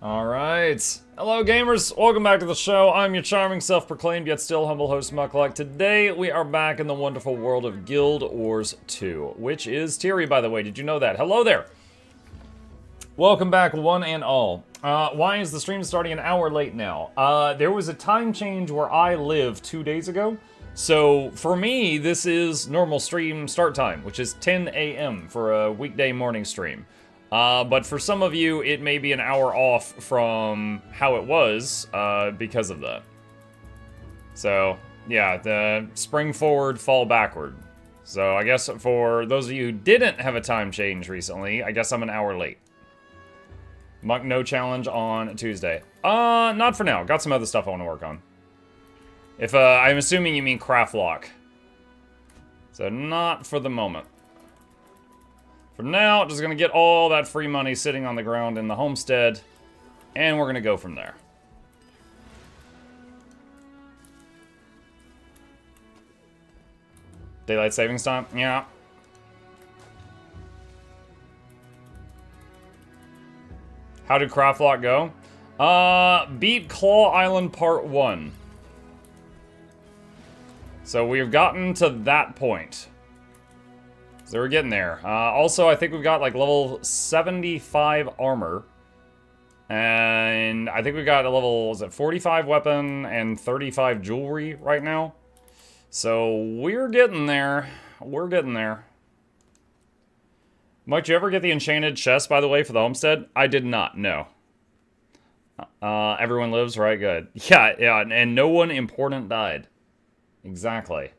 Alright. Hello gamers, welcome back to the show. I'm your charming, self-proclaimed, yet still humble host, Mukluk. Today, we are back in the wonderful world of Guild Wars 2, which is Tiri, by the way. Did you know that? Hello there! Welcome back, one and all. Why is the stream starting an hour late now? There was a time change where I lived 2 days ago. So, for me, this is normal stream start time, which is 10 a.m. for a weekday morning stream. But for some of you, it may be an hour off from how it was, because of that. So, yeah, the spring forward, fall backward. So, I guess for those of you who didn't have a time change recently, I guess I'm an hour late. Muck no challenge on Tuesday. Not for now. Got some other stuff I want to work on. If, I'm assuming you mean craft lock. So, not for the moment. For now, just gonna get all that free money sitting on the ground in the homestead, and we're gonna go from there. Daylight savings time? Yeah. How did Craftlock go? Beat Claw Island Part 1. So we've gotten to that point. So we're getting there. Also, I think we've got like level 75 armor. And I think we've got a level, was it 45 weapon and 35 jewelry right now? So we're getting there. We're getting there. Might you ever get the enchanted chest, by the way, for the homestead? I did not, no. Everyone lives, right? Good. Yeah, and no one important died. Exactly.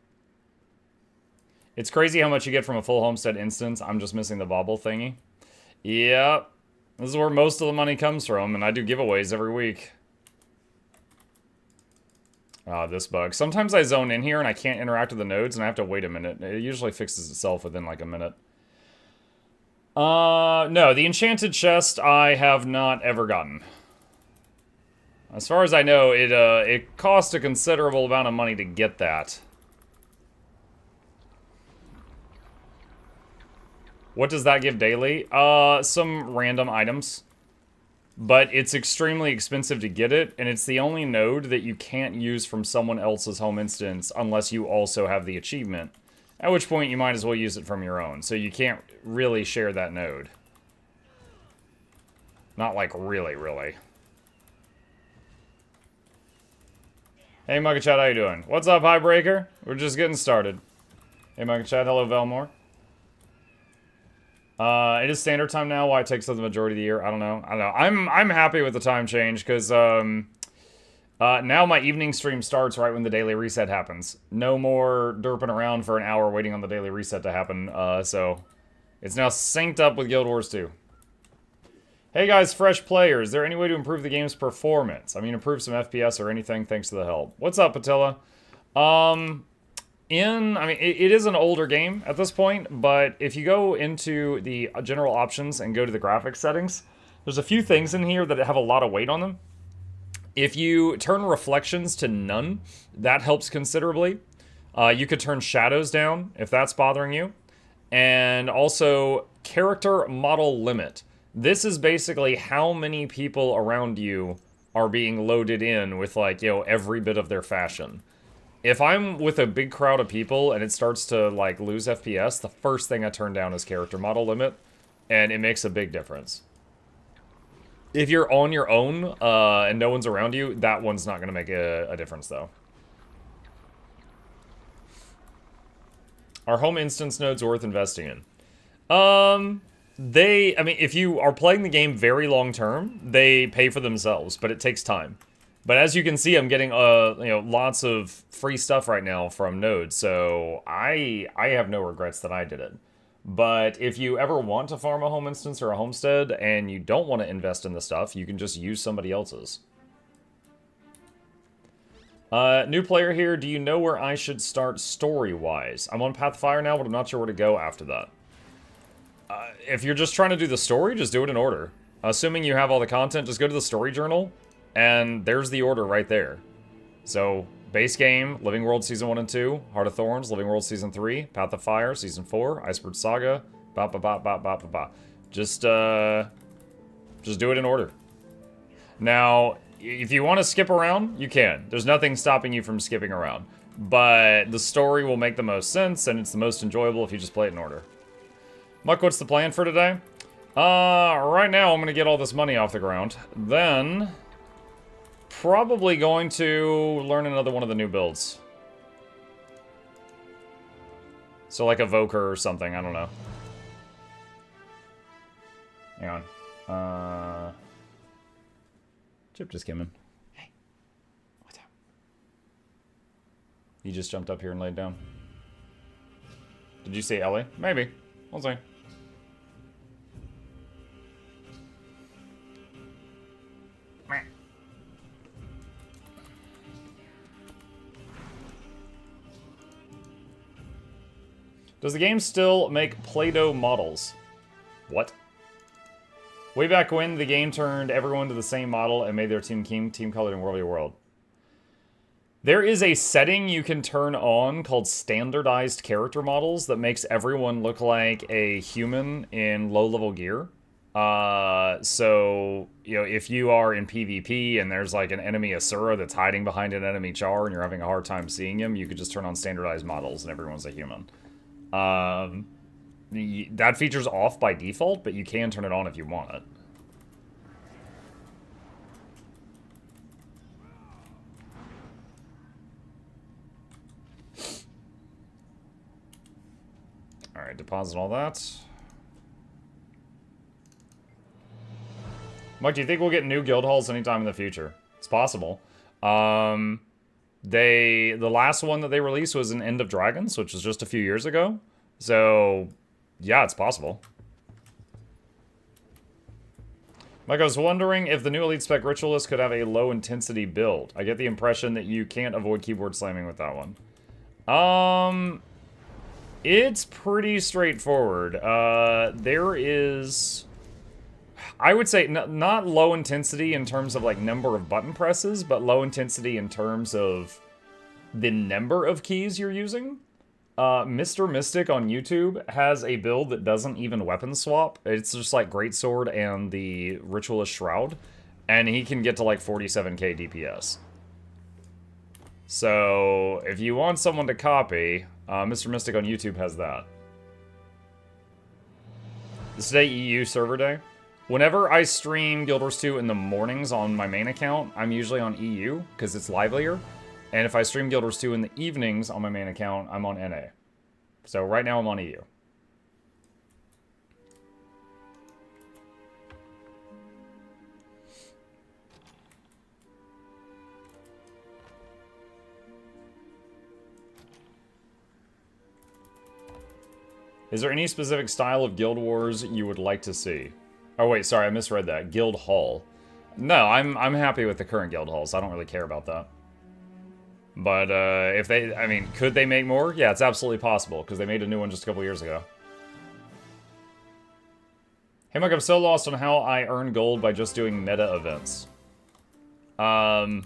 It's crazy how much you get from a full homestead instance. I'm just missing the bauble thingy. Yep. This is where most of the money comes from, and I do giveaways every week. This bug. Sometimes I zone in here and I can't interact with the nodes, and I have to wait a minute. It usually fixes itself within like a minute. No, the enchanted chest I have not ever gotten. As far as I know, it cost a considerable amount of money to get that. What does that give daily? Some random items. But it's extremely expensive to get it, and it's the only node that you can't use from someone else's home instance unless you also have the achievement. At which point you might as well use it from your own, so you can't really share that node. Not like really. Hey MuklukYoutube, how you doing? What's up, Highbreaker? We're just getting started. Hey MuklukYoutube, hello Velmore. It is standard time now. Why it takes up the majority of the year? I don't know. I'm happy with the time change because now my evening stream starts right when the daily reset happens. No more derping around for an hour waiting on the daily reset to happen. So it's now synced up with Guild Wars 2. Hey guys, fresh players. Is there any way to improve the game's performance? I mean, improve some FPS or anything. Thanks to the help. What's up, Patilla? It is an older game at this point, but if you go into the general options and go to the graphics settings, there's a few things in here that have a lot of weight on them. If you turn reflections to none, that helps considerably. You could turn shadows down if that's bothering you. And also, character model limit. This is basically how many people around you are being loaded in with, like, every bit of their fashion. If I'm with a big crowd of people and it starts to, like, lose FPS, the first thing I turn down is character model limit, and it makes a big difference. If you're on your own and no one's around you, that one's not going to make a difference, though. Are home instance nodes worth investing in? If you are playing the game very long term, they pay for themselves, but it takes time. But as you can see, I'm getting lots of free stuff right now from nodes, so I have no regrets that I did it. But if you ever want to farm a home instance or a homestead and you don't want to invest in the stuff, you can just use somebody else's. New player here, do you know where I should start story-wise? I'm on Path of Fire now, but I'm not sure where to go after that. If you're just trying to do the story, just do it in order. Assuming you have all the content, just go to the story journal. And there's the order right there. So, base game, Living World Season 1 and 2, Heart of Thorns, Living World Season 3, Path of Fire, Season 4, Iceberg Saga, Just do it in order. Now, if you want to skip around, you can. There's nothing stopping you from skipping around. But the story will make the most sense, and it's the most enjoyable if you just play it in order. Muck, what's the plan for today? Right now I'm going to get all this money off the ground. Then, probably going to learn another one of the new builds. So like Evoker or something, I don't know. Hang on. Chip just came in. Hey, what's up? He just jumped up here and laid down. Did you say Ellie? Maybe. We'll see. Does the game still make Play-Doh models? What? Way back when, the game turned everyone to the same model and made their team colored in World of Your World. There is a setting you can turn on called standardized character models that makes everyone look like a human in low-level gear. So, you know, if you are in PvP and there's like an enemy Asura that's hiding behind an enemy Char and you're having a hard time seeing him, you could just turn on standardized models and everyone's a human. That feature's off by default, but you can turn it on if you want it. Alright, deposit all that. Mike, do you think we'll get new guild halls anytime in the future? It's possible. The last one that they released was an End of Dragons, which was just a few years ago. So, yeah, it's possible. Mike, I was wondering if the new Elite Spec Ritualist could have a low-intensity build. I get the impression that you can't avoid keyboard slamming with that one. It's pretty straightforward. There is... I would say not low intensity in terms of like number of button presses, but low intensity in terms of the number of keys you're using. Mr. Mystic on YouTube has a build that doesn't even weapon swap. It's just like Greatsword and the Ritualist Shroud, and he can get to like 47k DPS. So if you want someone to copy, Mr. Mystic on YouTube has that. Is today EU server day? Whenever I stream Guild Wars 2 in the mornings on my main account, I'm usually on EU, because it's livelier. And if I stream Guild Wars 2 in the evenings on my main account, I'm on NA. So right now I'm on EU. Is there any specific style of Guild Wars you would like to see? Oh wait, sorry, I misread that. Guild Hall. No, I'm happy with the current Guild Halls. I don't really care about that. But if they, I mean, could they make more? Yeah, it's absolutely possible, because they made a new one just a couple years ago. Hey Mike, I'm so lost on how I earn gold by just doing meta events. I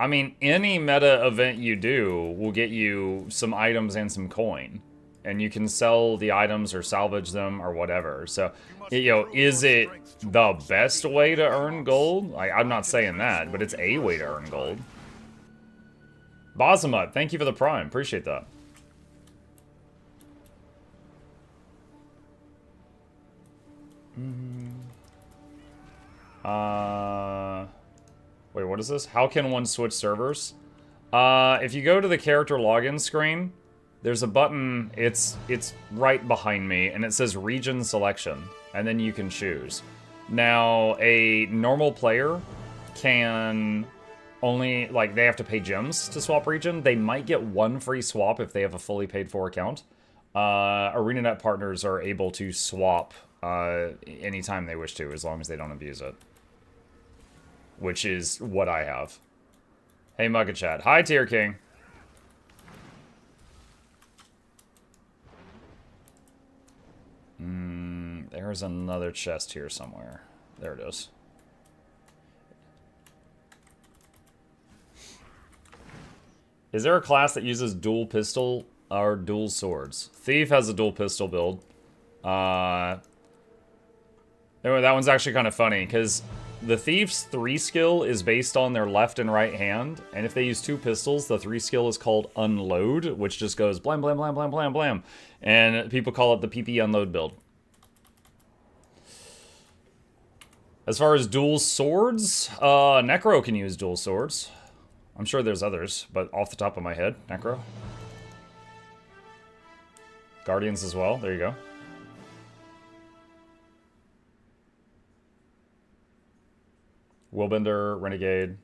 mean, any meta event you do will get you some items and some coin. And you can sell the items or salvage them or whatever. So, you know, is it the best way to earn gold? Like, I'm not saying that, but it's a way to earn gold. Basamut, thank you for the prime. Appreciate that. Wait, what is this? How can one switch servers? If you go to the character login screen, there's a button, it's right behind me, and it says region selection, and then you can choose. Now, a normal player can only, like, they have to pay gems to swap region. They might get one free swap if they have a fully paid for account. ArenaNet partners are able to swap anytime they wish to, as long as they don't abuse it. Which is what I have. Hey, Mugga Chat. Hi, Tier King. There's another chest here somewhere. There it is. Is there a class that uses dual pistol or dual swords? Thief has a dual pistol build. Anyway, that one's actually kind of funny, because the Thief's 3 skill is based on their left and right hand, and if they use 2 pistols, the 3 skill is called Unload, which just goes blam, blam, blam, blam, blam, blam. And people call it the PP Unload build. As far as dual swords, Necro can use dual swords. I'm sure there's others, but off the top of my head, Necro. Guardians as well, there you go. Willbender, Renegade.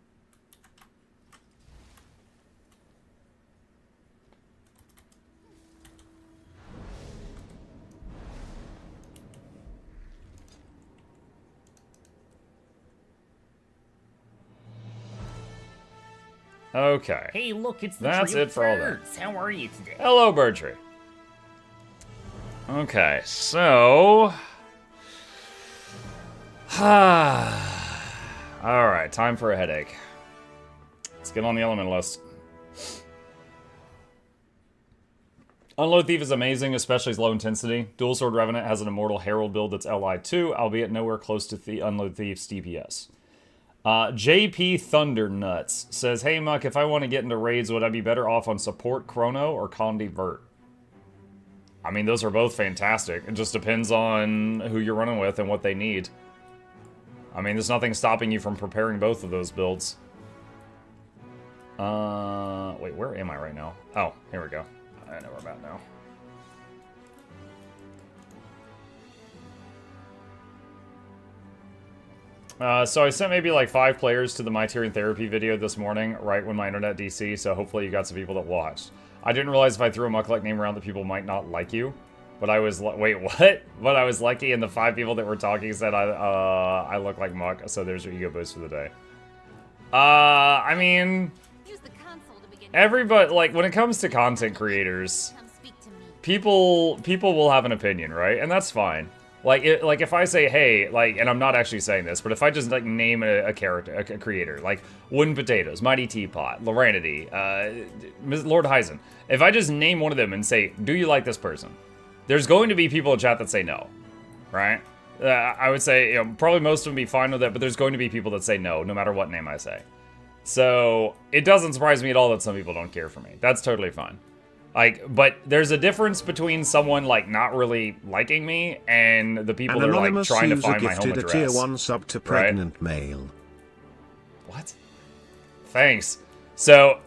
Okay. Hey, look, it's the That's tree of it for all that. birds. How are you today? Hello, Birdtree. Okay, so... Alright, time for a headache. Let's get on the element list. Unload Thief is amazing, especially as low intensity. Dual Sword Revenant has an Immortal Herald build that's LI2, albeit nowhere close to the Unload Thief's DPS. JP Thundernuts says, hey Muck, if I want to get into raids, would I be better off on Support Chrono or Condi Vert? I mean, those are both fantastic. It just depends on who you're running with and what they need. I mean, there's nothing stopping you from preparing both of those builds. Wait, where am I right now? Oh, here we go. I know where I'm at now. So I sent maybe like 5 players to the My Tyrion Therapy video this morning, right when my internet DC, so hopefully you got some people that watched. I didn't realize if I threw a Mukluk name around that people might not like you. But I was wait, what? But I was lucky, and the 5 people that were talking said I look like Muck, so there's your ego boost for the day. I mean, everybody, like, when it comes to content creators, people will have an opinion, right? And that's fine. Like, if I say, hey, like, and I'm not actually saying this, but if I just, like, name a character, a creator, like, Wooden Potatoes, Mighty Teapot, Loranity, Lord Hyzen, if I just name one of them and say, do you like this person? There's going to be people in chat that say no, right? I would say, you know, probably most of them be fine with it, but there's going to be people that say no, no matter what name I say. So, it doesn't surprise me at all that some people don't care for me. That's totally fine. Like, but there's a difference between someone, like, not really liking me and the people that are, like, trying to find my home address. A tier 1 sub to pregnant male. What? Thanks. So,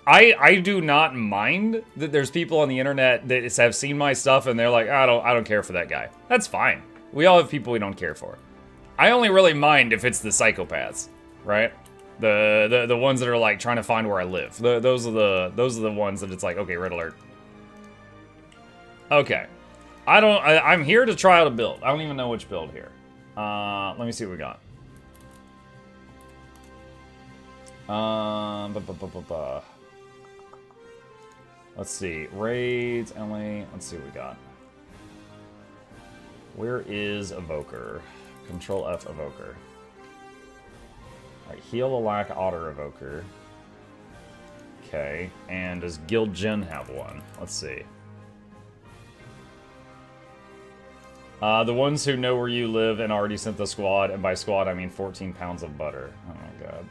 I do not mind that there's people on the internet that have seen my stuff and they're like, I don't care for that guy. That's fine. We all have people we don't care for. I only really mind if it's the psychopaths, right? The ones that are like trying to find where I live. Those are the ones that it's like, okay, red alert. Okay. I'm here to try out a build. I don't even know which build here. Let me see what we got. Let's see. Raids, Emily. Let's see what we got. Where is Evoker? Control F Evoker. Alright, Heal the Lack Otter Evoker. Okay. And does Guild Gen have one? Let's see. The ones who know where you live and already sent the squad, and by squad I mean 14 pounds of butter. Oh my god.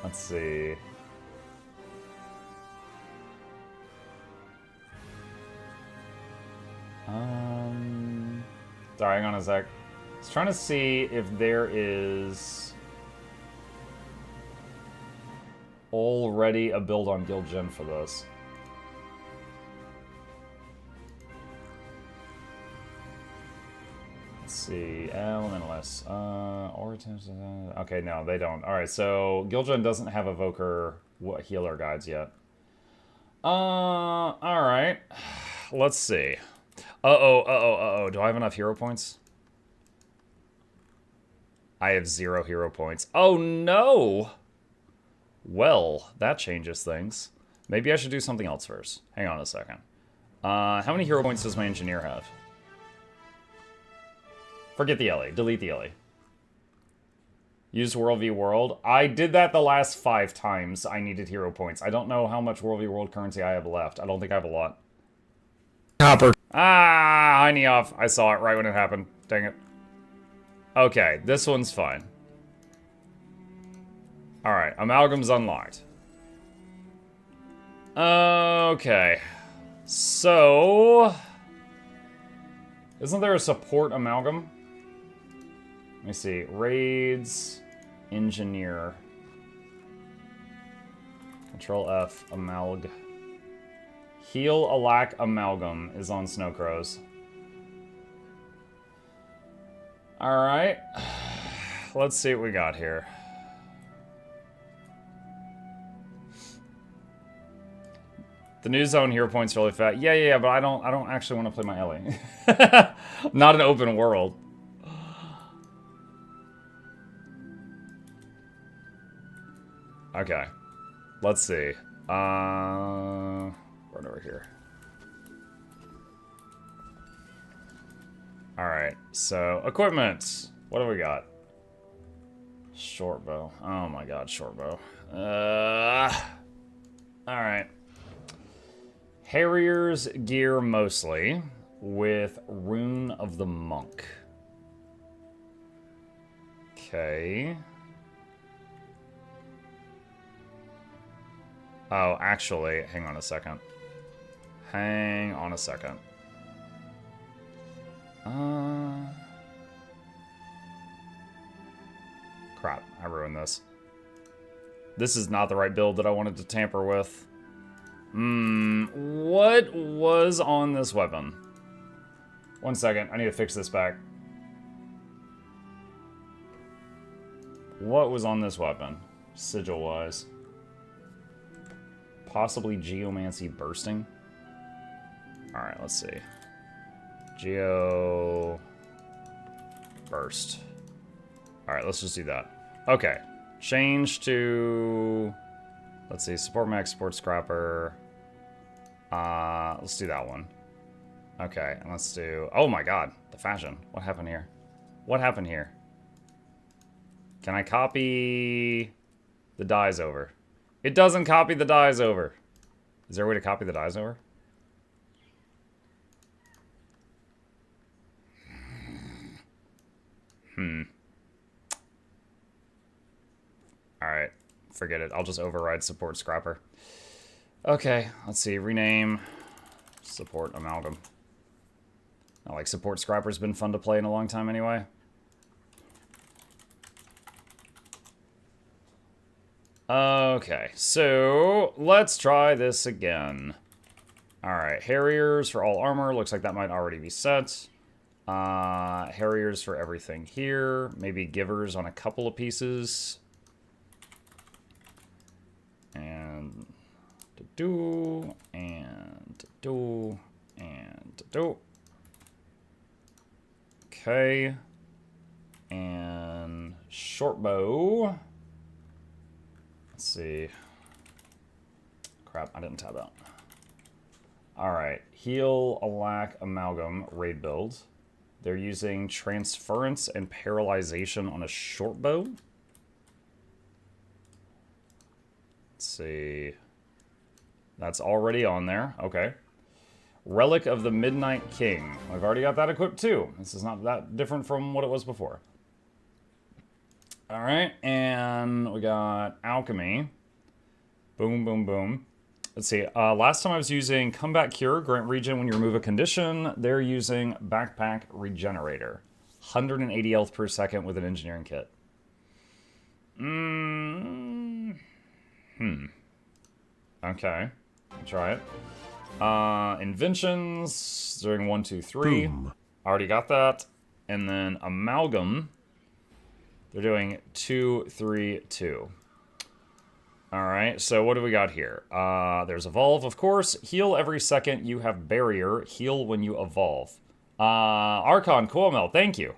Let's see. Sorry, hang on a sec. I was trying to see if there is already a build on Guild Gen for this. Let's see, Elementalist, okay, no, they don't. Alright, so Guild Gen doesn't have Evoker healer guides yet. Alright. Let's see. Do I have enough hero points? I have 0 hero points. Oh no! Well, that changes things. Maybe I should do something else first. Hang on a second. How many hero points does my engineer have? Forget the Ellie. Delete the Ellie. Use World v World. I did that the last 5 times I needed hero points. I don't know how much World v World currency I have left. I don't think I have a lot. Copper. Ah, Heiny off. I saw it right when it happened. Dang it. Okay, this one's fine. Alright, amalgam's unlocked. Okay. So... isn't there a support amalgam? Let me see. Raids, engineer. Control F, amalg. Heal Alack Amalgam is on Snowcrows. Alright. Let's see what we got here. The new zone hero points really fat. Yeah, but I don't actually want to play my Ellie. Not an open world. Okay. Let's see. Right over here. Alright, so equipment. What do we got? Short bow. Oh my god, short bow. Alright. Harrier's gear mostly, with Rune of the Monk. Okay. Oh, actually, hang on a second. Hang on a second. Crap, I ruined this. This is not the right build that I wanted to tamper with. What was on this weapon? 1 second, I need to fix this back. What was on this weapon, sigil-wise? Possibly Geomancy bursting? Alright, let's see. Geo... burst. Alright, let's just do that. Okay. Change to... let's see, support max, support scrapper. Let's do that one. Okay, and let's do... oh my god, the fashion. What happened here? What happened here? Can I copy the dyes over? It doesn't copy the dyes over. Is there a way to copy the dyes over? Alright, forget it. I'll just override support scrapper. Okay, let's see. Rename support amalgam. Not like support scrapper's been fun to play in a long time anyway. Okay, so let's try this again. Alright, Harriers for all armor. Looks like that might already be set. Harriers for everything here. Maybe givers on a couple of pieces. And do and do and do. Okay. And short bow. Let's see. Crap, I didn't tab out. Alright, heal Alack Amalgam raid build. They're using transference and paralyzation on a short bow. Let's see. That's already on there. Okay. Relic of the Midnight King. I've already got that equipped too. This is not that different from what it was before. Alright, and we got Alchemy. Boom, boom, boom. Let's see. Last time I was using Comeback Cure, grant regen when you remove a condition. They're using Backpack Regenerator. 180 health per second with an engineering kit. Okay. I'll try it. Inventions. Doing 1, 2, 3. Boom. Already got that. And then Amalgam. They're doing 2, 3, 2. Alright, so what do we got here? There's Evolve, of course. Heal every second you have Barrier. Heal when you evolve. Archon, Coamel, thank you.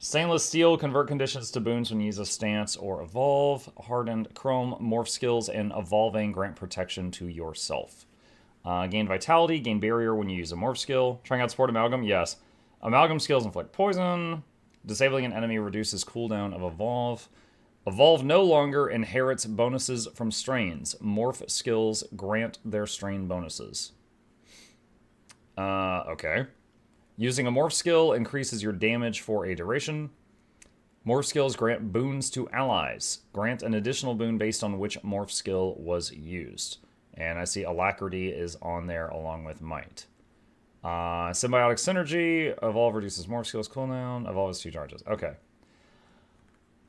Stainless Steel, convert conditions to boons when you use a stance or evolve. Hardened Chrome, morph skills, and evolving grant protection to yourself. Gain Vitality, gain Barrier when you use a morph skill. Trying out Support Amalgam, yes. Amalgam skills inflict poison. Disabling an enemy reduces cooldown of Evolve. Evolve no longer inherits bonuses from strains. Morph skills grant their strain bonuses. Okay. Using a morph skill increases your damage for a duration. Morph skills grant boons to allies. Grant an additional boon based on which morph skill was used. And I see Alacrity is on there along with Might. Symbiotic Synergy. Evolve reduces morph skills cooldown. Evolve is 2 charges. Okay.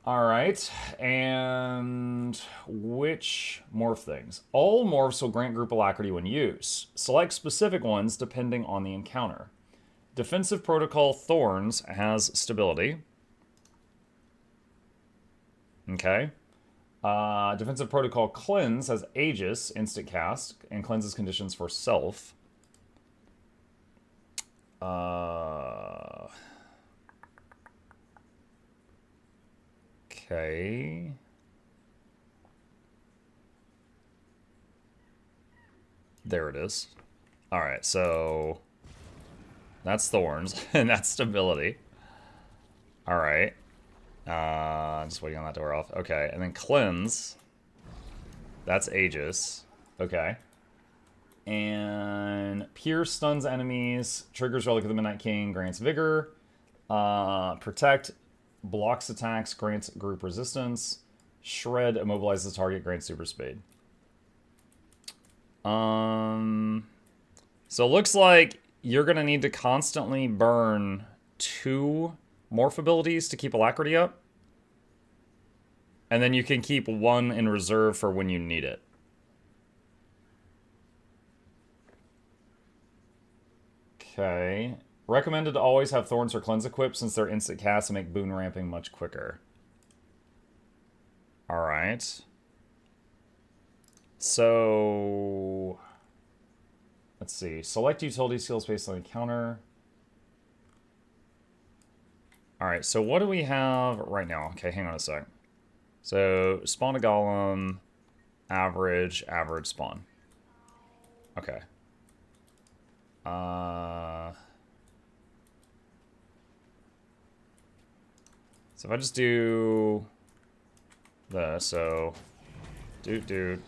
Alright. And which morph things? All morphs will grant group Alacrity when used. Select specific ones depending on the encounter. Defensive Protocol Thorns has stability. Okay. Defensive Protocol Cleanse has Aegis, instant cast, and cleanses conditions for self. Okay. There it is. Alright, so that's Thorns, and that's stability. Alright. Just waiting on that to wear off. Okay, and then Cleanse. That's Aegis. Okay. And Pierce stuns enemies. Triggers Relic of the Midnight King. Grants Vigor. Protect. Blocks attacks. Grants group resistance. Shred. Immobilizes target. Grants super speed. So it looks like you're going to need to constantly burn 2 morph abilities to keep Alacrity up. And then you can keep 1 in reserve for when you need it. Okay. Recommended to always have Thorns or Cleanse equipped since they're instant casts and make boon ramping much quicker. Alright. So let's see. Select utility skills based on encounter. Alright, so what do we have right now? Okay, hang on a sec. So, spawn a golem, average spawn. Okay. So if I just do this, so dude.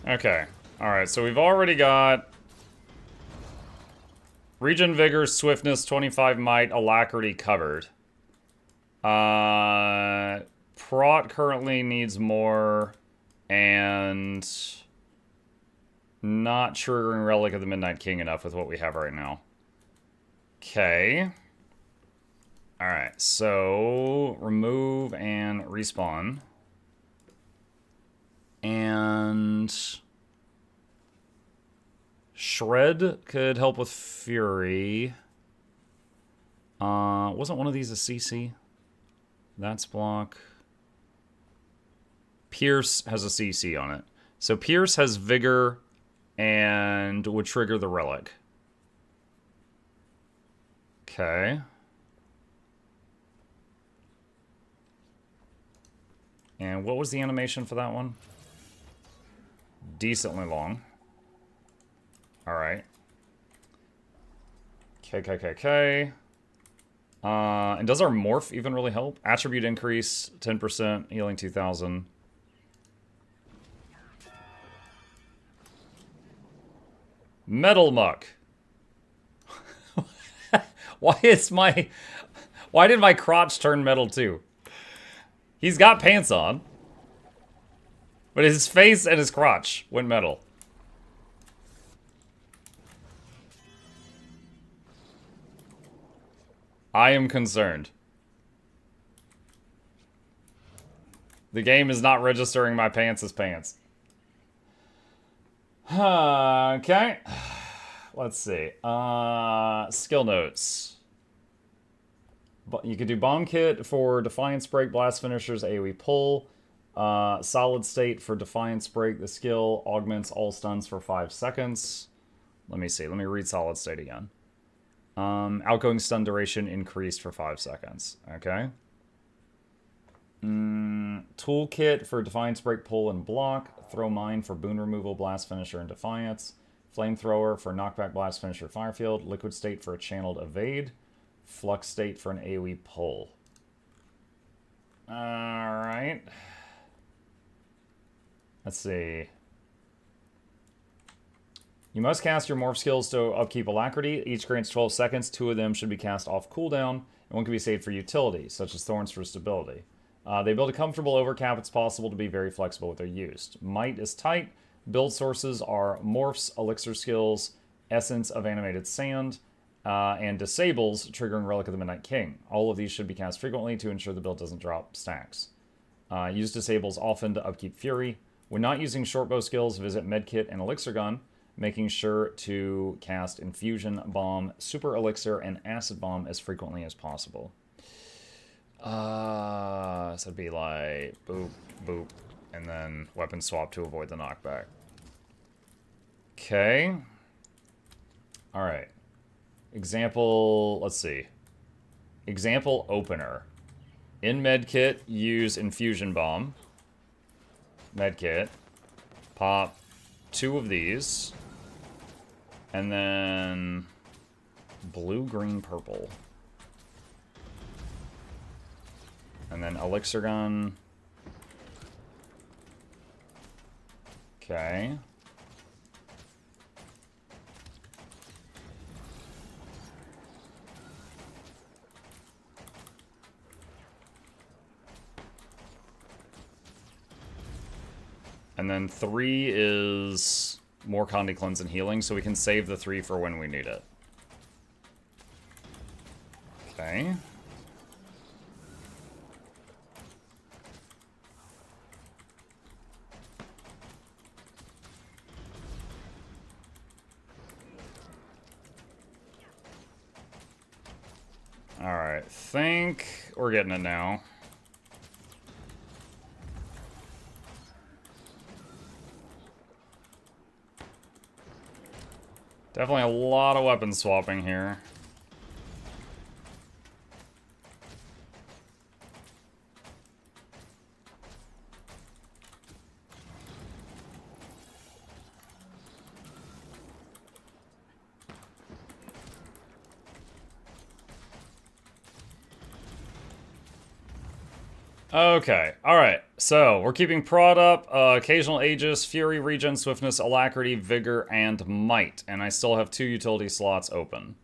Okay. Alright, so we've already got Regen Vigor, Swiftness, 25 Might, Alacrity covered. Prot currently needs more, and not triggering Relic of the Midnight King enough with what we have right now. Okay. Alright, so remove and respawn. And Shred could help with Fury. Wasn't one of these a CC? That's block. Pierce has a CC on it. So Pierce has Vigor and would trigger the Relic. Okay. And what was the animation for that one? Decently long. Alright. KKKK. And does our morph even really help? Attribute increase, 10%, healing 2,000. Metal Muck. Why did my crotch turn metal too? He's got pants on. But his face and his crotch went metal. I am concerned. The game is not registering my pants as pants. Okay. Let's see. Skill notes. You could do Bomb Kit for Defiance Break, Blast Finishers, AoE Pull. Solid State for Defiance Break. The skill augments all stuns for 5 seconds. Let me see. Let me read Solid State again. Outgoing stun duration increased for 5 seconds. Okay. Toolkit for Defiance, Break, Pull, and Block. Throw Mine for Boon Removal, Blast Finisher, and Defiance. Flamethrower for Knockback, Blast Finisher, Firefield. Liquid State for a Channeled Evade. Flux State for an AoE Pull. Alright. Let's see. You must cast your morph skills to upkeep Alacrity. Each grants 12 seconds. 2 of them should be cast off cooldown, and 1 can be saved for utility, such as Thorns for stability. They build a comfortable overcap. It's possible to be very flexible with their use. Might is tight. Build sources are morphs, elixir skills, essence of animated sand, and disables, triggering Relic of the Midnight King. All of these should be cast frequently to ensure the build doesn't drop stacks. Use disables often to upkeep Fury. When not using shortbow skills, visit Medkit and Elixir Gun, making sure to cast Infusion Bomb, Super Elixir, and Acid Bomb as frequently as possible. So it'd be like boop, boop, and then weapon swap to avoid the knockback. Okay. Alright. Example, let's see. Example opener. In Medkit, use Infusion Bomb. Medkit. Pop 2 of these. And then blue, green, purple. And then Elixir Gun. Okay. And then 3 is more Condi Cleanse and Healing, so we can save the 3 for when we need it. Okay. Alright, think we're getting it now. Definitely a lot of weapon swapping here. Okay, alright. So, we're keeping Prod up, occasional Aegis, Fury, Regen, Swiftness, Alacrity, Vigor, and Might. And I still have 2 utility slots open.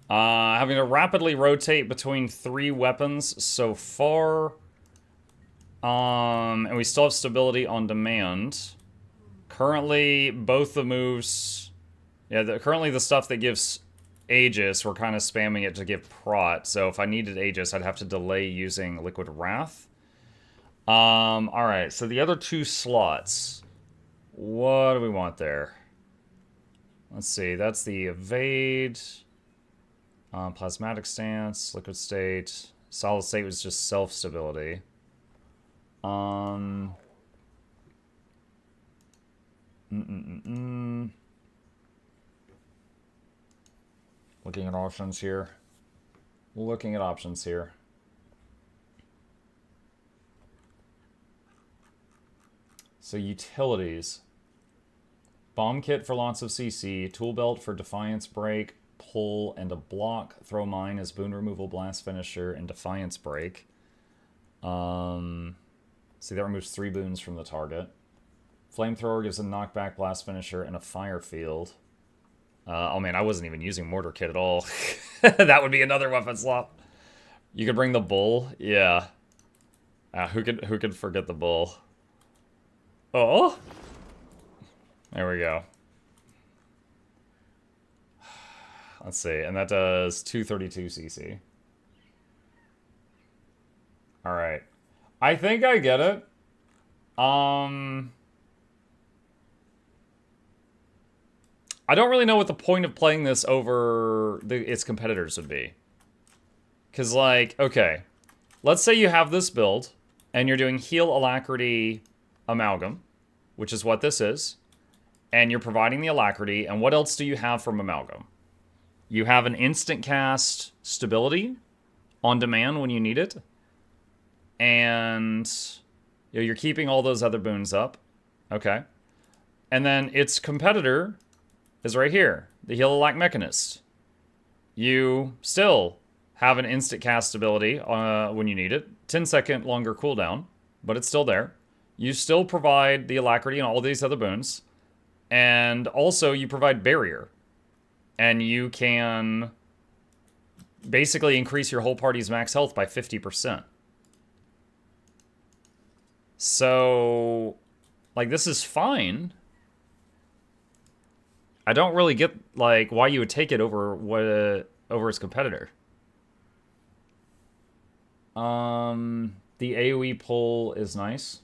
Having to rapidly rotate between 3 weapons so far. And we still have Stability on Demand. Currently, both the moves... Yeah, currently the stuff that gives Aegis, we're kind of spamming it to give Prot. So if I needed Aegis, I'd have to delay using Liquid Wrath. Alright, so the other 2 slots. What do we want there? Let's see, that's the Evade, Plasmatic Stance, Liquid State. Solid State was just self-stability. Looking at options here. Looking at options here. So utilities. Bomb Kit for lots of CC. Tool Belt for Defiance Break, Pull, and a Block. Throw Mine as Boon Removal, Blast Finisher, and Defiance Break. See, that removes 3 boons from the target. Flamethrower gives a Knockback, Blast Finisher, and a Fire Field. Oh man, I wasn't even using Mortar Kit at all. That would be another weapon swap. You could bring the Bull? Yeah. Who could forget the Bull? Oh! There we go. Let's see, and that does 232 CC. Alright. I think I get it. I don't really know what the point of playing this over its competitors would be. Because, like, okay. Let's say you have this build, and you're doing Heal, Alacrity, Amalgam, which is what this is. And you're providing the Alacrity, and what else do you have from Amalgam? You have an instant cast Stability on demand when you need it. And you're keeping all those other boons up. Okay. And then its competitor is right here, the Heal Alack Mechanist. You still have an instant cast ability when you need it. 10-second longer cooldown, but it's still there. You still provide the Alacrity and all these other boons. And also you provide Barrier. And you can basically increase your whole party's max health by 50%. So, like, this is fine. I don't really get, like, why you would take it over over its competitor. The AoE pull is nice.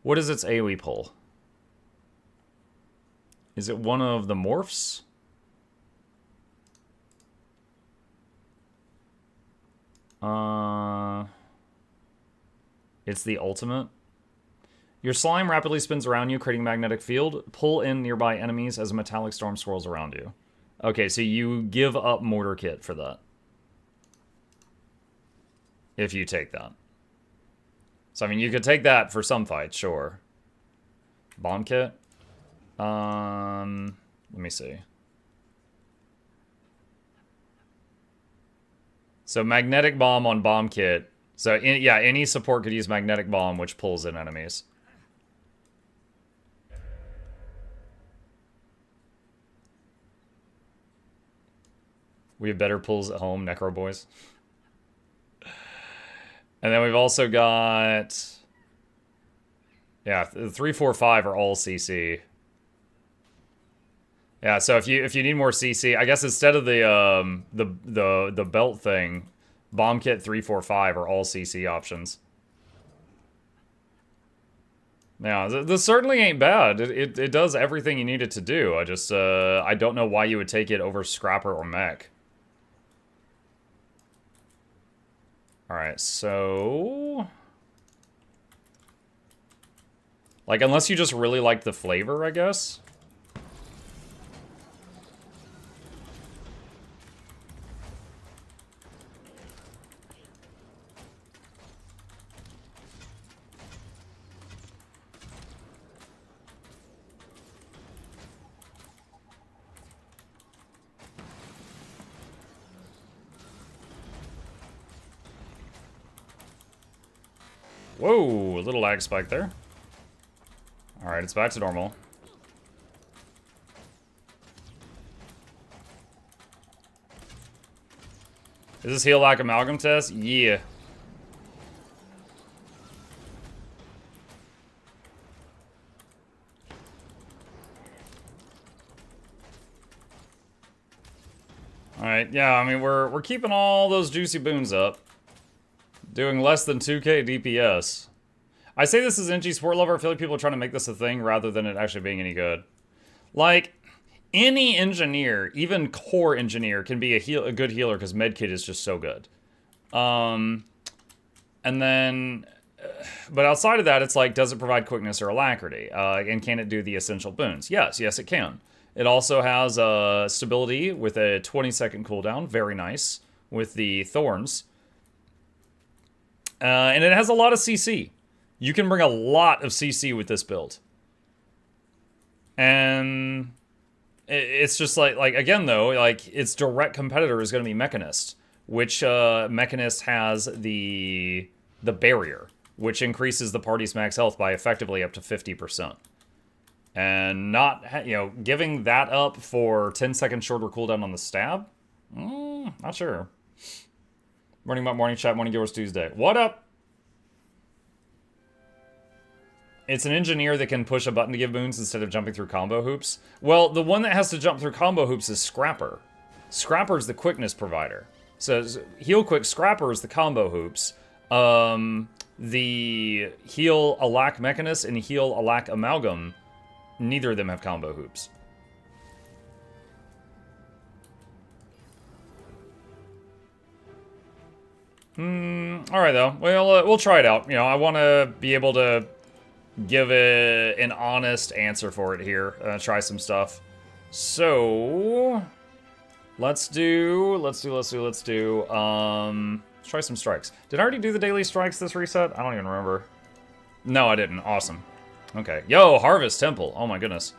What is its AoE pull? Is it one of the morphs? It's the ultimate. Your slime rapidly spins around you, creating a magnetic field. Pull in nearby enemies as a metallic storm swirls around you. Okay, so you give up Mortar Kit for that. If you take that. So, I mean, you could take that for some fights, sure. Bomb Kit? Let me see. So, Magnetic Bomb on Bomb Kit. So, yeah, any support could use Magnetic Bomb, which pulls in enemies. We have better pulls at home, Necro Boys. And then we've also got... Yeah, 3, 4, 5 are all CC. Yeah, so if you need more CC, I guess instead of the belt thing, Bomb Kit 3, 4, 5 are all CC options. Yeah, this certainly ain't bad. It does everything you need it to do. I just I don't know why you would take it over Scrapper or Mech. Alright, so... Like, unless you just really like the flavor, I guess. Whoa, a little lag spike there. Alright, it's back to normal. Is this Heal Lack Amalgam test? Yeah. Alright, yeah, I mean, we're keeping all those juicy boons up. Doing less than 2k DPS. I say this as an NG sport lover. I feel like people are trying to make this a thing rather than it actually being any good. Like, any engineer, even core engineer, can be a good healer because medkit is just so good. And then... But outside of that, it's like, does it provide quickness or alacrity? And can it do the essential boons? Yes, it can. It also has stability with a 20-second cooldown. Very nice. With the thorns. And it has a lot of CC. You can bring a lot of CC with this build. And it's just like again though, like its direct competitor is going to be Mechanist, which Mechanist has the barrier, which increases the party's max health by effectively up to 50%. And not, you know, giving that up for 10-second shorter cooldown on the stab? Not sure. Morning Muck, morning chat, morning Viewers Tuesday. What up? It's an engineer that can push a button to give boons instead of jumping through combo hoops. Well, the one that has to jump through combo hoops is Scrapper. Scrapper's the quickness provider. So Heal Quick Scrapper is the combo hoops. The Heal Alack Mechanist and Heal Alack Amalgam, neither of them have combo hoops. Alright though. Well, we'll try it out. You know, I want to be able to give an honest answer for it here. Try some stuff. So, let's do Let's try some strikes. Did I already do the daily strikes this reset? I don't even remember. No, I didn't. Awesome. Okay. Yo, Harvest Temple. Oh my goodness.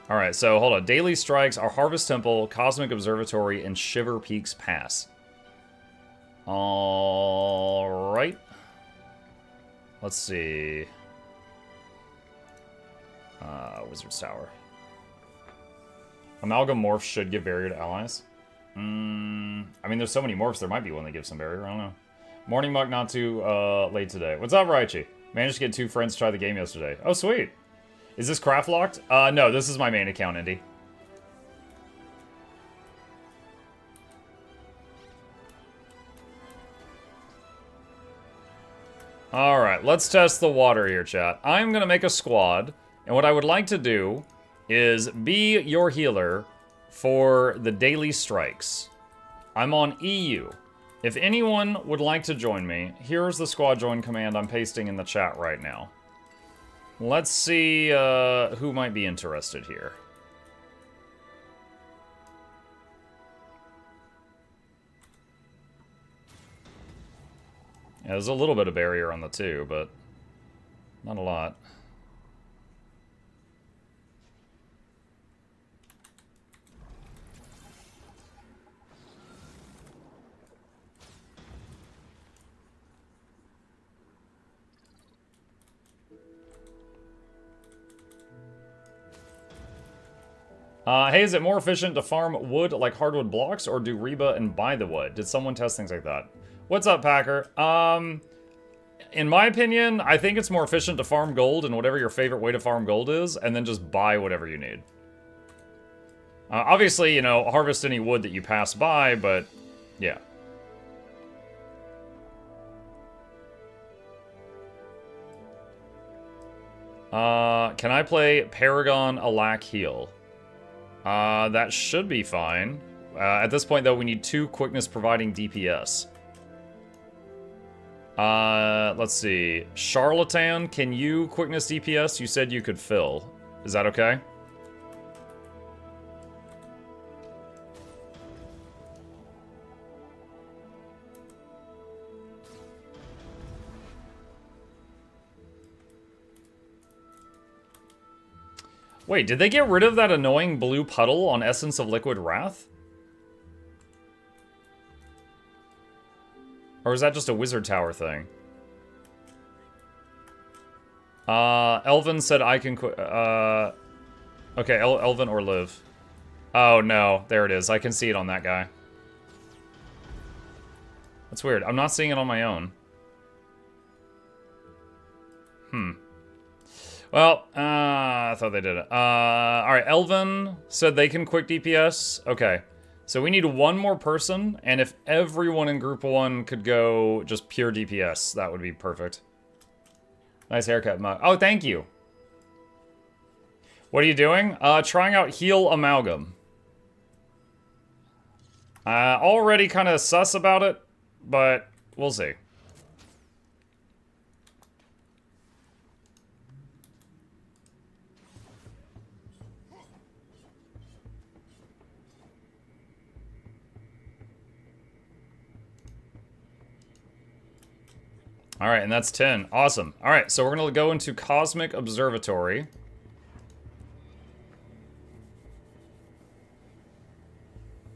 Alright, so hold on. Daily strikes are Harvest Temple, Cosmic Observatory, and Shiver Peaks Pass. Alright. Let's see. Wizard's Tower. Amalgam morphs should give barrier to allies. I mean, there's so many morphs, there might be one that gives some barrier. I don't know. Morning Muck, not too late today. What's up, Raichi? Managed to get 2 friends to try the game yesterday. Oh, sweet. Is this craft locked? No, this is my main account, Indy. Alright, let's test the water here, chat. I'm gonna make a squad, and what I would like to do is be your healer for the daily strikes. I'm on EU. If anyone would like to join me, here's the squad join command I'm pasting in the chat right now. Let's see who might be interested here. Yeah, there's a little bit of barrier on the 2, but not a lot. Hey, is it more efficient to farm wood like hardwood blocks or do Reba and buy the wood? Did someone test things like that? What's up, Packer? In my opinion, I think it's more efficient to farm gold and whatever your favorite way to farm gold is, and then just buy whatever you need. Obviously, you know, harvest any wood that you pass by, but yeah. Can I play Paragon Alack Heal? That should be fine. At this point, though, we need 2 quickness providing DPS. Let's see. Charlatan, can you quickness DPS? You said you could fill. Is that okay? Wait, did they get rid of that annoying blue puddle on Essence of Liquid Wrath? Or is that just a Wizard Tower thing? Elvin said I can okay, Elvin or Liv. Oh no, there it is. I can see it on that guy. That's weird. I'm not seeing it on my own. Well, I thought they did it. Alright, Elvin said they can quick DPS. Okay. So we need 1 more person, and if everyone in group 1 could go just pure DPS, that would be perfect. Nice haircut, Mug. Oh, thank you. What are you doing? Trying out Heal Amalgam. Already kind of sus about it, but we'll see. Alright, and that's 10. Awesome. Alright, so we're going to go into Cosmic Observatory.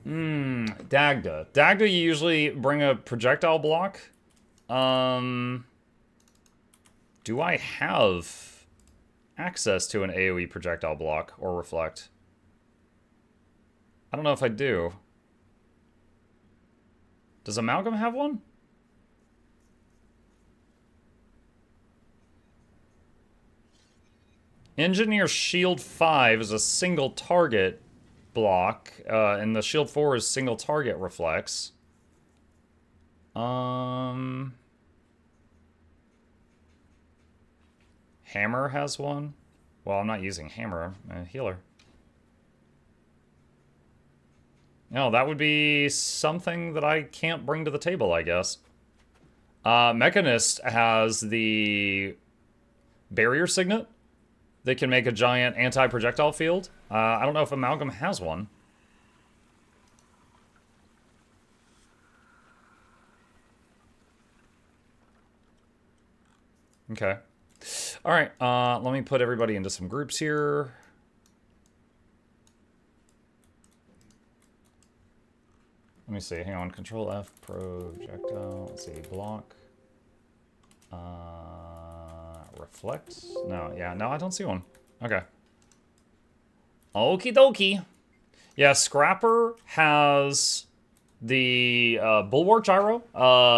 Dagda. Dagda, you usually bring a projectile block. Do I have access to an AoE projectile block or reflect? I don't know if I do. Does Amalgam have one? Engineer Shield 5 is a single target block, and the Shield 4 is single target reflex. Hammer has one. Well, I'm not using Hammer, I'm a healer. No, that would be something that I can't bring to the table, I guess. Mechanist has the Barrier Signet. They can make a giant anti-projectile field. I don't know if Amalgam has one. Okay. All right, let me put everybody into some groups here. Let me see, hang on, Control F, projectile, let's see, block. Reflect? No, yeah, no, I don't see one. Okay. Okie dokie. Yeah, Scrapper has the Bulwark Gyro,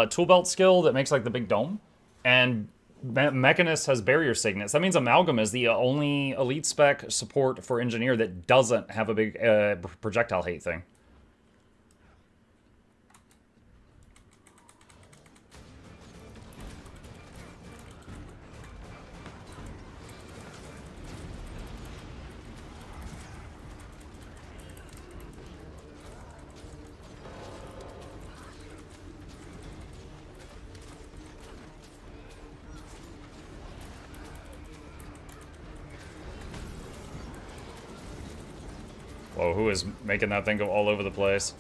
tool belt skill that makes like the big dome, and Mechanist has Barrier Signets. That means Amalgam is the only elite spec support for Engineer that doesn't have a big projectile hate thing. Whoa, who is making that thing go all over the place?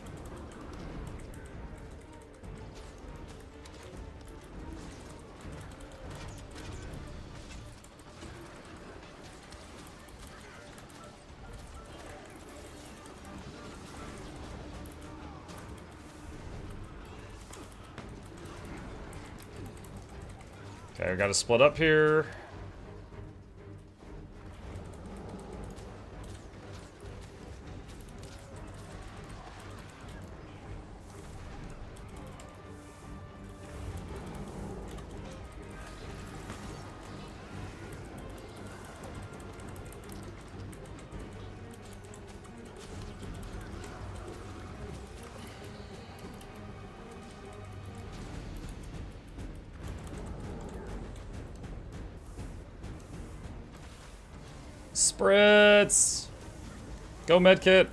Okay, we gotta split up here. Spritz! Go medkit!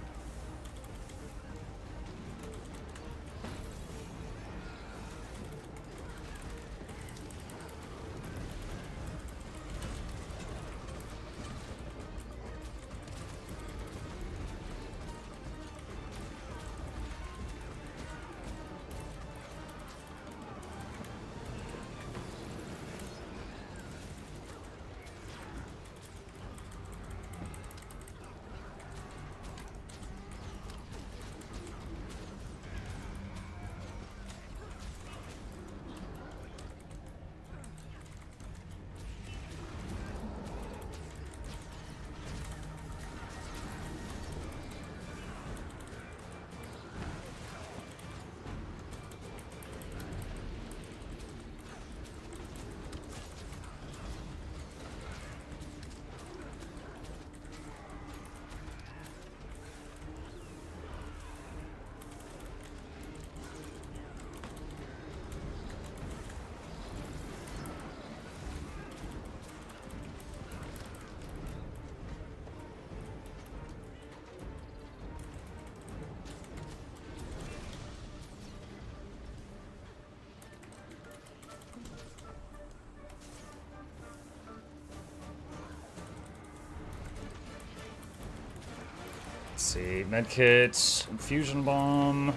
Let's see, medkit, infusion bomb,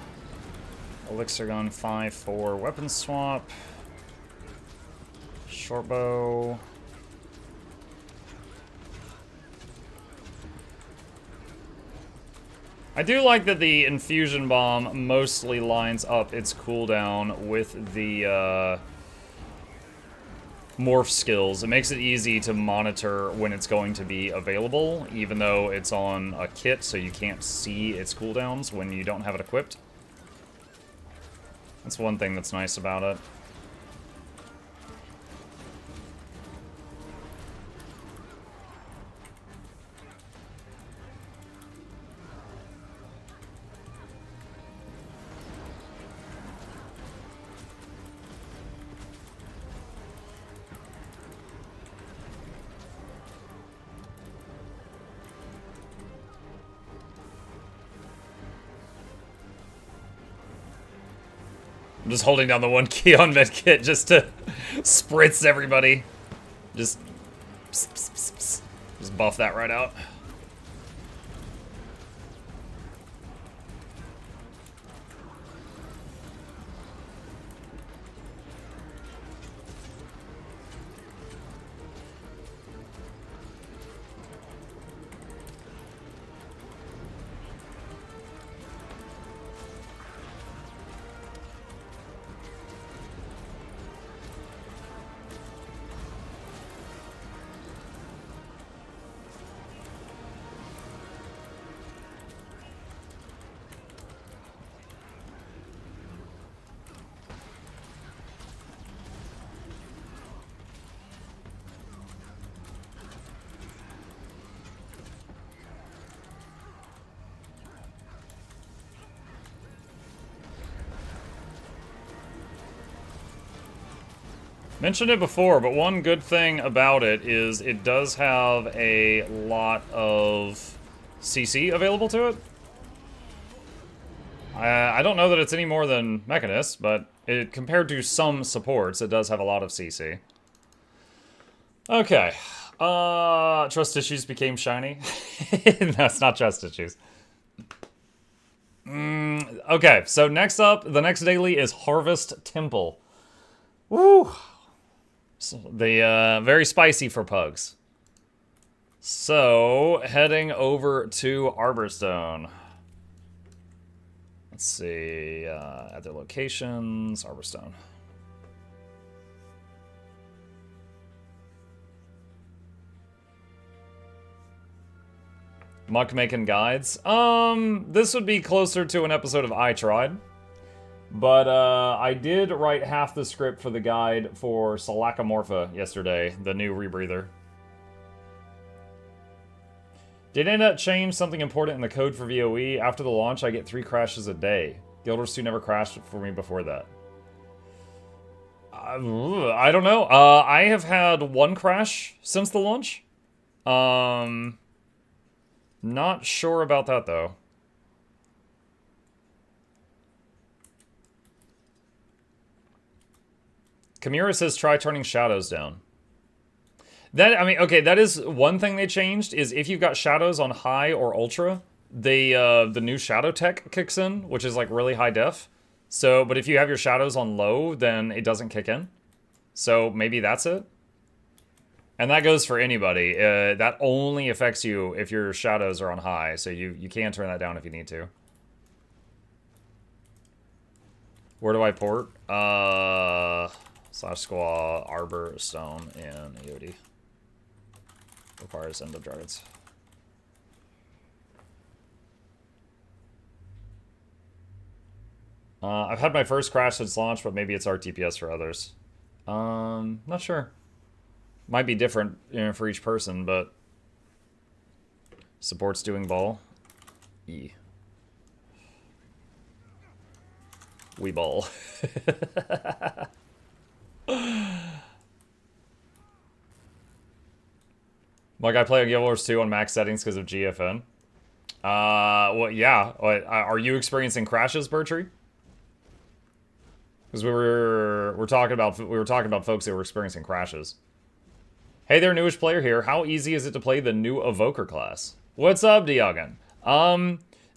elixir gun 5-4, weapon swap, short bow. I do like that the infusion bomb mostly lines up its cooldown with the morph skills. It makes it easy to monitor when it's going to be available, even though it's on a kit, so you can't see its cooldowns when you don't have it equipped. That's one thing that's nice about it. I'm just holding down the one key on medkit just to spritz everybody. Just buff that right out. Mentioned it before, but one good thing about it is it does have a lot of CC available to it. I don't know that it's any more than Mechanist, but compared to some supports, it does have a lot of CC. Okay. Trust issues became shiny. No, it's not trust issues. Okay, so next up, the next daily is Harvest Temple. Woo! So very spicy for pugs. So, heading over to Arborstone. Let's see, at their locations, Arborstone. Muck making guides. This would be closer to an episode of I Tried. But I did write half the script for the guide for Salacamorpha yesterday, the new rebreather. Did Internet change something important in the code for VOE? After the launch, I get 3 crashes a day. Guild Wars 2 never crashed for me before that. I don't know. I have had 1 crash since the launch. Not sure about that, though. Kamira says try turning shadows down. That, I mean, okay, that is one thing they changed, is if you've got shadows on high or ultra, the new shadow tech kicks in, which is like really high def. So, but if you have your shadows on low, then it doesn't kick in. So maybe that's it. And that goes for anybody. That only affects you if your shadows are on high, so you can turn that down if you need to. Where do I port? Slash Squaw, Arbor, Stone, and EOD. Requires End of Druids. I've had my first crash since launch, but maybe it's RTPS for others. Not sure. Might be different, you know, for each person, but support's doing ball. E. We ball. Like, I play Guild Wars 2 on max settings because of GFN. Well, yeah. Are you experiencing crashes, Bertree? Because we were talking about folks that were experiencing crashes. Hey there, newish player here. How easy is it to play the new Evoker class? What's up, Diagon?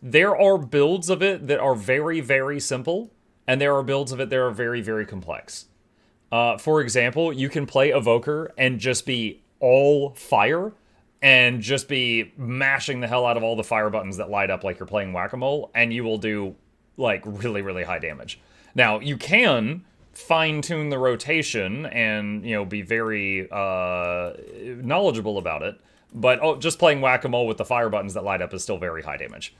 There are builds of it that are very, very simple, and there are builds of it that are very, very complex. For example, you can play Evoker and just be all fire, and just be mashing the hell out of all the fire buttons that light up like you're playing Whack-A-Mole, and you will do, like, really, really high damage. Now, you can fine-tune the rotation and, you know, be very knowledgeable about it, but just playing Whack-A-Mole with the fire buttons that light up is still very high damage.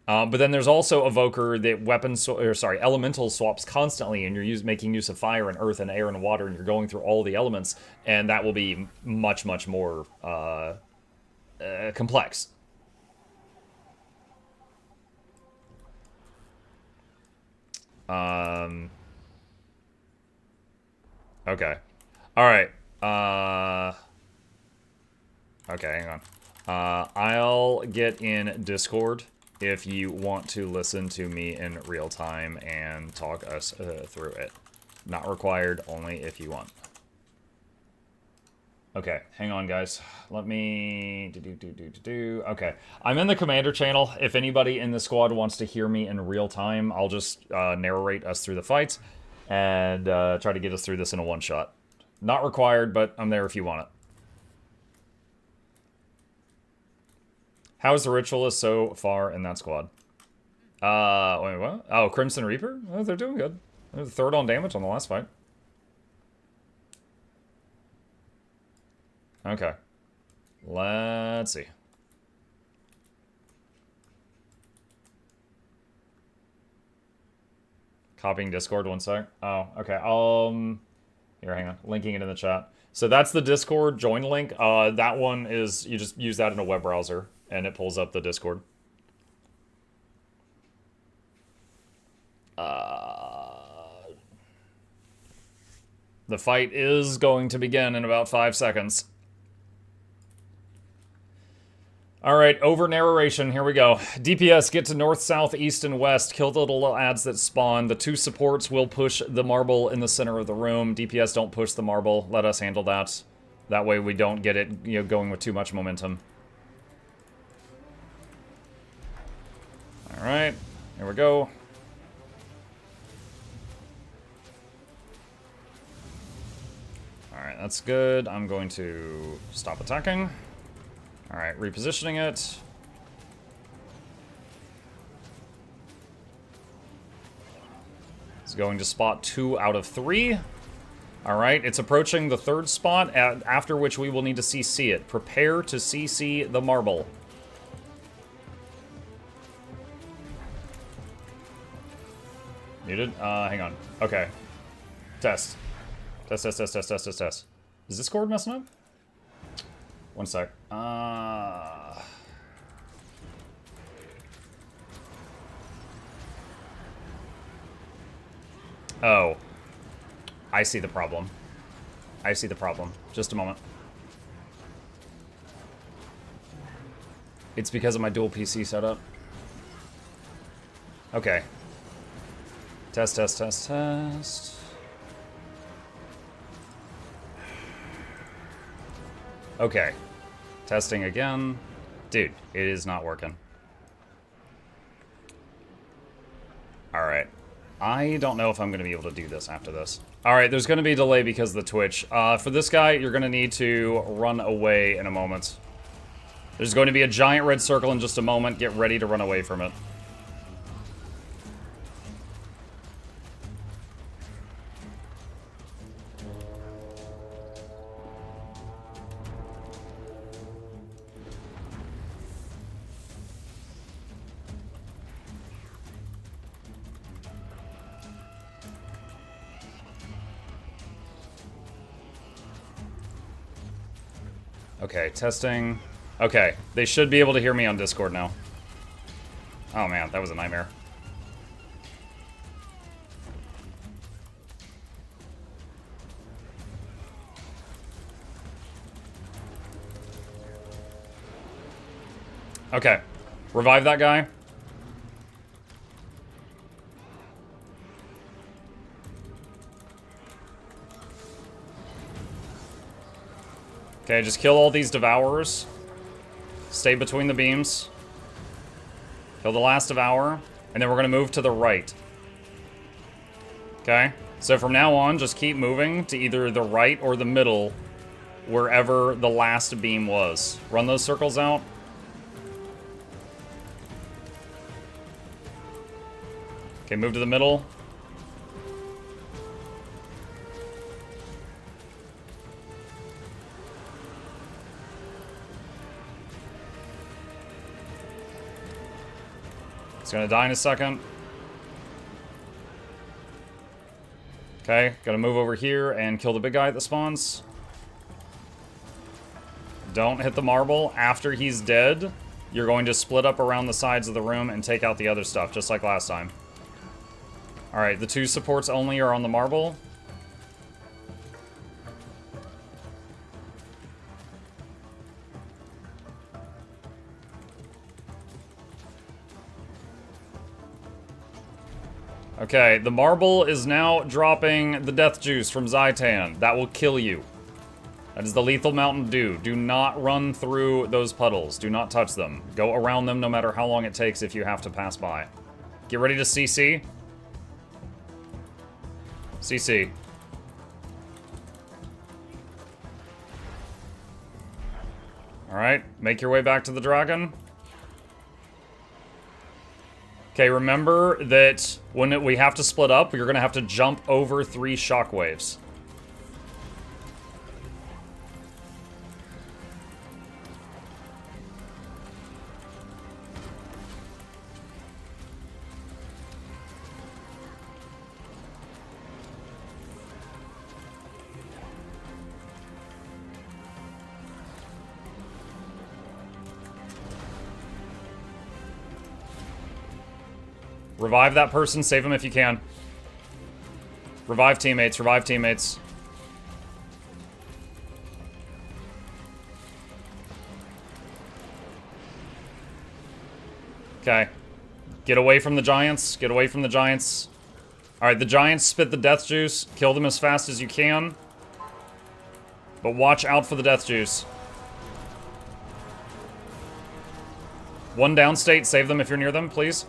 But then there's also Evoker that elemental swaps constantly, and you're making use of fire and earth and air and water, and you're going through all the elements, and that will be much, much more complex. Okay. Alright. Okay, hang on. I'll get in Discord if you want to listen to me in real time and talk us through it. Not required, only if you want. Okay, hang on, guys. Let me... Okay, I'm in the Commander channel. If anybody in the squad wants to hear me in real time, I'll just narrate us through the fights and try to get us through this in a one-shot. Not required, but I'm there if you want it. How's the Ritualist so far in that squad? Wait, what? Oh, Crimson Reaper? Oh, they're doing good. They're third on damage on the last fight. Okay. Let's see. Copying Discord, one sec. Oh, okay. Here, hang on. Linking it in the chat. So that's the Discord join link. That one is, you just use that in a web browser, and it pulls up the Discord. The fight is going to begin in about 5 seconds. Alright, over narration, here we go. DPS, get to north, south, east, and west. Kill the little ads that spawn. The 2 supports will push the marble in the center of the room. DPS, don't push the marble. Let us handle that. That way we don't get it, you know, going with too much momentum. Alright, here we go. Alright, that's good. I'm going to stop attacking. Alright, repositioning it. It's going to spot 2 out of 3. Alright, it's approaching the 3rd spot, after which we will need to CC it. Prepare to CC the marble. Muted? Hang on. Okay. Test. Test. Is Discord messing up? One sec. Oh. I see the problem. Just a moment. It's because of my dual PC setup. Okay. Test. Okay. Testing again. Dude, it is not working. Alright. I don't know if I'm going to be able to do this after this. Alright, there's going to be a delay because of the Twitch. For this guy, you're going to need to run away in a moment. There's going to be a giant red circle in just a moment. Get ready to run away from it. Okay, testing. Okay, they should be able to hear me on Discord now. Oh man, that was a nightmare. Okay, revive that guy. Okay, just kill all these devourers. Stay between the beams. Kill the last devourer. And then we're going to move to the right. Okay? So from now on, just keep moving to either the right or the middle, wherever the last beam was. Run those circles out. Okay, move to the middle. It's gonna die in a second. Okay, gotta move over here and kill the big guy that spawns. Don't hit the marble. After he's dead, you're going to split up around the sides of the room and take out the other stuff, just like last time. Alright, the 2 supports only are on the marble. Okay, the marble is now dropping the death juice from Zaitan. That will kill you. That is the lethal Mountain Dew. Do not run through those puddles. Do not touch them. Go around them no matter how long it takes if you have to pass by. Get ready to CC. CC. Alright, make your way back to the dragon. Okay, remember that when we have to split up, you're going to have to jump over 3 shockwaves. Revive that person, save him if you can. Revive teammates, revive teammates. Okay. Get away from the giants. Get away from the giants. Alright, the giants spit the death juice. Kill them as fast as you can. But watch out for the death juice. One downstate. Save them if you're near them, please.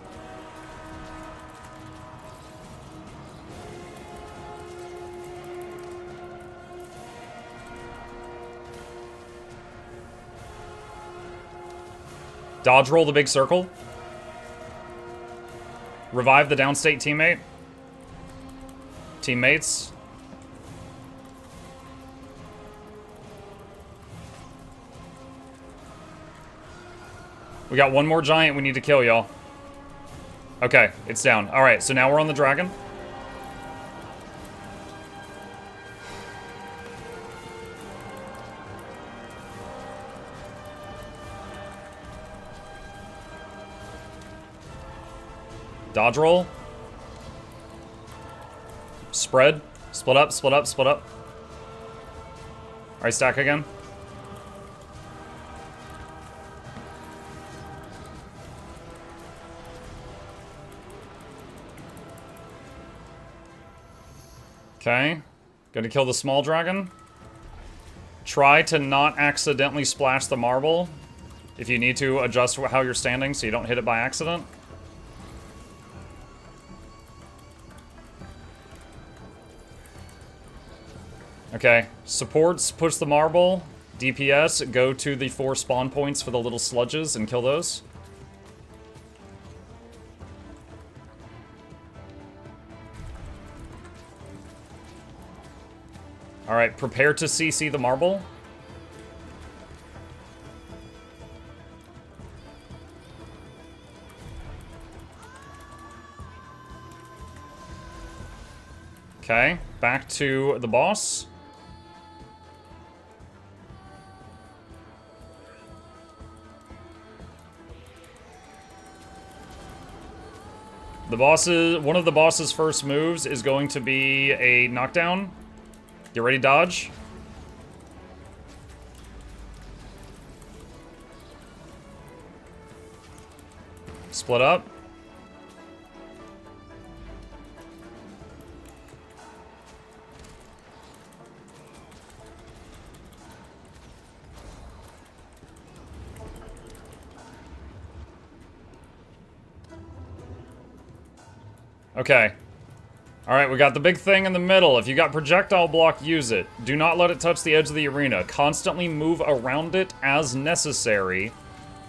Dodge roll the big circle. Revive the downstate teammate. Teammates. We got one more giant we need to kill, y'all. Okay, it's down. Alright, so now we're on the dragon. Dodge roll. Spread. Split up, split up, split up. Alright, stack again. Okay. Gonna kill the small dragon. Try to not accidentally splash the marble. If you need to, adjust how you're standing so you don't hit it by accident. Okay, supports, push the marble. DPS, go to the 4 spawn points for the little sludges and kill those. Alright, prepare to CC the marble. Okay, back to the boss. One of the boss's first moves is going to be a knockdown. Get ready, dodge. Split up. Okay. Alright, we got the big thing in the middle. If you got projectile block, use it. Do not let it touch the edge of the arena. Constantly move around it as necessary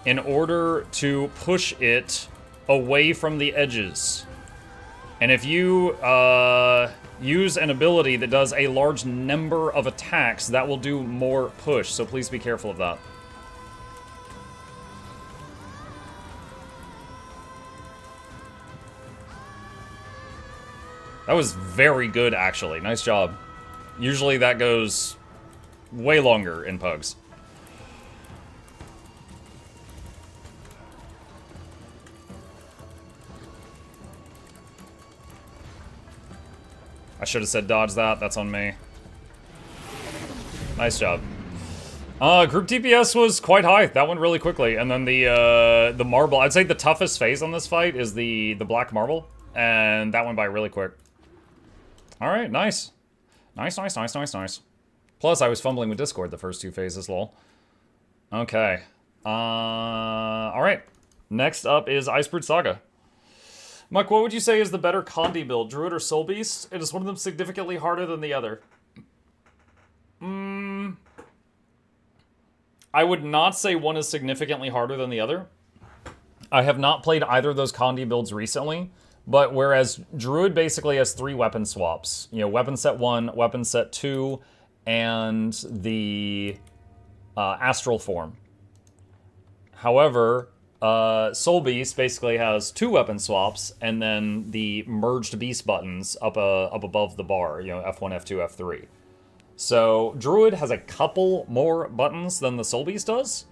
in order to push it away from the edges. And if you use an ability that does a large number of attacks, that will do more push, so please be careful of that. That was very good, actually. Nice job. Usually that goes way longer in pugs. I should have said dodge that. That's on me. Nice job. Group DPS was quite high. That went really quickly. And then the marble. I'd say the toughest phase on this fight is the black marble. And that went by really quick. Alright, nice. Nice, nice, nice, nice, nice. Plus, I was fumbling with Discord the first 2 phases, lol. Okay. Alright. Next up is Icebrute Saga. Mike, what would you say is the better Condi build, Druid or Soulbeast? And is one of them significantly harder than the other? I would not say one is significantly harder than the other. I have not played either of those Condi builds recently. But whereas Druid basically has 3 weapon swaps, you know, weapon set 1, weapon set 2, and the astral form. However, Soulbeast basically has 2 weapon swaps, and then the merged beast buttons up above the bar, you know, F1, F2, F3. So Druid has a couple more buttons than the Soulbeast does,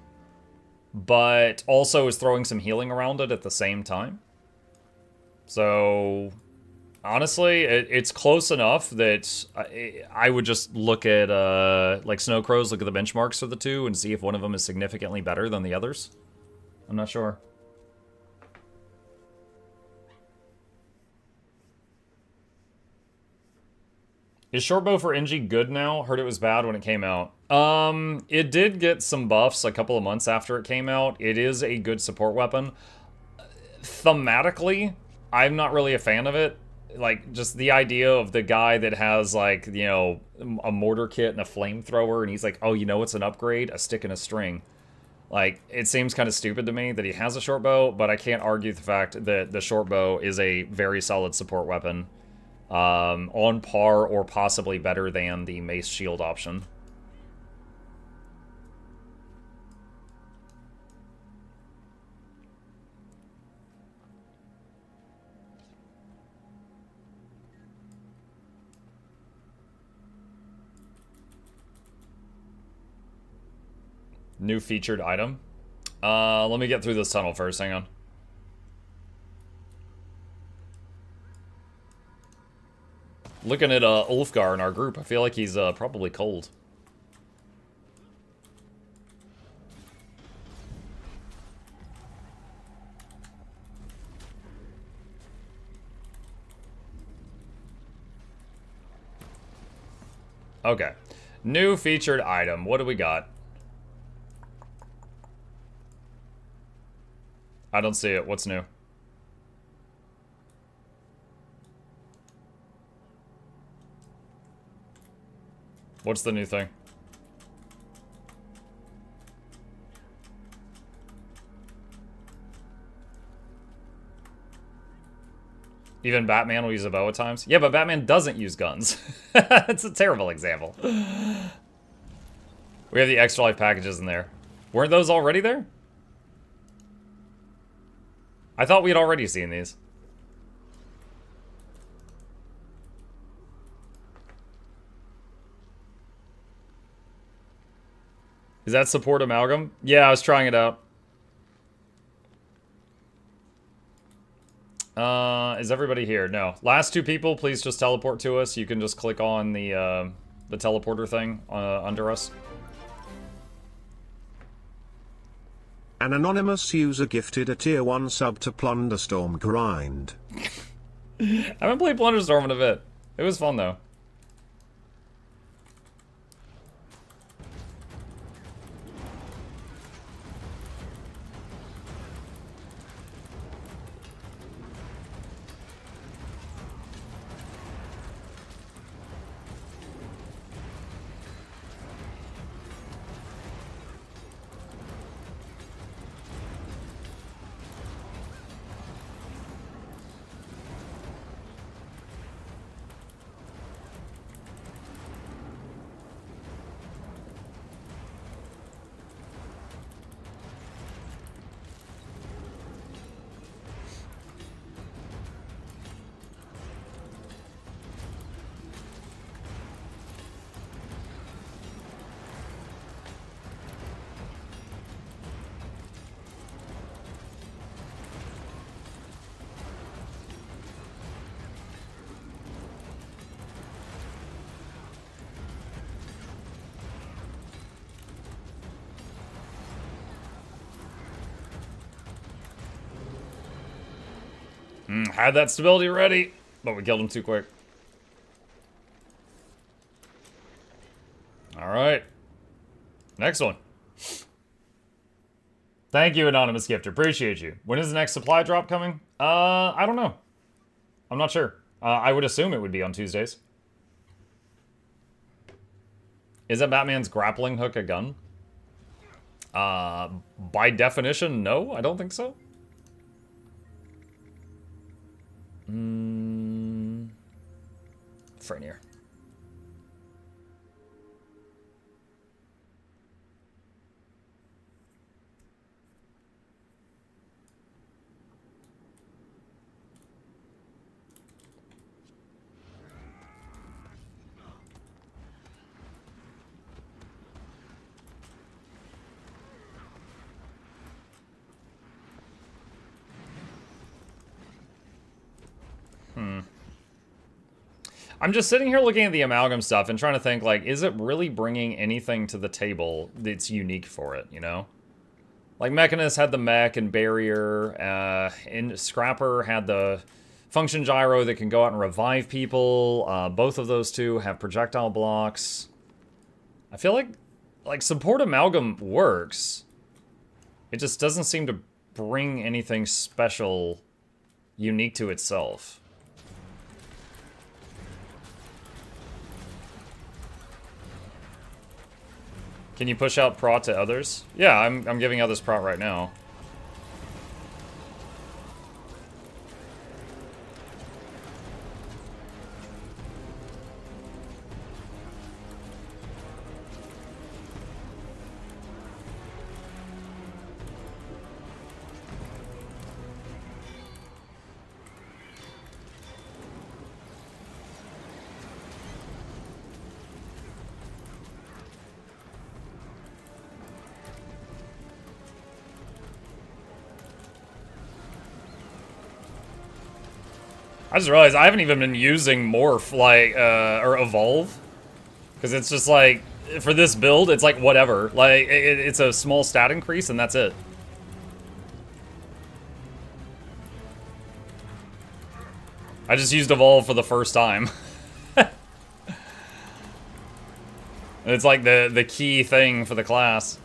but also is throwing some healing around it at the same time. So, honestly, it's close enough that I would just look at, like Snow Crows, look at the benchmarks for the 2 and see if one of them is significantly better than the others. I'm not sure. Is shortbow for NG good now? Heard it was bad when it came out. It did get some buffs a couple of months after it came out. It is a good support weapon. Thematically, I'm not really a fan of it. Like, just the idea of the guy that has, like, you know, a mortar kit and a flamethrower, and he's like, oh, you know what's an upgrade? A stick and a string. Like, it seems kind of stupid to me that he has a short bow, but I can't argue the fact that the short bow is a very solid support weapon. On par or possibly better than the mace shield option. New featured item. Let me get through this tunnel first, hang on. Looking at Ulfgar in our group, I feel like he's probably cold. Okay. New featured item. What do we got? I don't see it. What's new? What's the new thing? Even Batman will use a bow at times? Yeah, but Batman doesn't use guns. It's a terrible example. We have the extra life packages in there. Weren't those already there? I thought we had already seen these. Is that support amalgam? Yeah, I was trying it out. Is everybody here? No. Last two people, please just teleport to us. You can just click on the teleporter thing under us. An anonymous user gifted a tier 1 sub to Plunderstorm Grind. I haven't played Plunderstorm in a bit. It was fun, though. Had that stability ready, but we killed him too quick. Alright. Next one. Thank you, Anonymous Gifter. Appreciate you. When is the next supply drop coming? I don't know. I'm not sure. I would assume it would be on Tuesdays. Isn't Batman's grappling hook a gun? By definition, no. I don't think so. Frenier. I'm just sitting here looking at the amalgam stuff and trying to think, like, is it really bringing anything to the table that's unique for it, you know? Like, Mechanist had the mech and barrier, and Scrapper had the Function gyro that can go out and revive people. Both of those two have projectile blocks. I feel like support amalgam works. It just doesn't seem to bring anything special, unique to itself. Can you push out prot to others? Yeah, I'm giving others prot right now. I just realized I haven't even been using Morph, like, or Evolve. Because it's just like, for this build, it's like whatever. Like, it's a small stat increase and that's it. I just used Evolve for the first time. It's like the key thing for the class.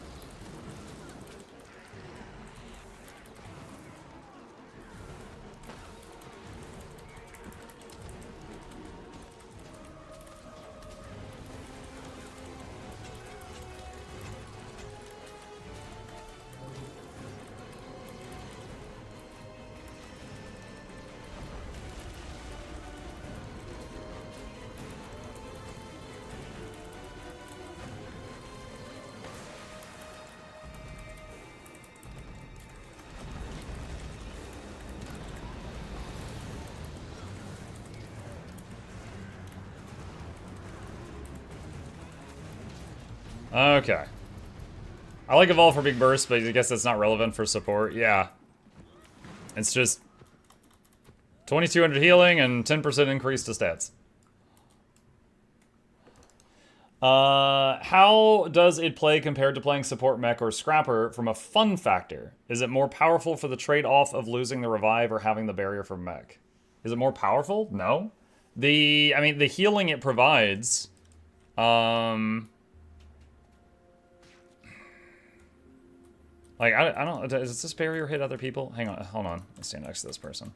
Okay. I like Evolve for big bursts, but I guess that's not relevant for support. Yeah. It's just 2200 healing and 10% increase to stats. How does it play compared to playing support mech or scrapper from a fun factor? Is it more powerful for the trade-off of losing the revive or having the barrier from mech? Is it more powerful? No. I mean, the healing it provides, like, I don't... Does this barrier hit other people? Hang on. Hold on. Let's stand next to this person.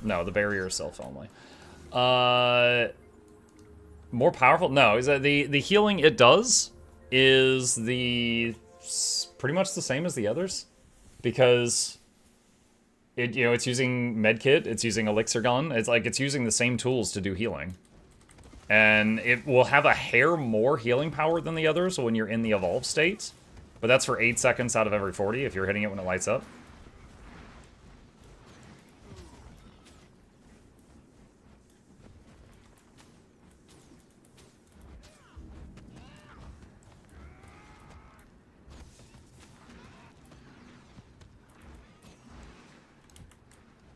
No, the barrier is self only. More powerful? No. Is that the healing it does is pretty much the same as the others, because it's using medkit, it's using elixir gun. It's using the same tools to do healing, and it will have a hair more healing power than the others when you're in the evolved state. But that's for 8 seconds out of every 40 if you're hitting it when it lights up.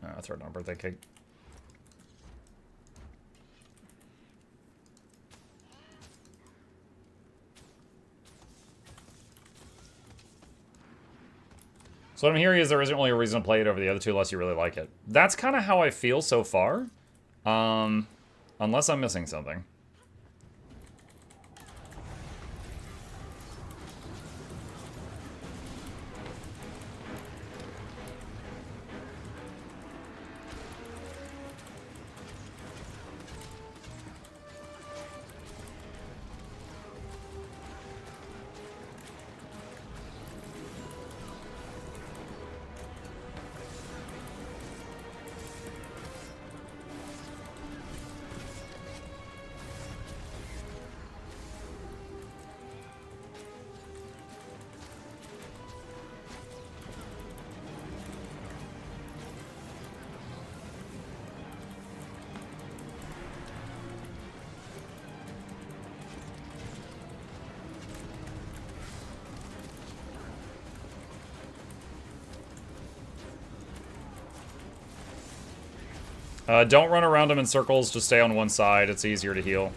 I'll throw it on a birthday cake. So what I'm hearing is there isn't really a reason to play it over the other two unless you really like it. That's kind of how I feel so far. Unless I'm missing something. Don't run around them in circles, just stay on one side, it's easier to heal.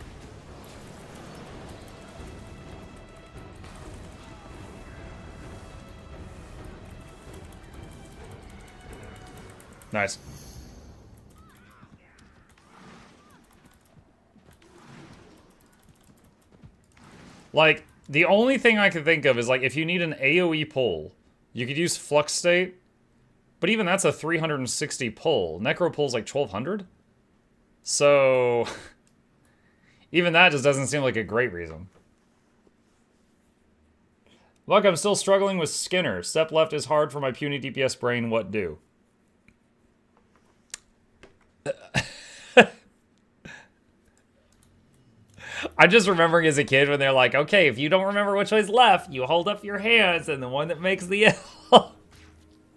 Nice. Like, the only thing I could think of is, like, if you need an AoE pull, you could use Flux State, but even that's a 360 pull. Necro pull's like 1200? So, even that just doesn't seem like a great reason. Look, I'm still struggling with Skinner. Step left is hard for my puny DPS brain. What do? I'm just remembering as a kid when they're like, okay, if you don't remember which way's left, you hold up your hands and the one that makes the L.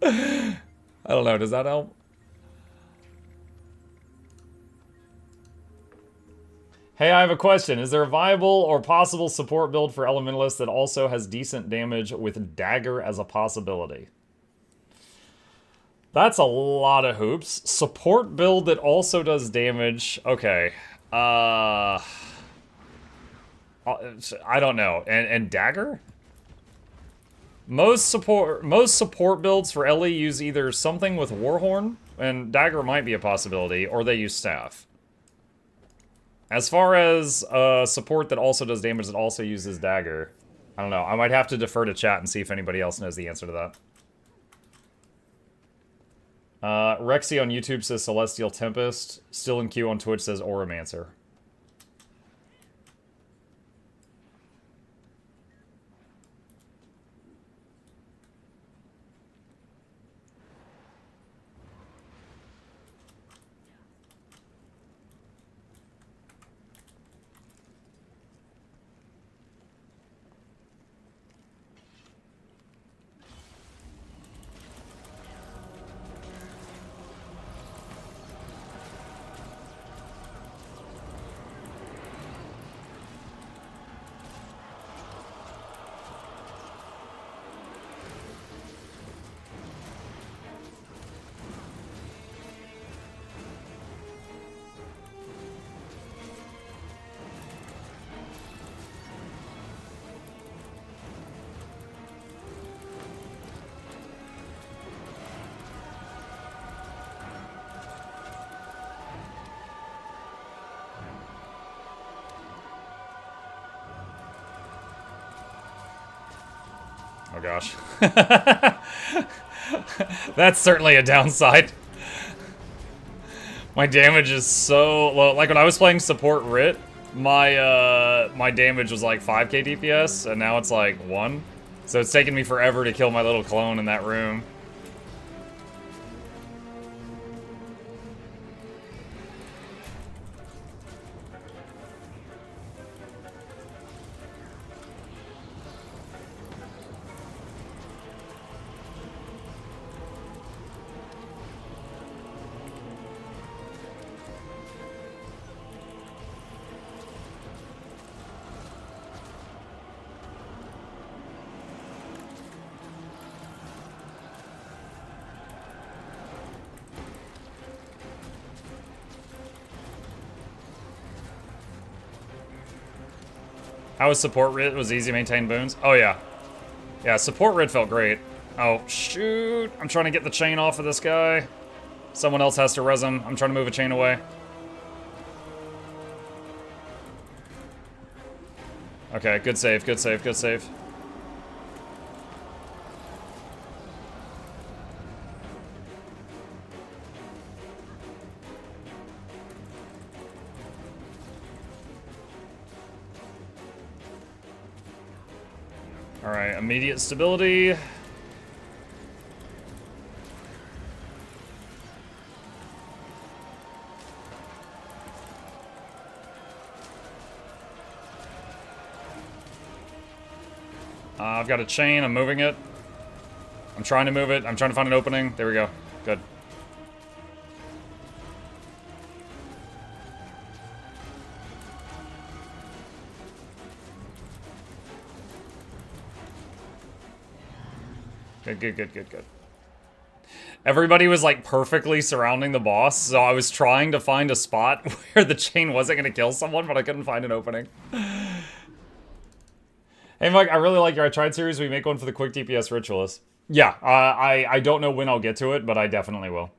I don't know, does that help? Hey, I have a question. Is there a viable or possible support build for Elementalist that also has decent damage with Dagger as a possibility? That's a lot of hoops. Support build that also does damage. Okay. I don't know. And Dagger? Most support builds for LE use either something with Warhorn, and Dagger might be a possibility, or they use Staff. As far as support that also does damage that also uses Dagger, I don't know. I might have to defer to chat and see if anybody else knows the answer to that. Rexy on YouTube says Celestial Tempest. Still in queue on Twitch says Oromancer. Oh gosh. That's certainly a downside. My damage is so low. Like when I was playing support Rit, my my damage was like 5k DPS, and now it's like 1. So it's taken me forever to kill my little clone in that room. How was support Rit? Was easy to maintain boons? Oh yeah. Yeah, support Rit felt great. Oh, shoot. I'm trying to get the chain off of this guy. Someone else has to res him. I'm trying to move a chain away. Okay, good save, good save, good save. Alright, immediate stability. I've got a chain, I'm moving it. I'm trying to move it, I'm trying to find an opening. There we go, good. Good, good, good, good, good. Everybody was like perfectly surrounding the boss, so I was trying to find a spot where the chain wasn't gonna kill someone, but I couldn't find an opening. Hey Mike, I really like your I Tried series. We make one for the quick DPS Ritualist. Yeah, I don't know when I'll get to it, but I definitely will.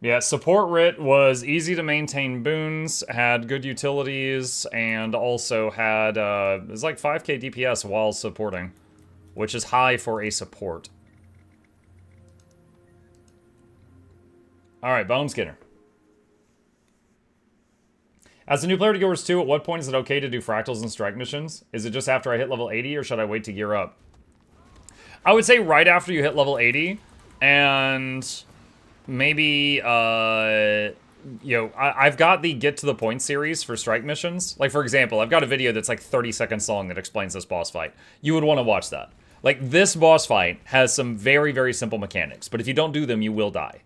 Yeah, support Rit was easy to maintain boons, had good utilities, and also had, it was like 5k DPS while supporting, which is high for a support. Alright, Bone Skinner. As a new player to Guild Wars 2, at what point is it okay to do fractals and strike missions? Is it just after I hit level 80, or should I wait to gear up? I would say right after you hit level 80, and maybe, you know, I've got the Get to the Point series for strike missions. Like, for example, I've got a video that's like 30 seconds long that explains this boss fight. You would want to watch that. Like, this boss fight has some very, very simple mechanics, but if you don't do them, you will die.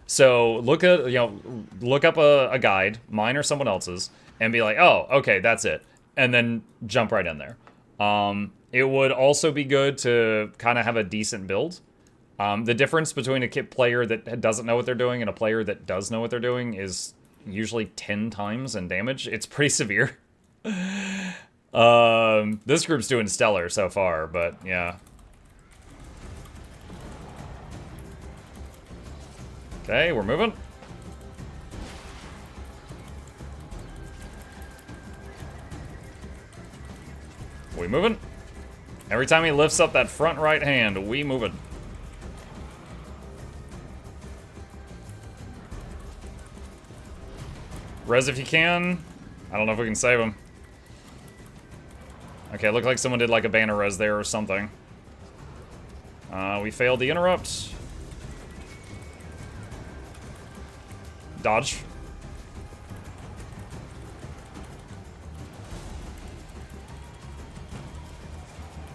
So look at, you know, look up a guide, mine or someone else's, and be like, oh, okay, that's it. And then jump right in there. It would also be good to kind of have a decent build. The difference between a player that doesn't know what they're doing and a player that does know what they're doing is usually 10 times in damage. It's pretty severe. This group's doing stellar so far, but yeah. Okay, we're moving. We moving. Every time he lifts up that front right hand, we moving. Res if you can. I don't know if we can save him. Okay, looked like someone did like a banner res there or something. We failed the interrupt. Dodge.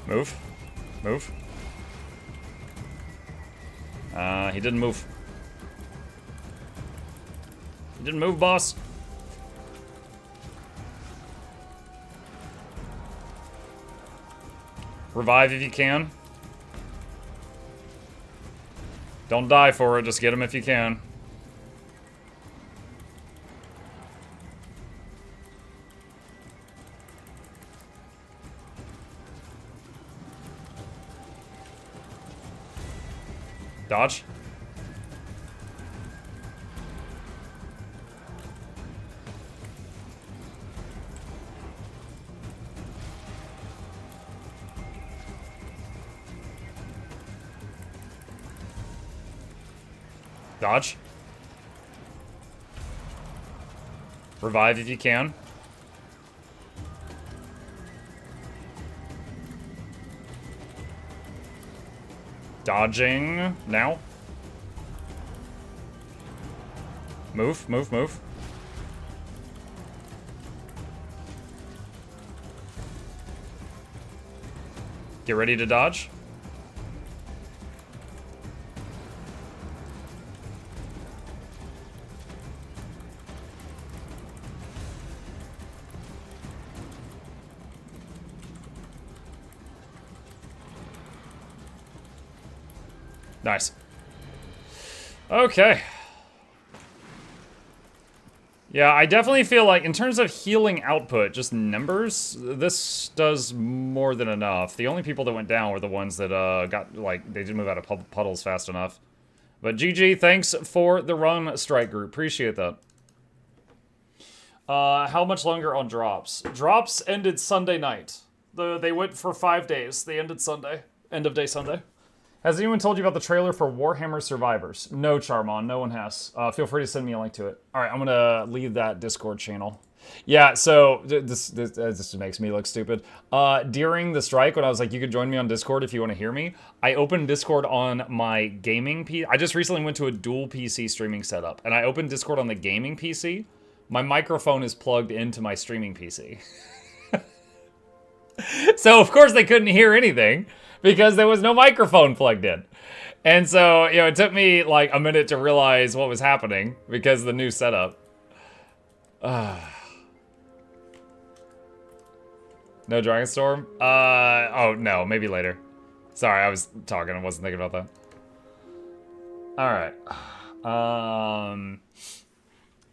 Move. Move. He didn't move. He didn't move, boss. Revive if you can. Don't die for it, just get him if you can. Dodge. Dodge. Revive if you can. Dodging now. Move, move, move. Get ready to dodge. Nice. Okay. Yeah, I definitely feel like in terms of healing output, just numbers, this does more than enough. The only people that went down were the ones that got, like, they didn't move out of puddles fast enough. But GG, thanks for the run, Strike Group. Appreciate that. How much longer on drops? Drops ended Sunday night. They went for 5 days. They ended Sunday. End of day Sunday. Has anyone told you about the trailer for Warhammer Survivors? No, Charmon, no one has. Feel free to send me a link to it. All right, I'm gonna leave that Discord channel. Yeah, so this makes me look stupid. During the strike, when I was like, you could join me on Discord if you want to hear me, I opened Discord on my gaming PC. I just recently went to a dual PC streaming setup, and I opened Discord on the gaming PC. My microphone is plugged into my streaming PC. So, of course, they couldn't hear anything, because there was no microphone plugged in. And so, you know, it took me like a minute to realize what was happening because of the new setup. No Dragonstorm? Oh no, maybe later. Sorry, I was talking, I wasn't thinking about that. Alright.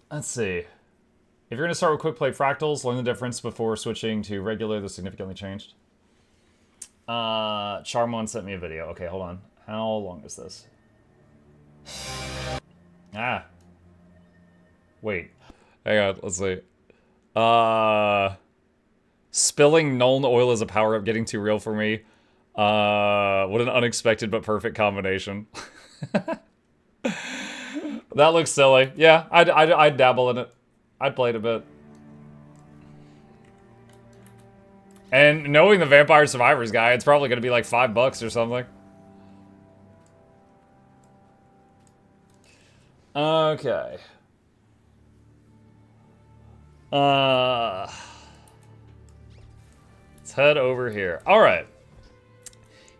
Let's see. If you're gonna start with quick play fractals, learn the difference before switching to regular, that's significantly changed. Charmon sent me a video. Okay, hold on. How long is this? Ah. Wait. Hang on, let's see. Spilling Nuln oil is a power-up getting too real for me. What an unexpected but perfect combination. That looks silly. Yeah, I'd dabble in it. I'd play it a bit. And knowing the Vampire Survivors guy, it's probably going to be like $5 or something. Okay. Let's head over here. All right.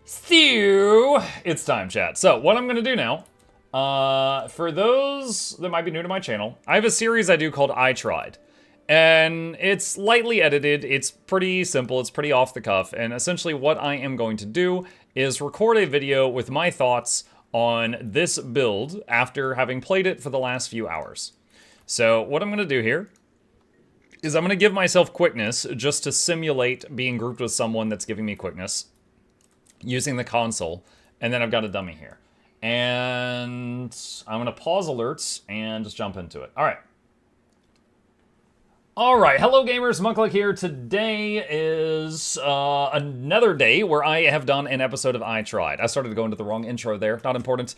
So, it's time, chat. So, what I'm going to do now, for those that might be new to my channel, I have a series I do called I Tried. And it's lightly edited, it's pretty simple, it's pretty off the cuff, and essentially what I am going to do is record a video with my thoughts on this build after having played it for the last few hours. So what I'm going to do here is I'm going to give myself quickness just to simulate being grouped with someone that's giving me quickness using the console, and then I've got a dummy here. And I'm going to pause alerts and just jump into it. All right. Alright, hello gamers, Mukluk here. Today is another day where I have done an episode of I Tried. I started to go into the wrong intro there, not important.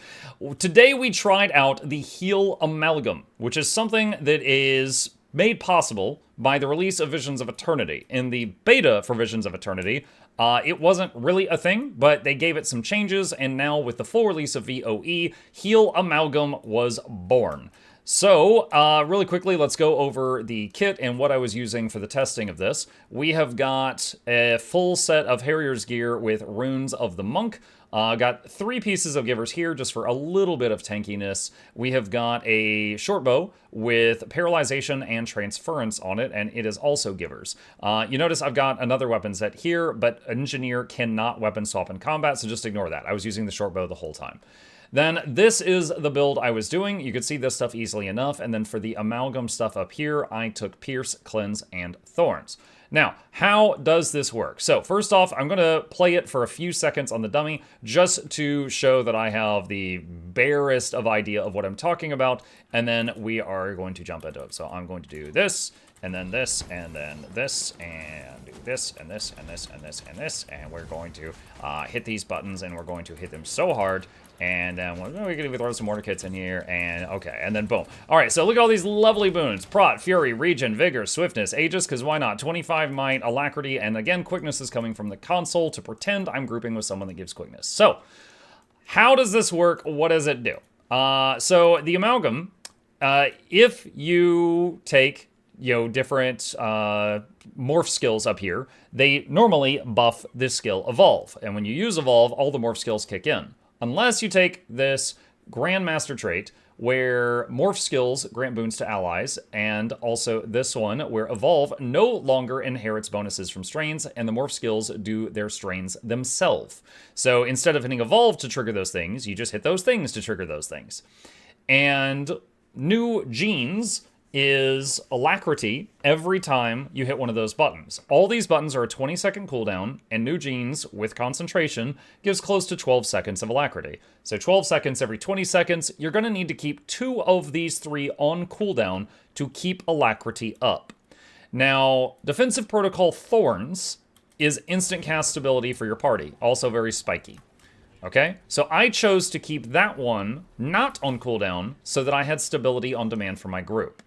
Today we tried out the heal amalgam, which is something that is made possible by the release of Visions of Eternity. In the beta for Visions of Eternity, it wasn't really a thing, but they gave it some changes, and now with the full release of VOE, heal amalgam was born. So, really quickly, let's go over the kit and what I was using for the testing of this. We have got a full set of Harrier's gear with Runes of the Monk. Got 3 pieces of givers here just for a little bit of tankiness. We have got a short bow with paralyzation and transference on it, and it is also givers. You notice I've got another weapon set here, but engineer cannot weapon swap in combat, so just ignore that. I was using the short bow the whole time. Then this is the build I was doing. You could see this stuff easily enough. And then for the amalgam stuff up here, I took Pierce, Cleanse, and Thorns. Now, how does this work? So first off, I'm going to play it for a few seconds on the dummy just to show that I have the barest of idea of what I'm talking about. And then we are going to jump into it. So I'm going to do this, and then this, and then this, and do this, and this, and this, and this, and this. And we're going to hit these buttons, and we're going to hit them so hard. And then we're going to throw some mortar kits in here, and okay, and then boom. All right, so look at all these lovely boons. Prot, Fury, Regen, Vigor, Swiftness, Aegis, because why not? 25 Might, Alacrity, and again, Quickness is coming from the console to pretend I'm grouping with someone that gives Quickness. So, how does this work? What does it do? So, the Amalgam, if you take, different morph skills up here, they normally buff this skill Evolve. And when you use Evolve, all the morph skills kick in. Unless you take this Grandmaster trait, where morph skills grant boons to allies, and also this one, where Evolve no longer inherits bonuses from strains, and the morph skills do their strains themselves. So instead of hitting Evolve to trigger those things, you just hit those things to trigger those things. And new genes is Alacrity every time you hit one of those buttons. All these buttons are a 20-second cooldown, and New Genes with Concentration gives close to 12 seconds of Alacrity. So 12 seconds every 20 seconds, you're going to need to keep 2 of these 3 on cooldown to keep Alacrity up. Now, Defensive Protocol Thorns is instant cast stability for your party, also very spiky. Okay, so I chose to keep that one not on cooldown so that I had stability on demand for my group.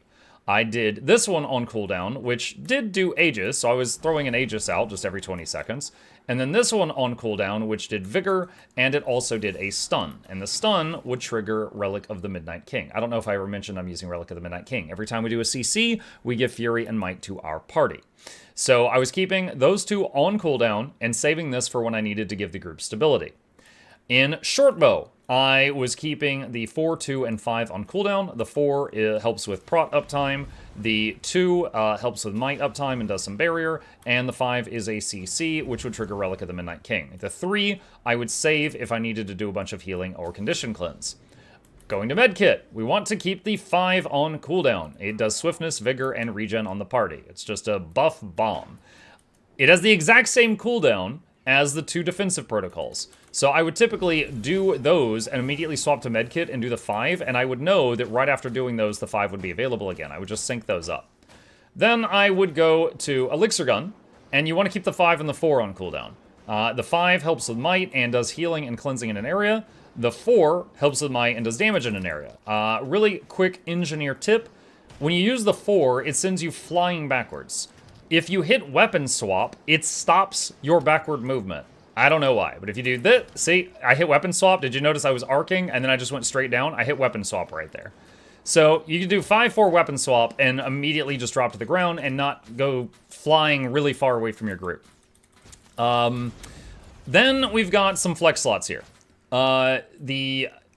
I did this one on cooldown, which did do Aegis, so I was throwing an Aegis out just every 20 seconds. And then this one on cooldown, which did Vigor, and it also did a stun. And the stun would trigger Relic of the Midnight King. I don't know if I ever mentioned I'm using Relic of the Midnight King. Every time we do a CC, we give Fury and Might to our party. So I was keeping those 2 on cooldown and saving this for when I needed to give the group stability. In Shortbow, I was keeping the 4, 2, and 5 on cooldown. The 4 helps with prot uptime. The 2 helps with might uptime and does some barrier. And the 5 is a CC, which would trigger Relic of the Midnight King. The 3 I would save if I needed to do a bunch of healing or condition cleanse. Going to Medkit, we want to keep the 5 on cooldown. It does Swiftness, Vigor, and Regen on the party. It's just a buff bomb. It has the exact same cooldown as the 2 defensive protocols. So I would typically do those and immediately swap to medkit and do the 5, and I would know that right after doing those, the 5 would be available again. I would just sync those up. Then I would go to elixir gun, and you want to keep the 5 and the 4 on cooldown. The 5 helps with might and does healing and cleansing in an area. The 4 helps with might and does damage in an area. Really quick engineer tip. When you use the 4, it sends you flying backwards. If you hit weapon swap, it stops your backward movement. I don't know why, but if you do this, see, I hit weapon swap. Did you notice I was arcing and then I just went straight down? I hit weapon swap right there. So you can do 5-4 weapon swap and immediately just drop to the ground and not go flying really far away from your group. Then we've got some flex slots here. I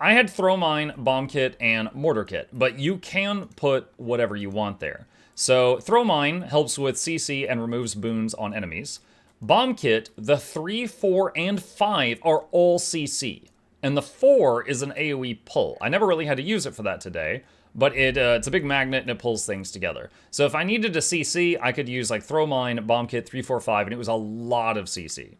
had throw mine, bomb kit, and mortar kit, but you can put whatever you want there. So throw mine helps with CC and removes boons on enemies. Bomb kit, the 3, 4, and 5 are all CC, and the 4 is an AoE pull. I never really had to use it for that today, but it's a big magnet and it pulls things together. So if I needed to CC, I could use like throw mine, bomb kit, 3, 4, 5, and it was a lot of CC.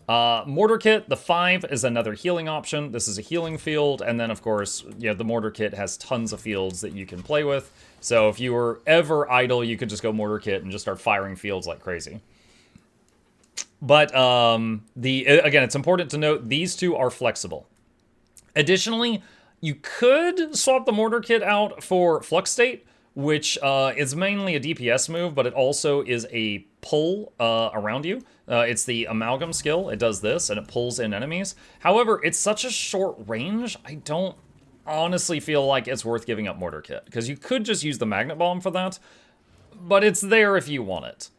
Mortar kit, the 5 is another healing option. This is a healing field, and then of course, the mortar kit has tons of fields that you can play with. So if you were ever idle, you could just go mortar kit and just start firing fields like crazy. But again, it's important to note these 2 are flexible. Additionally, you could swap the mortar kit out for flux state, which is mainly a DPS move, but it also is a pull around you. It's the amalgam skill. It does this, and it pulls in enemies. However, it's such a short range, I don't honestly feel like it's worth giving up mortar kit, because you could just use the magnet bomb for that, but it's there if you want it.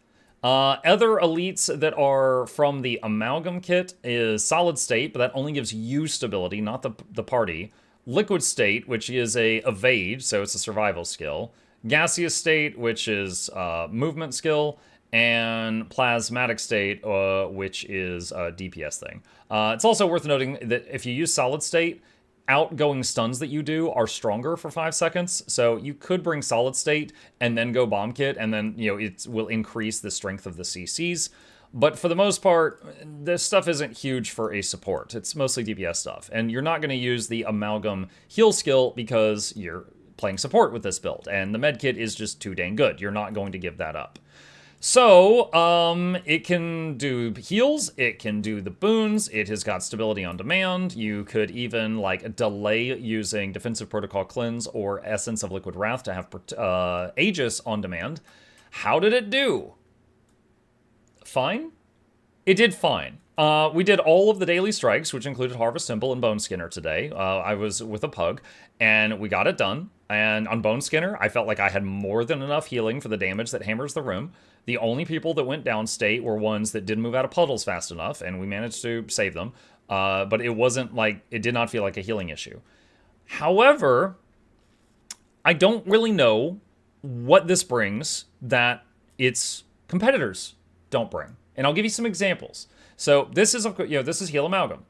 Other elites that are from the amalgam kit is solid state, but that only gives you stability, not the party. Liquid state, which is a evade, so it's a survival skill. Gaseous state, which is movement skill. And plasmatic state, which is a DPS thing. It's also worth noting that if you use solid state, outgoing stuns that you do are stronger for 5 seconds. So you could bring solid state and then go bomb kit, and then it will increase the strength of the CCs. But for the most part, this stuff isn't huge for a support. It's mostly DPS stuff. And you're not going to use the amalgam heal skill because you're playing support with this build. And the medkit is just too dang good. You're not going to give that up. So, it can do heals, it can do the boons, it has got stability on demand. You could even, like, delay using Defensive Protocol Cleanse or Essence of Liquid Wrath to have Aegis on demand. How did it do? Fine? It did fine. We did all of the daily strikes, which included Harvest Temple and Bone Skinner today. I was with a pug, and we got it done. And on Bone Skinner, I felt like I had more than enough healing for the damage that hammers the room. The only people that went down state were ones that didn't move out of puddles fast enough, and we managed to save them. But it wasn't like, it did not feel like a healing issue. However, I don't really know what this brings that its competitors don't bring. And I'll give you some examples. So this is heal amalgam.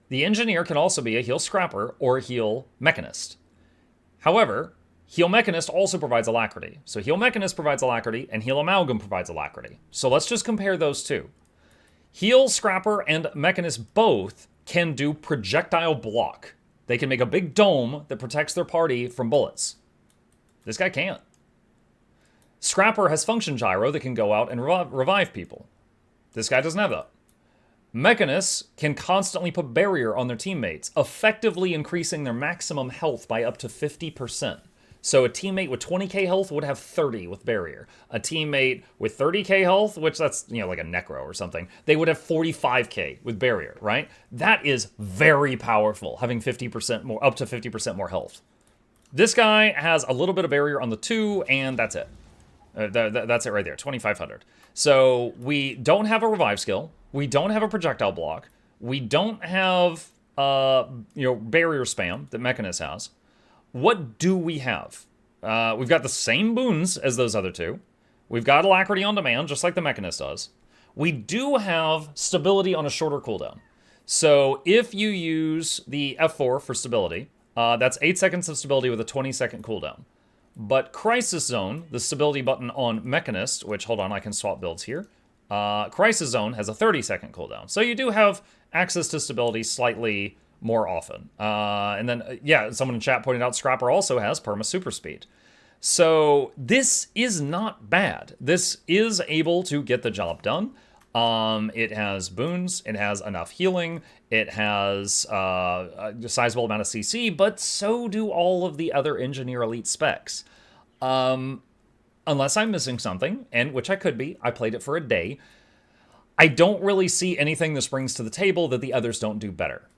The engineer can also be a heal scrapper or a heal mechanist. However, heal mechanist also provides alacrity. So heal mechanist provides alacrity and heal amalgam provides alacrity. So let's just compare those two. Heal scrapper and mechanist both can do projectile block. They can make a big dome that protects their party from bullets. This guy can't. Scrapper has function gyro that can go out and revive people. This guy doesn't have that. Mechanists can constantly put barrier on their teammates, effectively increasing their maximum health by up to 50%. So a teammate with 20k health would have 30 with barrier. A teammate with 30k health, which that's, like a necro or something, they would have 45k with barrier, right? That is very powerful, having 50% more, up to 50% more health. This guy has a little bit of barrier on the 2, and that's it. That's it right there, 2500. So we don't have a revive skill. We don't have a projectile block. We don't have, barrier spam that Mechanist has. What do we have? We've got the same boons as those other two. We've got alacrity on demand, just like the Mechanist does. We do have stability on a shorter cooldown. So if you use the F4 for stability, that's 8 seconds of stability with a 20-second cooldown. But Crisis Zone, the stability button on Mechanist, which, hold on, I can swap builds here. Crisis Zone has a 30-second cooldown. So you do have access to stability slightly more often. And then, yeah, someone in chat pointed out Scrapper also has Perma Super Speed. So this is not bad. This is able to get the job done. It has boons, it has enough healing, it has a sizable amount of CC, but so do all of the other Engineer Elite specs. Unless I'm missing something, and which I could be, I played it for a day, I don't really see anything this brings to the table that the others don't do better.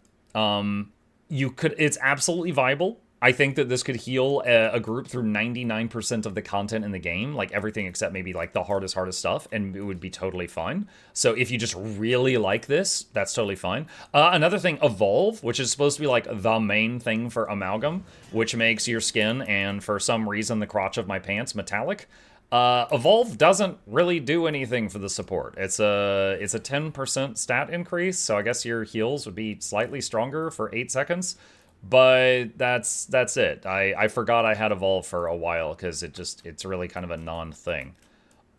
It's absolutely viable. I think that this could heal a group through 99% of the content in the game, like everything except maybe like the hardest stuff, and it would be totally fine. So if you just really like this, that's totally fine. Another thing, Evolve, which is supposed to be like the main thing for Amalgam, which makes your skin and for some reason the crotch of my pants metallic. Evolve doesn't really do anything for the support. It's a 10% stat increase, so I guess your heals would be slightly stronger for 8 seconds. But that's it. I forgot I had Evolve for a while because it's really kind of a non-thing.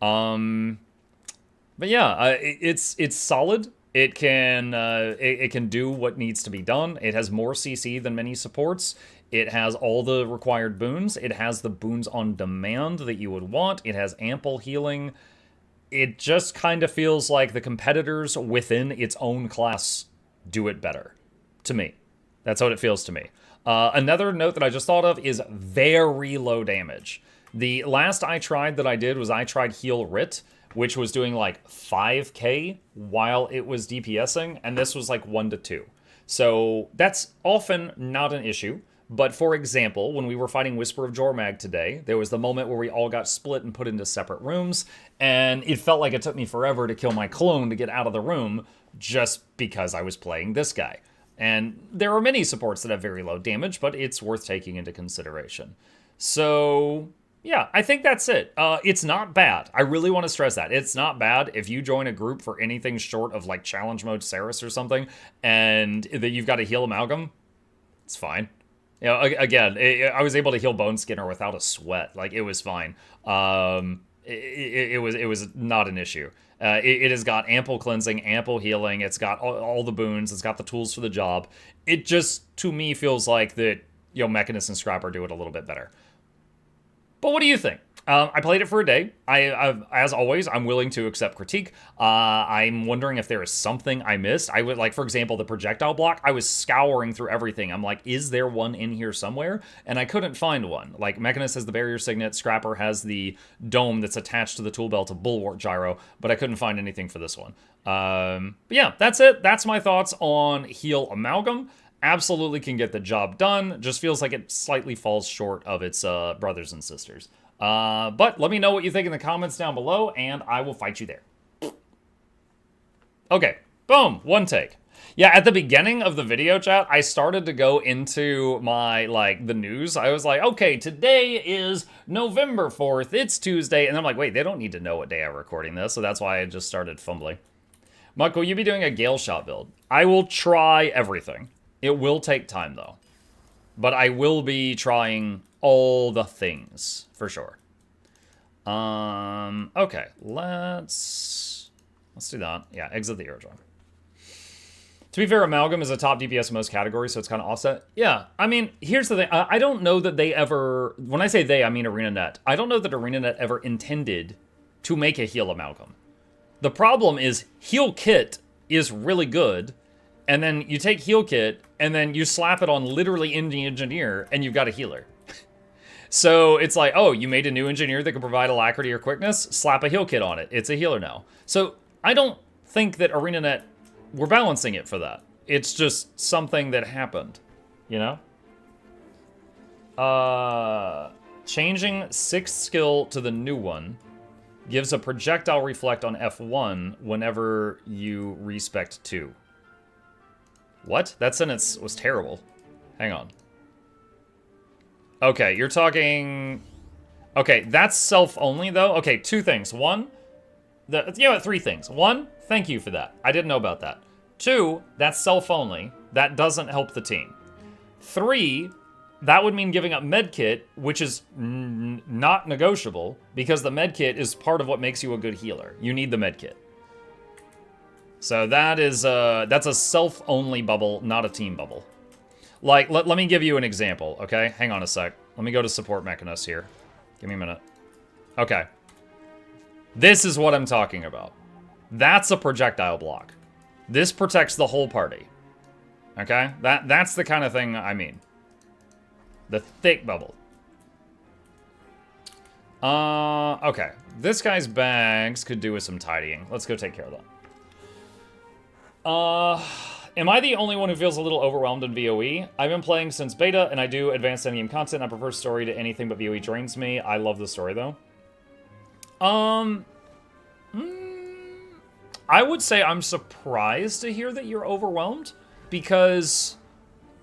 But yeah, it's solid. It can do what needs to be done. It has more CC than many supports. It has all the required boons. It has the boons on demand that you would want. It has ample healing. It just kind of feels like the competitors within its own class do it better, to me. That's what it feels to me. Another note that I just thought of is very low damage. The last I tried that I did was I tried Heal Rit, which was doing like 5k while it was DPSing, and this was like 1 to 2. So that's often not an issue. But for example, when we were fighting Whisper of Jormag today, there was the moment where we all got split and put into separate rooms, and it felt like it took me forever to kill my clone to get out of the room just because I was playing this guy. And there are many supports that have very low damage, but it's worth taking into consideration. So, yeah, I think that's it. It's not bad. I really want to stress that. It's not bad if you join a group for anything short of, like, Challenge Mode Ceres or something, and that you've got to heal Amalgam. It's fine. You know, again, I was able to heal Bone Skinner without a sweat. Like, it was fine. It was not an issue. It has got ample cleansing, ample healing. It's got all the boons. It's got the tools for the job. It just, to me, feels like that, you know, Mechanist and Scrapper do it a little bit better. But what do you think? I played it for a day. As always, I'm willing to accept critique. I'm wondering if there is something I missed. I would, like, for example, the projectile block. I was scouring through everything. I'm like, is there one in here somewhere? And I couldn't find one. Like, Mechanist has the barrier signet. Scrapper has the dome that's attached to the tool belt of Bulwark Gyro, but I couldn't find anything for this one. But yeah, that's it. That's my thoughts on Heal Amalgam. Absolutely can get the job done. Just feels like it slightly falls short of its brothers and sisters. But let me know what you think in the comments down below, and I will fight you there. Okay, boom, one take. Yeah, at the beginning of the video chat, I started to go into my, like, the news. I was like, okay, today is November 4th, it's Tuesday, and I'm like, wait, they don't need to know what day I'm recording this, so that's why I just started fumbling. Muck, will you be doing a Gale Shot build? I will try everything. It will take time, though. But I will be trying all the things, for sure. Okay, let's do that. Yeah, exit the Aerodrome. To be fair, Amalgam is a top DPS in most categories, so it's kind of offset. Yeah, I mean, here's the thing. I don't know that they ever, when I say they, I mean ArenaNet. I don't know that ArenaNet ever intended to make a heal Amalgam. The problem is Heal Kit is really good, and then you take Heal Kit, and then you slap it on literally any engineer, and you've got a healer. So it's like, oh, you made a new engineer that can provide alacrity or quickness? Slap a heal kit on it. It's a healer now. So I don't think that ArenaNet were balancing it for that. It's just something that happened, you know? Changing 6th skill to the new one gives a projectile reflect on F1 whenever you respect 2. What? That sentence was terrible. Hang on. Okay, you're talking... Okay, that's self-only, though. Okay, 2 things. 1, you know, 3 things. 1, thank you for that. I didn't know about that. 2, that's self-only. That doesn't help the team. 3, that would mean giving up medkit, which is not negotiable, because the medkit is part of what makes you a good healer. You need the medkit. So that's a self-only bubble, not a team bubble. Like, let me give you an example, okay? Hang on a sec. Let me go to support Mechanist here. Give me a minute. Okay. This is what I'm talking about. That's a projectile block. This protects the whole party. Okay? That's the kind of thing I mean. The thick bubble. Okay. This guy's bags could do with some tidying. Let's go take care of that. Am I the only one who feels a little overwhelmed in VOE? I've been playing since beta, and I do advanced endgame content. I prefer story to anything, but VOE drains me. I love the story, though. I would say I'm surprised to hear that you're overwhelmed, because...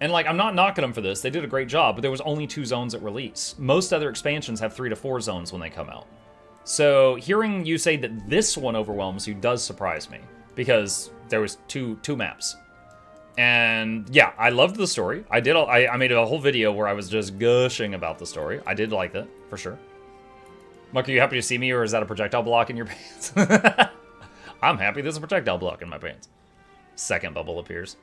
And, like, I'm not knocking them for this. They did a great job, but there was only 2 zones at release. Most other expansions have 3 to 4 zones when they come out. So, hearing you say that this one overwhelms you does surprise me, because there was two maps. And, yeah, I loved the story. I made a whole video where I was just gushing about the story. I did like that, for sure. Muck, are you happy to see me, or is that a projectile block in your pants? I'm happy there's a projectile block in my pants. Second bubble appears.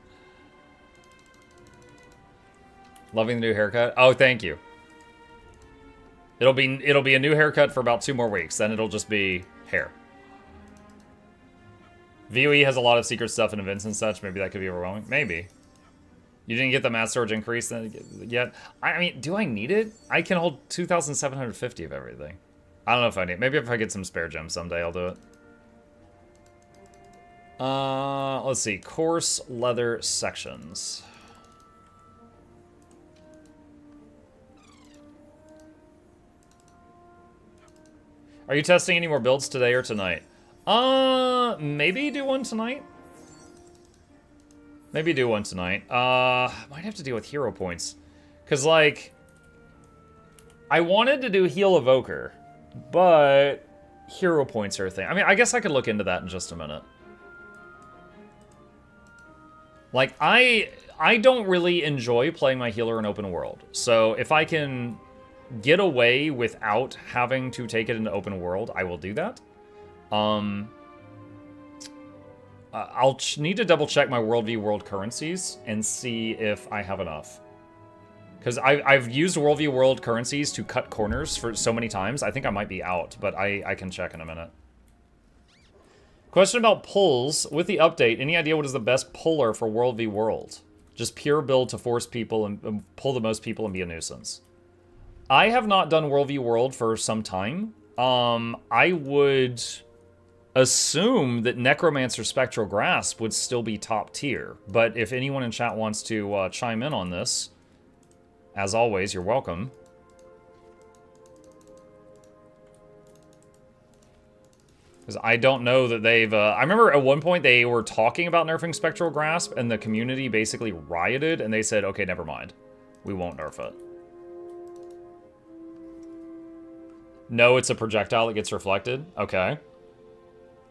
Loving the new haircut. Oh, thank you. It'll be a new haircut for about 2 more weeks. Then it'll just be hair. VOE has a lot of secret stuff and events and such. Maybe that could be overwhelming. Maybe. You didn't get the mass storage increase yet? I mean, do I need it? I can hold 2,750 of everything. I don't know if I need it. Maybe if I get some spare gems someday, I'll do it. Let's see. Coarse leather sections. Are you testing any more builds today or tonight? Maybe do one tonight. Maybe do one tonight. Might have to deal with hero points. Because, like, I wanted to do Heal Evoker, but hero points are a thing. I mean, I guess I could look into that in just a minute. Like, I don't really enjoy playing my healer in open world. So if I can get away without having to take it into open world, I will do that. I'll need to double check my World v World currencies and see if I have enough. Because I've used World v World currencies to cut corners for so many times. I think I might be out, but I can check in a minute. Question about pulls. With the update, any idea what is the best puller for World v World? Just pure build to force people and pull the most people and be a nuisance. I have not done World v World for some time. I would assume that Necromancer Spectral Grasp would still be top tier. But if anyone in chat wants to chime in on this, as always, you're welcome. Because I don't know that they've... I remember at one point they were talking about nerfing Spectral Grasp, and the community basically rioted, and they said, okay, never mind. We won't nerf it. No, it's a projectile that gets reflected. Okay.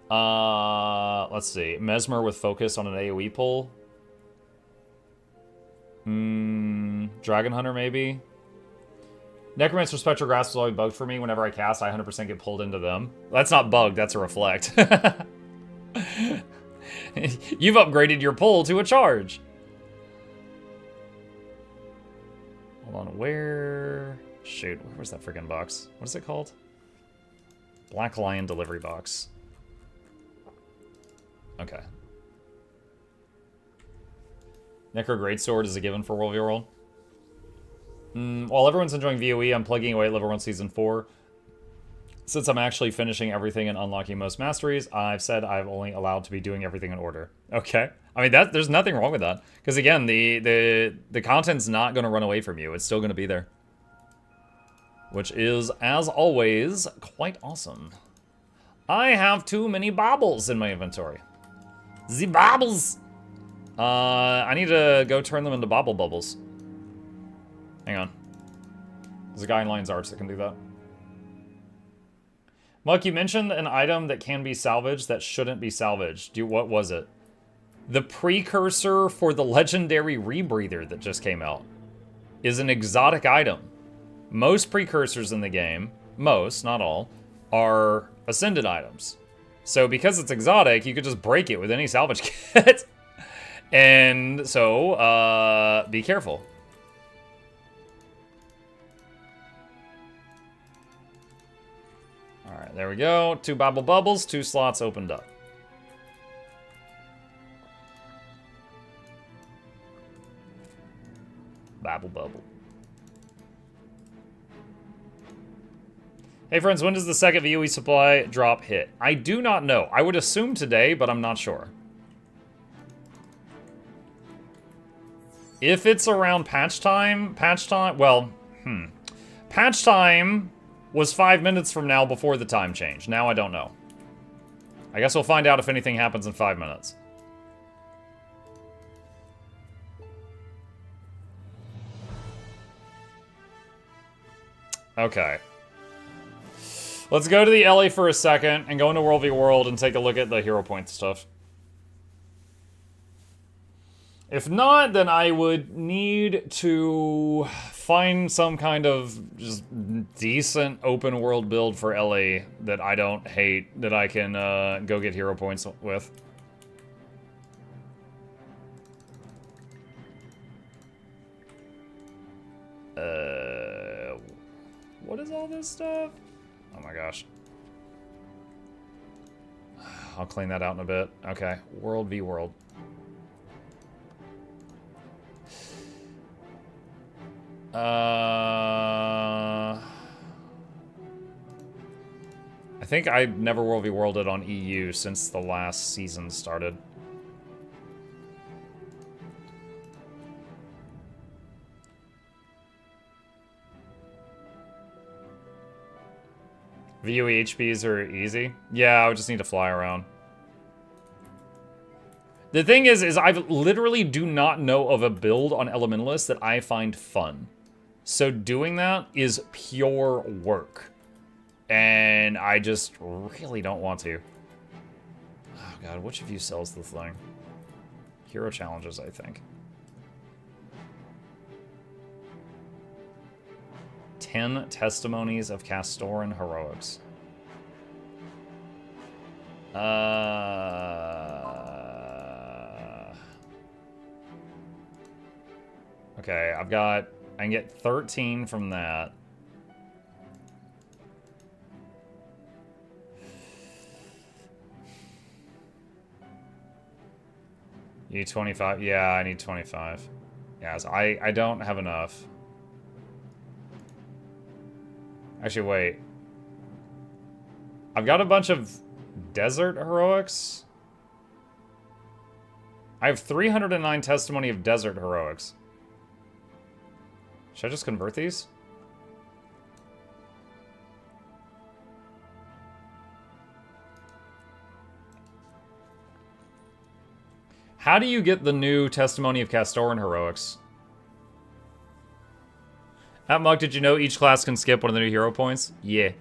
Let's see. Mesmer with focus on an AoE pull. Dragon Hunter, maybe? Necromancer Spectral Grasp is always bugged for me. Whenever I cast, I 100% get pulled into them. That's not bugged, that's a reflect. You've upgraded your pull to a charge. Hold on, where... Shoot, where was that freaking box? What is it called? Black Lion Delivery Box. Okay. Necro Greatsword is a given for World v World. While everyone's enjoying VOE, I'm plugging away at level 1 Season 4. Since I'm actually finishing everything and unlocking most masteries, I've said I'm only allowed to be doing everything in order. Okay. I mean, there's nothing wrong with that. Because again, the content's not going to run away from you. It's still going to be there. Which is, as always, quite awesome. I have too many baubles in my inventory. The baubles! I need to go turn them into bauble bubbles. Hang on. There's a guy in Lion's Arts that can do that. Muck, you mentioned an item that can be salvaged that shouldn't be salvaged. What was it? The precursor for the legendary rebreather that just came out is an exotic item. Most precursors in the game, most, not all, are ascended items. So because it's exotic, you could just break it with any salvage kit. And so, be careful. Alright, there we go. 2 Babble Bubbles, 2 slots opened up. Babble Bubble. Hey friends, when does the second VOE supply drop hit? I do not know. I would assume today, but I'm not sure. If it's around patch time, well, patch time was 5 minutes from now before the time change. Now I don't know. I guess we'll find out if anything happens in 5 minutes. Okay. Let's go to the LA for a second and go into World v World and take a look at the hero point stuff. If not, then I would need to find some kind of just decent open world build for LA that I don't hate, that I can go get hero points with. What is all this stuff? Oh my gosh. I'll clean that out in a bit. Okay, World v World. I think I never World v Worlded on EU since the last season started. VOE HPs are easy. Yeah, I would just need to fly around. The thing is I literally do not know of a build on Elementalist that I find fun. So doing that is pure work. And I just really don't want to. Oh god, which of you sells the thing? Hero challenges, I think. 10 testimonies of Castoran heroics. Okay, I can get 13 from that. You need 25? Yeah, I need 25. Yeah, so I don't have enough. Actually, wait. I've got a bunch of desert heroics. I have 309 testimony of desert heroics. Should I just convert these? How do you get the new testimony of Castoran heroics? At Mug, did you know each class can skip one of the new hero points? Yeah.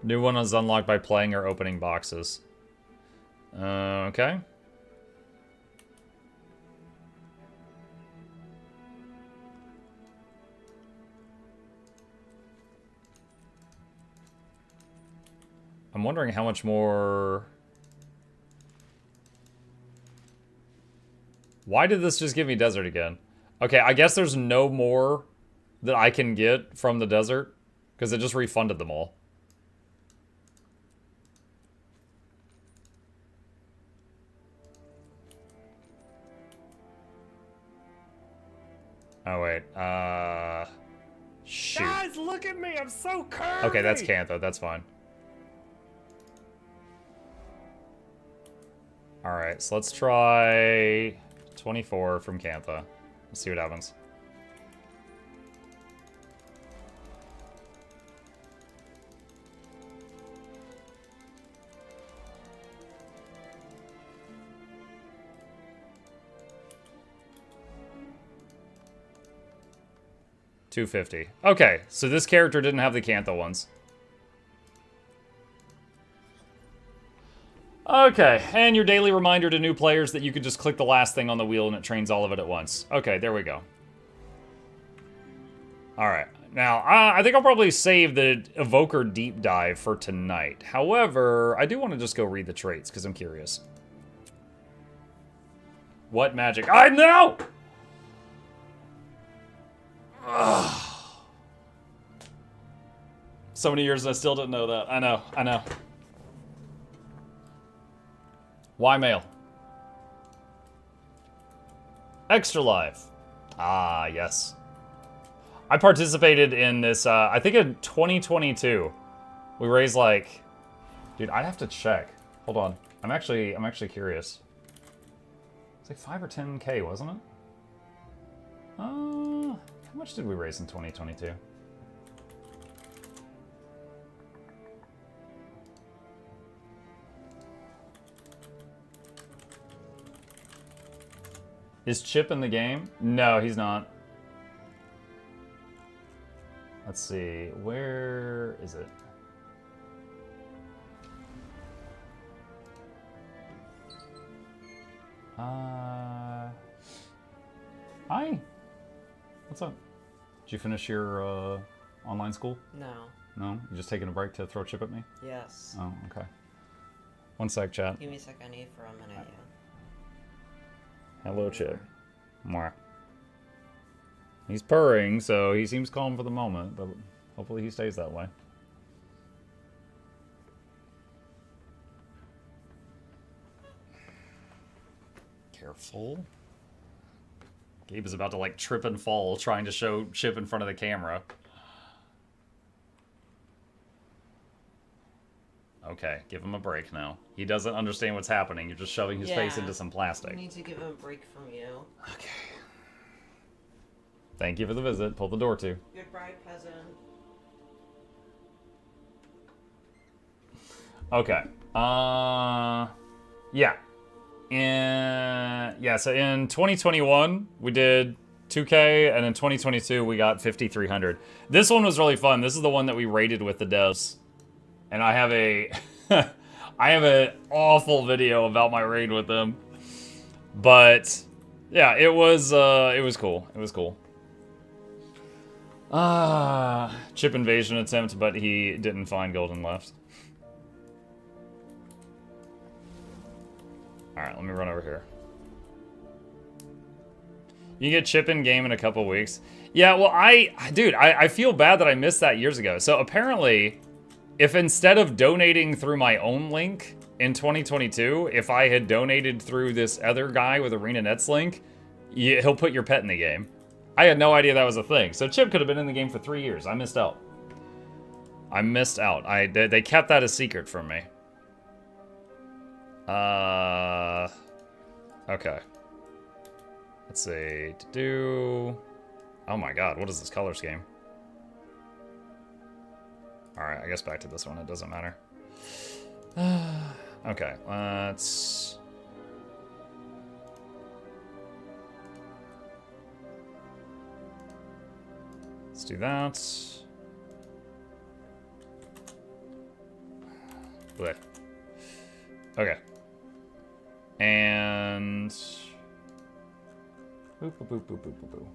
New one is unlocked by playing or opening boxes. Okay. I'm wondering how much more... Why did this just give me desert again? Okay, I guess there's no more that I can get from the desert, because it just refunded them all. Oh, wait. Shoot. Guys, look at me! I'm so curvy! Okay, that's Cantho. That's fine. Alright, so let's try 24 from Cantha. Let's see what happens. $250. Okay, so this character didn't have the Cantha ones. Okay, and your daily reminder to new players that you could just click the last thing on the wheel and it trains all of it at once. Okay, there we go. Alright, now, I think I'll probably save the Evoker deep dive for tonight. However, I do want to just go read the traits, because I'm curious. What magic? I know! Ugh. So many years and I still didn't know that. I know. Why male? Extra life. Ah, yes. I participated in this, I think in 2022. We raised like... Dude, I'd have to check. Hold on. I'm actually curious. It's like 5 or 10K, wasn't it? How much did we raise in 2022? Is Chip in the game? No, he's not. Let's see, where is it? Hi. What's up? Did you finish your online school? No. No? You just taking a break to throw Chip at me? Yes. Oh, okay. One sec, chat. Give me a sec, I need for a minute, Hello, Chip. Mwah. He's purring, so he seems calm for the moment, but hopefully he stays that way. Careful. Gabe is about to, like, trip and fall trying to show Chip in front of the camera. Okay, give him a break now. He doesn't understand what's happening. You're just shoving his face into some plastic. I need to give him a break from you. Okay. Thank you for the visit. Pull the door to. Goodbye, peasant. Okay. Yeah. So in 2021, we did 2K, and in 2022, we got 5,300. This one was really fun. This is the one that we raided with the devs. And I have a... I have an awful video about my raid with them. But, yeah, it was cool. It was cool. Chip invasion attempt, but he didn't find gold and left. Alright, let me run over here. You get Chip in game in a couple weeks. Yeah, well, dude, I feel bad that I missed that years ago. So apparently, if instead of donating through my own link in 2022, if I had donated through this other guy with ArenaNet's link, he'll put your pet in the game. I had no idea that was a thing. So Chip could have been in the game for 3 years. I missed out. They kept that a secret from me. Okay. Let's see. Oh my god, what is this color scheme? Alright, I guess back to this one. It doesn't matter. Okay, let's do that. Blech. Okay. And boop, boop, boop, boop, boop, boop, boop.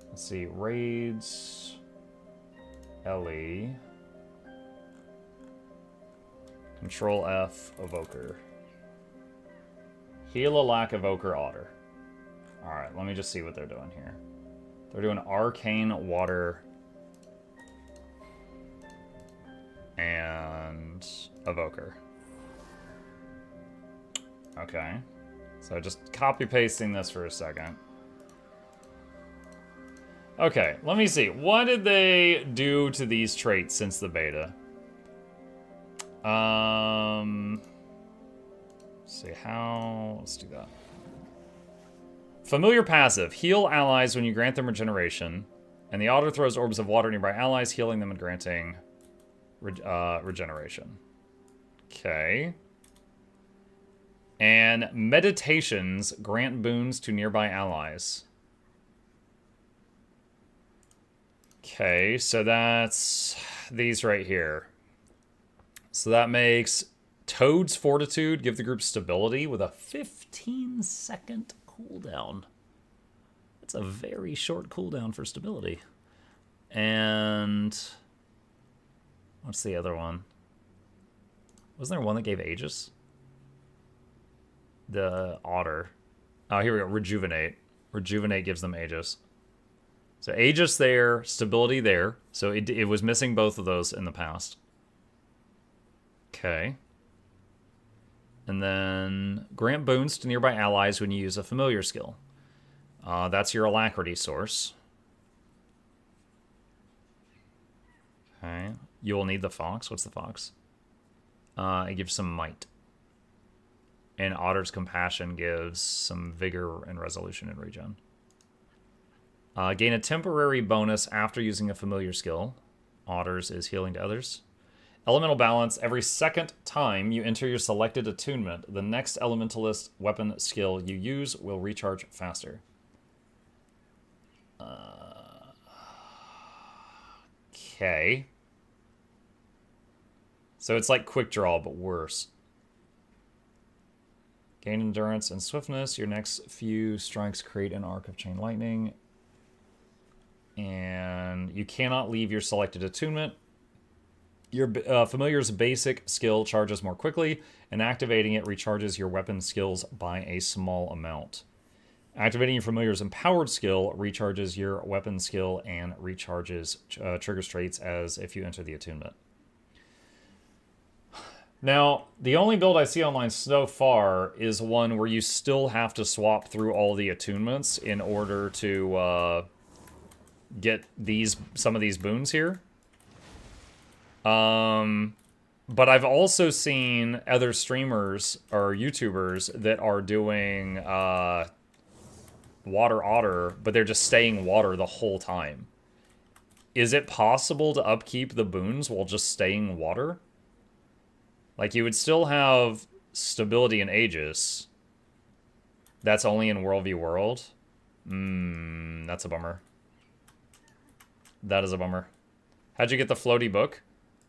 Let's see, raids, Ellie, Control F, Evoker, heal a lack Evoker Otter. All right, let me just see what they're doing here. They're doing Arcane Water and Evoker. Okay, so just copy pasting this for a second. Okay, let me see. What did they do to these traits since the beta? Let's see how. Let's do that. Familiar passive. Heal allies when you grant them regeneration. And the auto throws orbs of water nearby allies, healing them and granting regeneration. Okay. And meditations grant boons to nearby allies. Okay, so that's these right here. So that makes Toad's Fortitude, give the group stability with a 15-second cooldown. That's a very short cooldown for stability. And what's the other one? Wasn't there one that gave Aegis? The Otter. Oh, here we go. Rejuvenate. Rejuvenate gives them Aegis. So Aegis there, stability there. So it was missing both of those in the past. Okay. And then grant boons to nearby allies when you use a familiar skill. That's your alacrity source. Okay. You will need the fox. What's the fox? It gives some might. And Otter's Compassion gives some vigor and resolution and regen. Gain a temporary bonus after using a familiar skill. Otter's is healing to others. Elemental Balance. Every second time you enter your selected attunement, the next Elementalist weapon skill you use will recharge faster. Okay. So it's like Quick Draw, but worse. Gain endurance and swiftness. Your next few strikes create an arc of chain lightning. And you cannot leave your selected attunement. Your familiar's basic skill charges more quickly, and activating it recharges your weapon skills by a small amount. Activating your familiar's empowered skill recharges your weapon skill and recharges triggers traits as if you enter the attunement. Now, the only build I see online so far is one where you still have to swap through all the attunements in order to get some of these boons here. But I've also seen other streamers or YouTubers that are doing Water Otter, but they're just staying water the whole time. Is it possible to upkeep the boons while just staying water? Like, you would still have stability and Aegis. That's only in World v World? That's a bummer. That is a bummer. How'd you get the floaty book?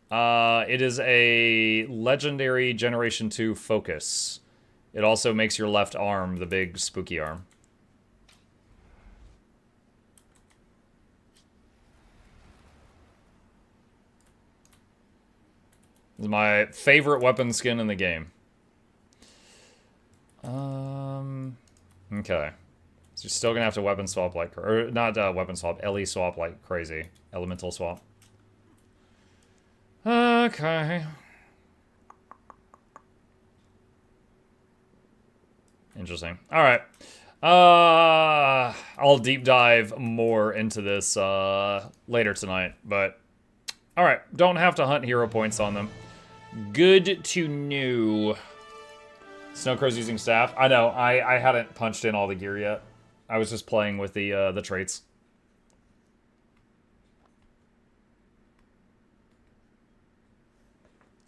It is a legendary Generation 2 focus. It also makes your left arm the big spooky arm. This is my favorite weapon skin in the game. Okay. So you're still gonna have to weapon swap like, or not weapon swap, LE swap like crazy. Elemental swap. Okay. Interesting. All right. I'll deep dive more into this later tonight, but all right. Don't have to hunt hero points on them. Good to know. Snowcrow's using staff. I know. I hadn't punched in all the gear yet. I was just playing with the traits.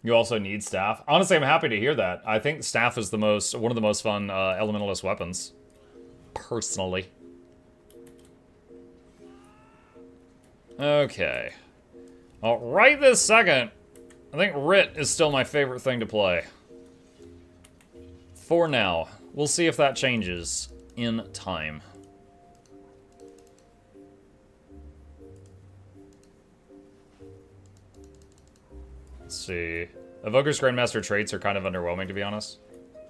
You also need staff. Honestly, I'm happy to hear that. I think staff is one of the most fun elementalist weapons. Personally. Okay. Well, right this second, I think Rit is still my favorite thing to play. For now. We'll see if that changes in time. Let's see. Evoker's Grandmaster traits are kind of underwhelming, to be honest.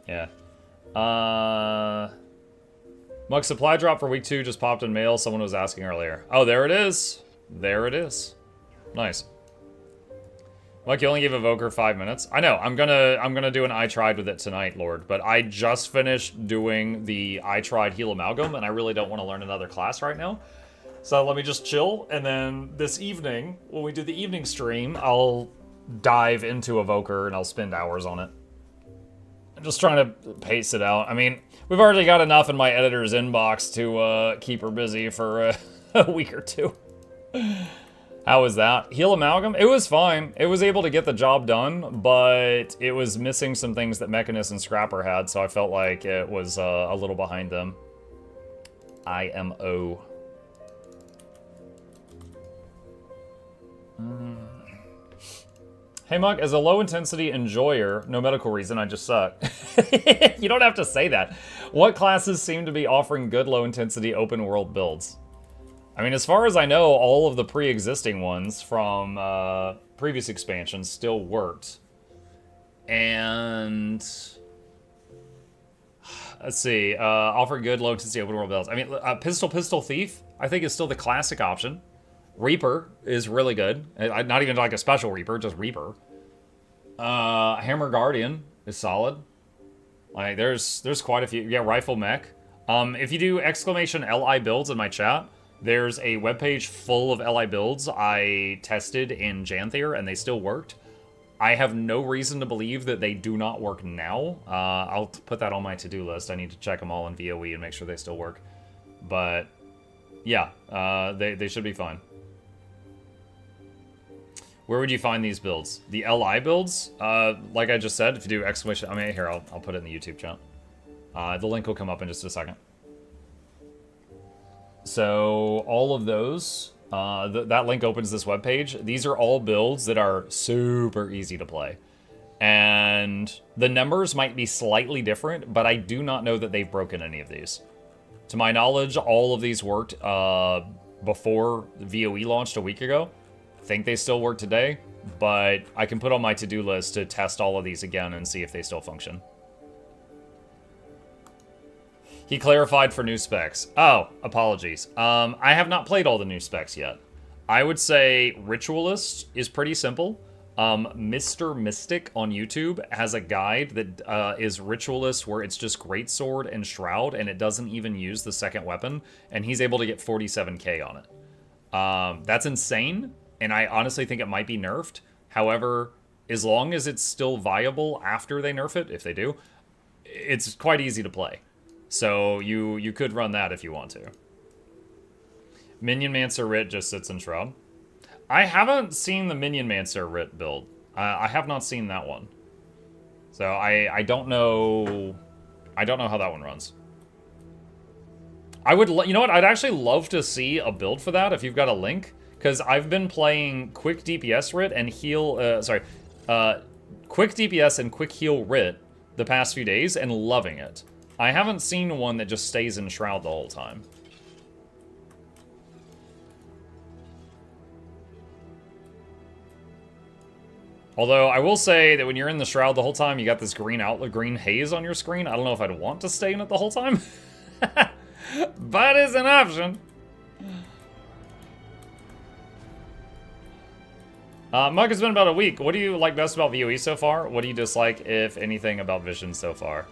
Yeah. Mug supply drop for week 2 just popped in mail. Someone was asking earlier. Oh, there it is. There it is. Nice. Mike, you only gave Evoker 5 minutes. I know. I'm gonna do an I tried with it tonight, Lord. But I just finished doing the I tried heal amalgam, and I really don't want to learn another class right now. So let me just chill, and then this evening, when we do the evening stream, I'll dive into Evoker and I'll spend hours on it. I'm just trying to pace it out. I mean, we've already got enough in my editor's inbox to keep her busy for a week or two. How was that? Heal Amalgam? It was fine. It was able to get the job done, but it was missing some things that Mechanist and Scrapper had, so I felt like it was a little behind them. IMO. Hey Muk, as a low-intensity enjoyer, no medical reason, I just suck. You don't have to say that. What classes seem to be offering good low-intensity open-world builds? I mean, as far as I know, all of the pre-existing ones from previous expansions still worked. And... let's see, offer good low-intensity open-world builds. I mean, Pistol Thief, I think, is still the classic option. Reaper is really good. Not even like a special Reaper, just Reaper. Hammer Guardian is solid. Like, there's quite a few. Yeah, Rifle Mech. If you do exclamation LI builds in my chat, there's a webpage full of LI builds I tested in Janthier, and they still worked. I have no reason to believe that they do not work now. I'll put that on my to-do list. I need to check them all in VOE and make sure they still work. But, yeah, they should be fine. Where would you find these builds? The LI builds, like I just said, if you do exclamation... I mean, here, I'll put it in the YouTube chat. The link will come up in just a second. So, all of those, that link opens this webpage. These are all builds that are super easy to play. And the numbers might be slightly different, but I do not know that they've broken any of these. To my knowledge, all of these worked before VOE launched a week ago. I think they still work today, but I can put on my to-do list to test all of these again and see if they still function. He clarified for new specs. Oh, apologies. I have not played all the new specs yet. I would say Ritualist is pretty simple. Mr. Mystic on YouTube has a guide that is Ritualist, where it's just Greatsword and Shroud, and it doesn't even use the second weapon, and he's able to get 47k on it. That's insane, and I honestly think it might be nerfed. However, as long as it's still viable after they nerf it, if they do, it's quite easy to play. So you could run that if you want to. Minionmancer Rit just sits in Shroud. I haven't seen the Minionmancer Rit build. I have not seen that one. So I don't know. I don't know how that one runs. I would, you know what? I'd actually love to see a build for that if you've got a link, because I've been playing quick DPS Rit and heal. Quick DPS and quick heal Rit the past few days and loving it. I haven't seen one that just stays in Shroud the whole time. Although, I will say that when you're in the Shroud the whole time, you got this green outlet, green haze on your screen. I don't know if I'd want to stay in it the whole time. But it's an option. Mug, it's been about a week. What do you like best about VOE so far? What do you dislike, if anything, about Vision so far?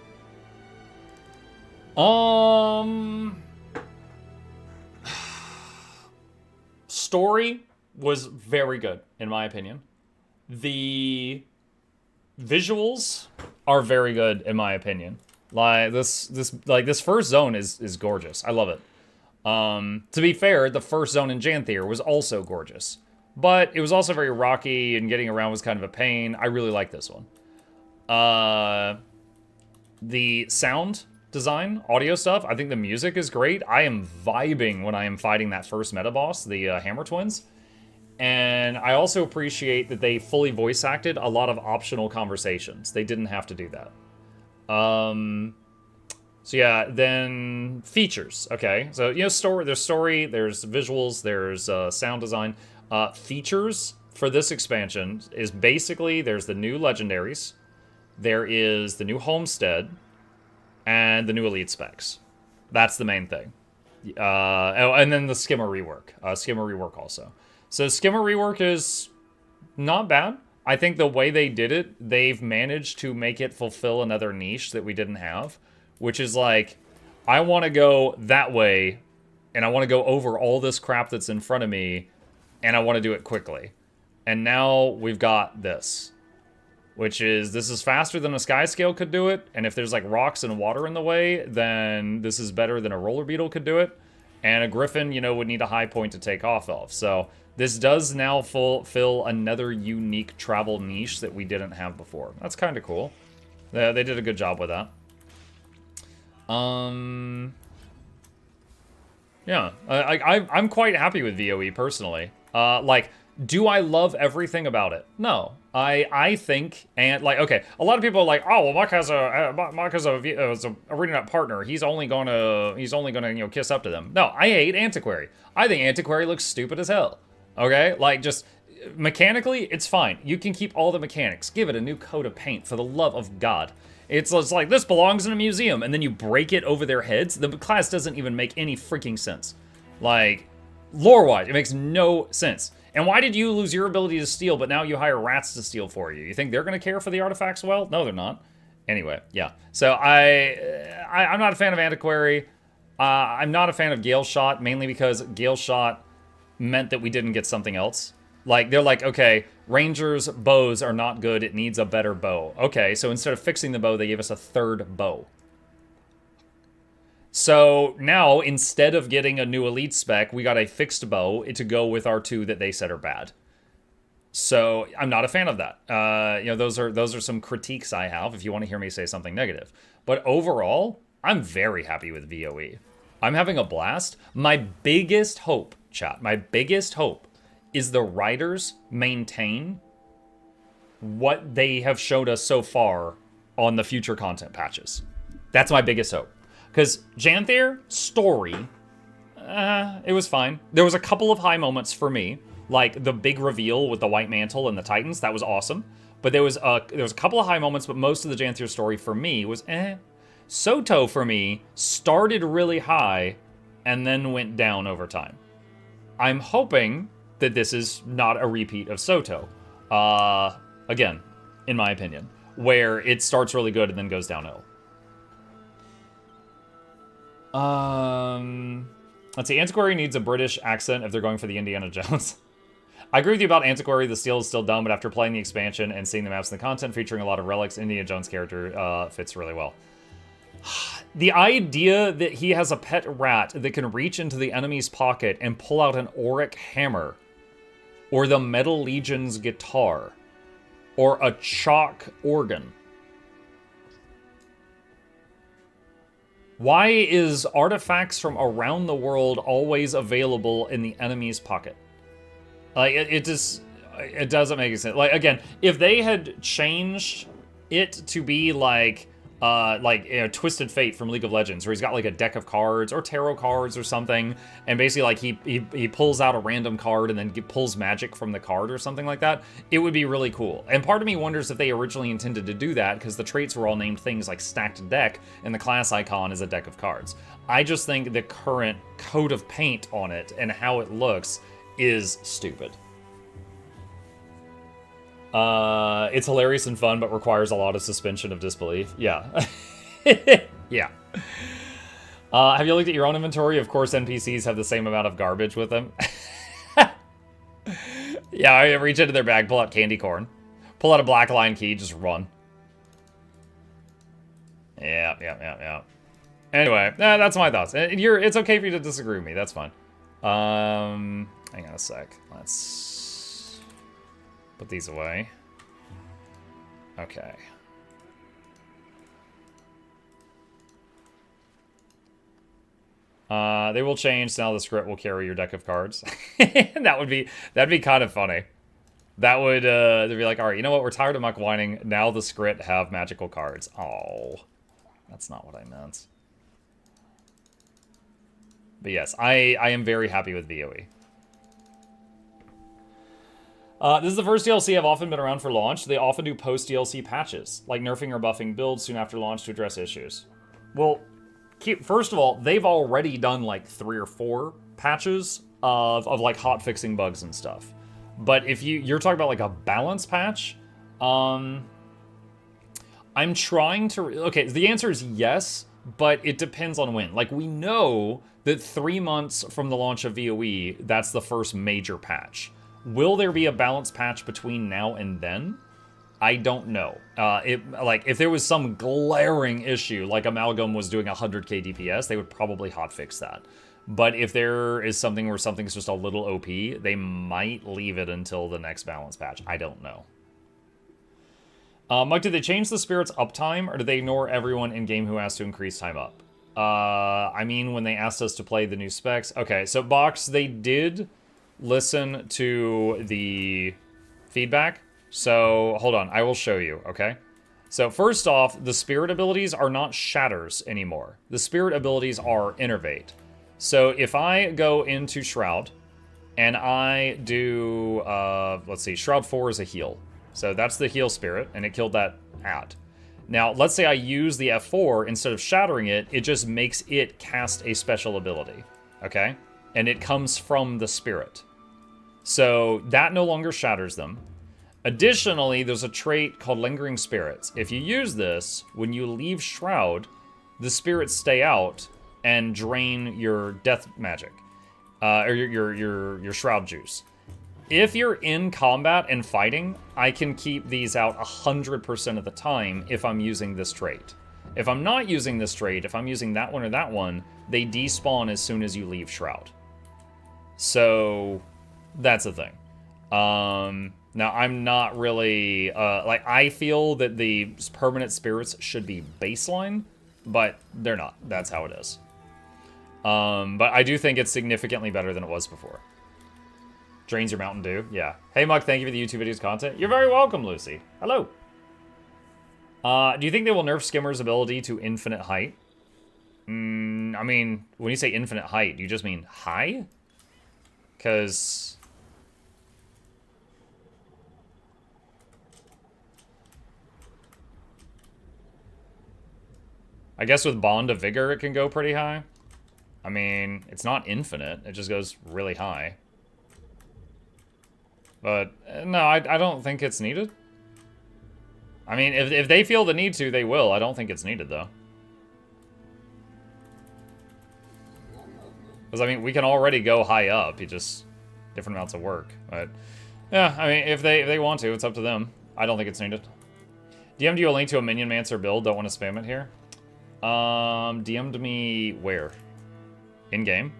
Story was very good, in my opinion. The visuals are very good, in my opinion. Like this first zone is gorgeous. I love it. To be fair, the first zone in Janthier was also gorgeous, but it was also very rocky, and getting around was kind of a pain. I really like this one. The sound design, audio stuff, I think the music is great. I am vibing when I am fighting that first meta boss, the Hammer Twins. And I also appreciate that they fully voice acted a lot of optional conversations. They didn't have to do that. So yeah, then features. Okay, so you know, there's story, there's visuals, there's sound design. Features for this expansion is basically there's the new legendaries, there is the new homestead, and the new elite specs. That's the main thing. And then the skimmer rework. Skimmer rework also. So skimmer rework is not bad. I think the way they did it, they've managed to make it fulfill another niche that we didn't have, which is like, I want to go that way, and I want to go over all this crap that's in front of me, and I want to do it quickly. And now we've got this, which is, this is faster than a sky scale could do it, and if there's like rocks and water in the way, then this is better than a roller beetle could do it, and a griffin, you know, would need a high point to take off of. So this does now fill another unique travel niche that we didn't have before. That's kind of cool. They did a good job with that. Yeah, I'm quite happy with VOE personally. Like, Do I love everything about it? No. I think, and like, okay, a lot of people are like, oh, well, Mike has a ArenaNet partner. He's only gonna, you know, kiss up to them. No, I hate Antiquary. I think Antiquary looks stupid as hell. Okay, like just mechanically, it's fine. You can keep all the mechanics. Give it a new coat of paint, for the love of God. It's like, this belongs in a museum, and then you break it over their heads. The class doesn't even make any freaking sense. Like, lore-wise, it makes no sense. And why did you lose your ability to steal, but now you hire rats to steal for you? You think they're going to care for the artifacts well? No, they're not. Anyway, yeah. So I'm not a fan of Antiquary. I'm not a fan of Gale Shot, mainly because Gale Shot meant that we didn't get something else. Like, they're like, okay, Rangers' bows are not good. It needs a better bow. Okay, so instead of fixing the bow, they gave us a third bow. So now, instead of getting a new elite spec, we got a fixed bow to go with our 2 that they said are bad. So I'm not a fan of that. You know, those are some critiques I have if you want to hear me say something negative. But overall, I'm very happy with VOE. I'm having a blast. My biggest hope, chat, my biggest hope is the writers maintain what they have showed us so far on the future content patches. That's my biggest hope. Because Janthier, story, it was fine. There was a couple of high moments for me, like the big reveal with the White Mantle and the Titans. That was awesome. But there was a couple of high moments, but most of the Janthier story for me was Soto, for me, started really high and then went down over time. I'm hoping that this is not a repeat of Soto. Again, in my opinion, where it starts really good and then goes downhill. Let's see. Antiquary needs a British accent if they're going for the Indiana Jones. I agree with you about Antiquary. The steal is still dumb, but after playing the expansion and seeing the maps and the content featuring a lot of relics, Indiana Jones character fits really well. The idea that he has a pet rat that can reach into the enemy's pocket and pull out an auric hammer, or the Metal Legion's guitar, or a chalk organ. Why is artifacts from around the world always available in the enemy's pocket? Like, it doesn't make sense. Like, again, if they had changed it to be like you know, Twisted Fate from League of Legends, where he's got like a deck of cards or tarot cards or something, and basically like he pulls out a random card and then pulls magic from the card or something like that, it would be really cool. And part of me wonders if they originally intended to do that, because the traits were all named things like stacked deck, and the class icon is a deck of cards. I just think the current coat of paint on it and how it looks is stupid. It's hilarious and fun, but requires a lot of suspension of disbelief. Yeah. Yeah. Have you looked at your own inventory? Of course, NPCs have the same amount of garbage with them. Yeah, I reach into their bag, pull out candy corn. Pull out a black line key, just run. Yeah. Anyway, that's my thoughts. It's okay for you to disagree with me. That's fine. Hang on a sec. Let's put these away. Okay. They will change, so now the script will carry your deck of cards. That'd be kind of funny. That would, they'd be like, all right, you know what? We're tired of muck whining. Now the script have magical cards. Oh, that's not what I meant. But yes, I am very happy with VOE. This is the first DLC I've often been around for launch. They often do post-DLC patches, like nerfing or buffing builds soon after launch to address issues. Well, first of all, they've already done like 3 or 4 patches of like hot-fixing bugs and stuff. But if you're talking about like a balance patch, I'm trying to... Okay, the answer is yes, but it depends on when. Like, we know that 3 months from the launch of VOE, that's the first major patch. Will there be a balance patch between now and then? I don't know. If there was some glaring issue, like Amalgam was doing 100k DPS, they would probably hotfix that. But if there is something where something's just a little OP, they might leave it until the next balance patch. I don't know. Mike, did they change the Spirit's uptime, or did they ignore everyone in-game who asked to increase time up? I mean, when they asked us to play the new specs. Okay, so Box, they did listen to the feedback. So, hold on. I will show you, okay? So, first off, the spirit abilities are not shatters anymore. The spirit abilities are innervate. So, if I go into Shroud, and I do, let's see, Shroud 4 is a heal. So, that's the heal spirit, and it killed that at. Now, let's say I use the F4, instead of shattering it, it just makes it cast a special ability, okay? And it comes from the spirit. So that no longer shatters them. Additionally, there's a trait called Lingering Spirits. If you use this, when you leave Shroud, the spirits stay out and drain your death magic, or your Shroud juice. If you're in combat and fighting, I can keep these out 100% of the time if I'm using this trait. If I'm not using this trait, if I'm using that one or that one, they despawn as soon as you leave Shroud. So, that's the thing. Now, I'm not really, like, I feel that the permanent spirits should be baseline, but they're not. That's how it is. But I do think it's significantly better than it was before. Drains your Mountain Dew. Yeah. Hey, Muck, thank you for the YouTube videos content. You're very welcome, Lucy. Hello. Do you think they will nerf Skimmer's ability to infinite height? I mean, when you say infinite height, do you just mean high? Because... I guess with Bond of Vigor, it can go pretty high. I mean, it's not infinite. It just goes really high. But, no, I don't think it's needed. I mean, if they feel the need to, they will. I don't think it's needed, though. Because, I mean, we can already go high up. You just... different amounts of work. But, yeah, I mean, if they want to, it's up to them. I don't think it's needed. DM'd you a link to a Minionmancer build. Don't want to spam it here. DM'd me where? In-game?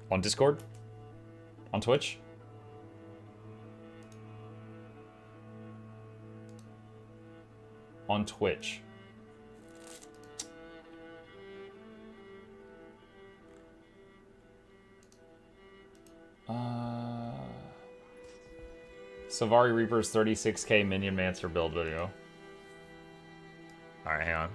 On Discord? On Twitch? On Twitch. Savari Reaper's 36k Minionmancer build video. Alright, hang on.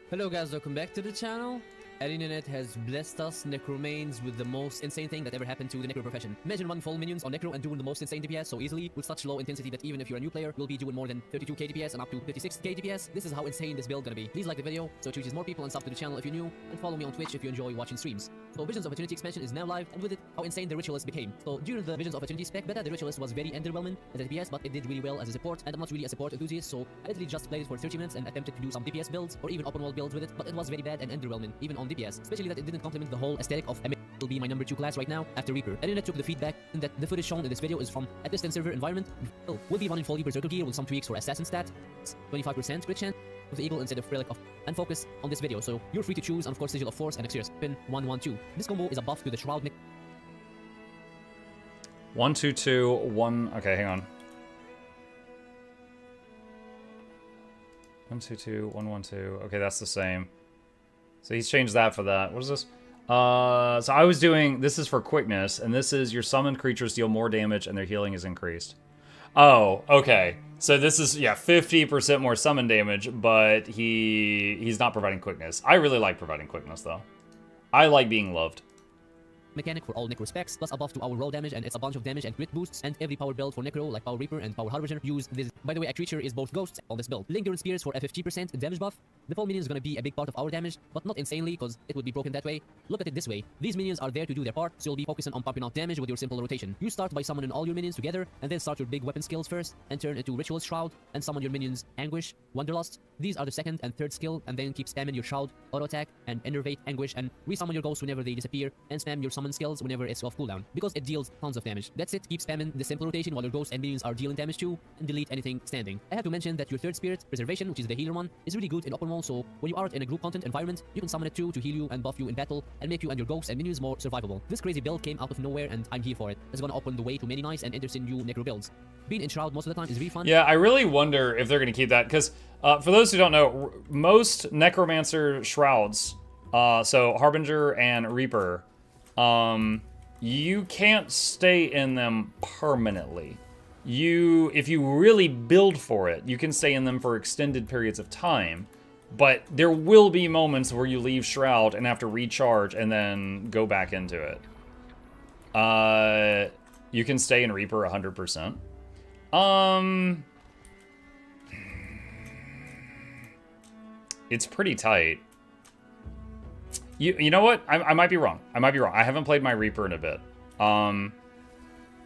Hello guys, welcome back to the channel. ArenaNet has blessed us Necromains with the most insane thing that ever happened to the Necro profession. Imagine running full minions on Necro and doing the most insane DPS so easily with such low intensity that even if you're a new player, you'll be doing more than 32k DPS and up to 56k DPS. This is how insane this build gonna be. Please like the video so it reaches more people and sub to the channel if you're new, and follow me on Twitch if you enjoy watching streams. So Visions of Eternity expansion is now live, and with it, how insane the Ritualist became. So during the Visions of Eternity spec beta, the Ritualist was very underwhelming as a DPS, but it did really well as a support, and I'm not really a support enthusiast, so I literally just played it for 30 minutes and attempted to do some DPS builds, or even open world builds with it, but it was very bad and underwhelming, even on DPS, especially that it didn't complement the whole aesthetic of will be my number 2 class right now after Reaper. ArenaNet took the feedback and that the footage shown in this video is from a distant server environment. We'll be running fully Berserker gear with some tweaks for assassin stat, 25% crit chance with the eagle instead of relic of, and focus on this video, so you're free to choose, and of course Sigil of Force and Exerius pin 112. This combo is a buff to the Shroud 1 2 2 1. Okay, hang on. 1 2 2 1 1 2. Okay, that's the same. So he's changed that for that. What is this? So I was doing, this is for quickness, and this is your summoned creatures deal more damage and their healing is increased. Oh, okay. So this is, yeah, 50% more summon damage, but he's not providing quickness. I really like providing quickness, though. I like being loved. mechanic for all Necro specs, plus a buff to our raw damage, and it's a bunch of damage and crit boosts, and every power build for Necro, like Power Reaper and Power Harbinger, use this. By the way, a creature is both ghosts on this build. Lingering Spears for a 50% damage buff. The full minion is gonna be a big part of our damage, but not insanely, because it would be broken that way. Look at it this way. These minions are there to do their part, so you'll be focusing on pumping out damage with your simple rotation. You start by summoning all your minions together, and then start your big weapon skills first, and turn into Ritualist Shroud, and summon your minions Anguish, Wanderlust. These are the second and third skill, and then keep spamming your Shroud, Auto Attack, and Innervate, Anguish, and resummon your ghosts whenever they disappear, and spam your summon skills whenever it's off cooldown, because it deals tons of damage. That's it, keep spamming the simple rotation while your ghosts and minions are dealing damage too, and delete anything standing. I have to mention that your third spirit, Preservation, which is the healer one, is really good in open world, so when you are in a group content environment, you can summon it too to heal you and buff you in battle, and make you and your ghosts and minions more survivable. This crazy build came out of nowhere, and I'm here for it. It's gonna open the way to many nice and interesting new Necro builds. Being in Shroud most of the time is really fun. Yeah, I really wonder if they're gonna keep that, because for those who don't know, most Necromancer Shrouds So Harbinger and Reaper, you can't stay in them permanently. If you really build for it, you can stay in them for extended periods of time, but there will be moments where you leave Shroud and have to recharge and then go back into it. You can stay in Reaper 100%. It's pretty tight. You know what? I might be wrong. I haven't played my Reaper in a bit.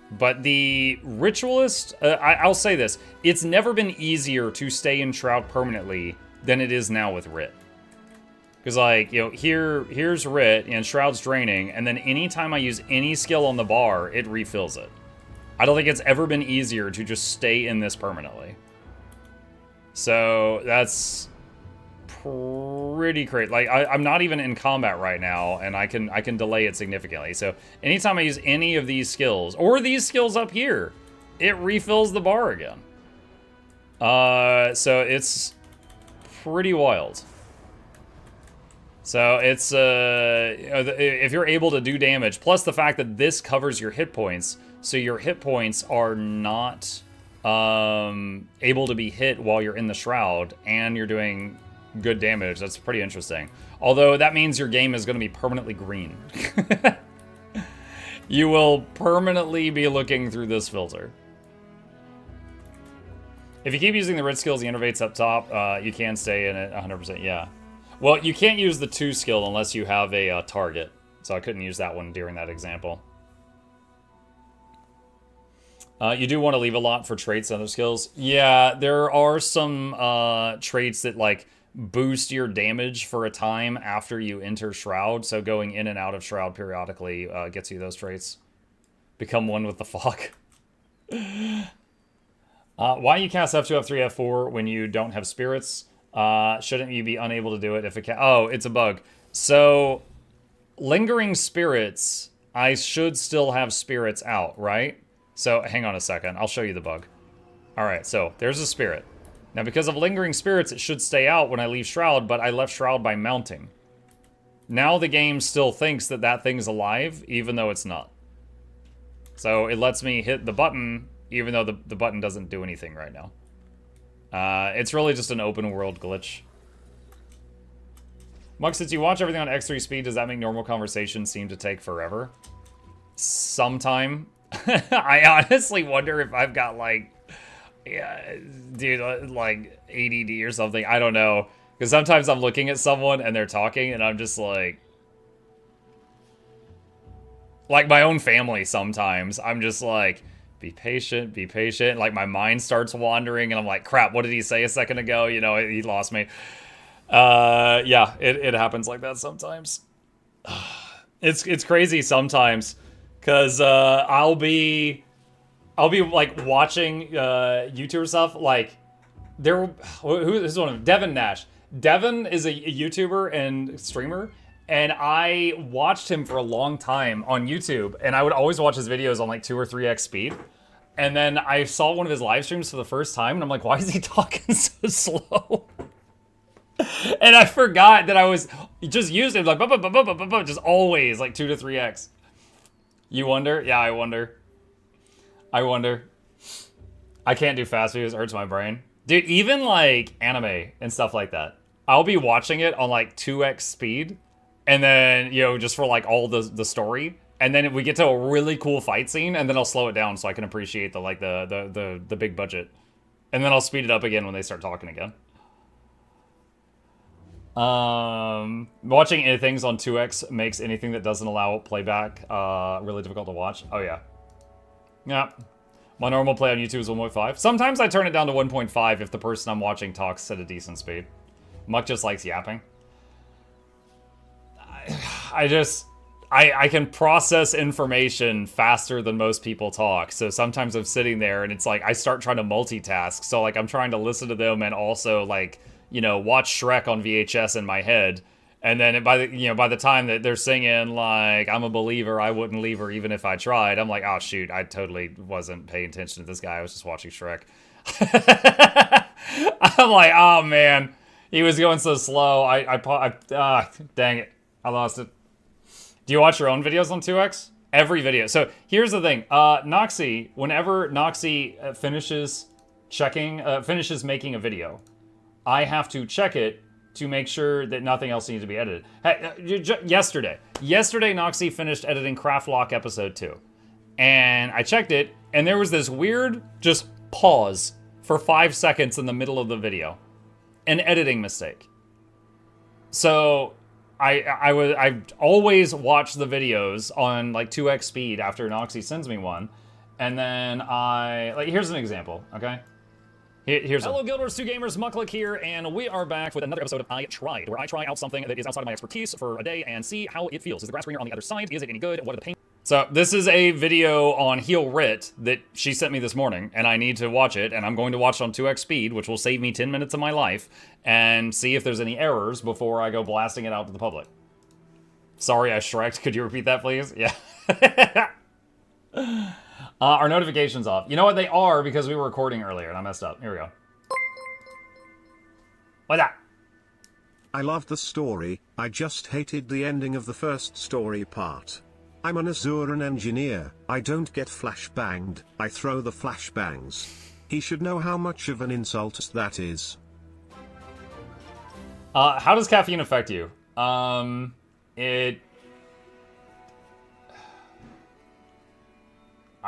But the Ritualist, I'll say this. It's never been easier to stay in Shroud permanently than it is now with Rit. Because, like, you know, here's Rit, and Shroud's draining, and then anytime I use any skill on the bar, it refills it. I don't think it's ever been easier to just stay in this permanently. So, that's pretty crazy. Like, I'm not even in combat right now, and I can delay it significantly. So anytime I use any of these skills, or these skills up here, it refills the bar again. So it's pretty wild. So it's if you're able to do damage, plus the fact that this covers your hit points, so your hit points are not able to be hit while you're in the Shroud, and you're doing good damage. That's pretty interesting. Although that means your game is going to be permanently green. You will permanently be looking through this filter. If you keep using the Rit skills, the innervates up top, you can stay in it 100%. Yeah. Well, you can't use the 2 skill unless you have a target. So I couldn't use that one during that example. You do want to leave a lot for traits and other skills. Yeah, there are some traits that, like, boost your damage for a time after you enter Shroud, so going in and out of Shroud periodically gets you those traits. Become one with the fog. Why you cast F2, F3, F4 when you don't have spirits? Shouldn't you be unable to do it if it can? Oh, it's a bug. So, lingering spirits, I should still have spirits out, right? So, hang on a second. I'll show you the bug. Alright, so, there's a spirit. Now, because of lingering spirits, it should stay out when I leave Shroud, but I left Shroud by mounting. Now the game still thinks that that thing's alive, even though it's not. So it lets me hit the button, even though the button doesn't do anything right now. It's really just an open world glitch. Muk, since you watch everything on X3 speed, does that make normal conversation seem to take forever? Sometime. I honestly wonder if I've got, like... Yeah, dude, like ADD or something. I don't know. Because sometimes I'm looking at someone and they're talking and I'm just like my own family sometimes. I'm just like, be patient, be patient. Like my mind starts wandering and I'm like, crap, what did he say a second ago? You know, he lost me. Yeah, it happens like that sometimes. It's crazy sometimes because I'll be like watching YouTuber stuff. Like who's one of them? Devin Nash. Devin is a YouTuber and streamer, and I watched him for a long time on YouTube, and I would always watch his videos on like 2 or 3x speed. And then I saw one of his live streams for the first time, and I'm like, why is he talking so slow? And I forgot that I was just using like just always like 2 to 3x. You wonder? Yeah, I wonder. I can't do fast videos, it hurts my brain. Dude, even like anime and stuff like that, I'll be watching it on like 2x speed, and then, you know, just for like all the story, and then we get to a really cool fight scene, and then I'll slow it down so I can appreciate the big budget. And then I'll speed it up again when they start talking again. Watching things on 2x makes anything that doesn't allow playback really difficult to watch. Oh yeah. Yeah. My normal play on YouTube is 1.5. Sometimes I turn it down to 1.5 if the person I'm watching talks at a decent speed. Muk just likes yapping. I can process information faster than most people talk. So sometimes I'm sitting there and it's like I start trying to multitask. So like I'm trying to listen to them and also like, you know, watch Shrek on VHS in my head. And then by the time that they're singing, like, I'm a believer, I wouldn't leave her even if I tried, I'm like, oh, shoot, I totally wasn't paying attention to this guy. I was just watching Shrek. I'm like, oh, man, he was going so slow. Dang it. I lost it. Do you watch your own videos on 2x? Every video. So here's the thing. Noxxi, whenever Noxxi finishes making a video, I have to check it to make sure that nothing else needs to be edited. Hey, yesterday, Noxxi finished editing Craftlock episode 2. And I checked it, and there was this weird just pause for 5 seconds in the middle of the video. An editing mistake. So I always watch the videos on like 2x speed after Noxxi sends me one. And then here's an example, okay? Hello, Guild Wars 2 gamers, Mukluk here, and we are back with another episode of I Tried, where I try out something that is outside of my expertise for a day and see how it feels. Is the grass greener on the other side? Is it any good? What are the pain? So this is a video on Heal Rit that she sent me this morning, and I need to watch it, and I'm going to watch it on 2x speed, which will save me 10 minutes of my life, and see if there's any errors before I go blasting it out to the public. Sorry, I shreked. Could you repeat that, please? Yeah. Our notifications off. You know what? They are because we were recording earlier and I messed up. Here we go. What's that? I loved the story, I just hated the ending of the first story part. I'm an Azuran engineer, I don't get flashbanged, I throw the flashbangs. He should know how much of an insult that is. How does caffeine affect you? I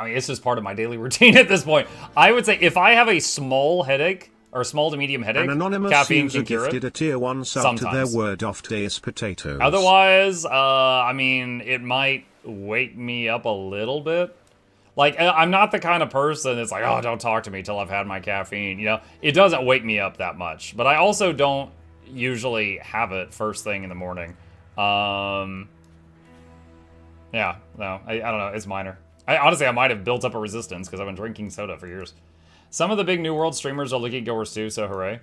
mean, it's just part of my daily routine at this point. I would say if I have a small headache, or small to medium headache, An anonymous caffeine user can cure gifted it. a tier 1 sub Sometimes. to their word off days potatoes. Otherwise, I mean, it might wake me up a little bit. Like, I'm not the kind of person that's like, oh, don't talk to me till I've had my caffeine, you know? It doesn't wake me up that much. But I also don't usually have it first thing in the morning. Yeah, no, I don't know, it's minor. Honestly, I might have built up a resistance because I've been drinking soda for years. Some of the big New World streamers are looking at Guild Wars 2, so hooray.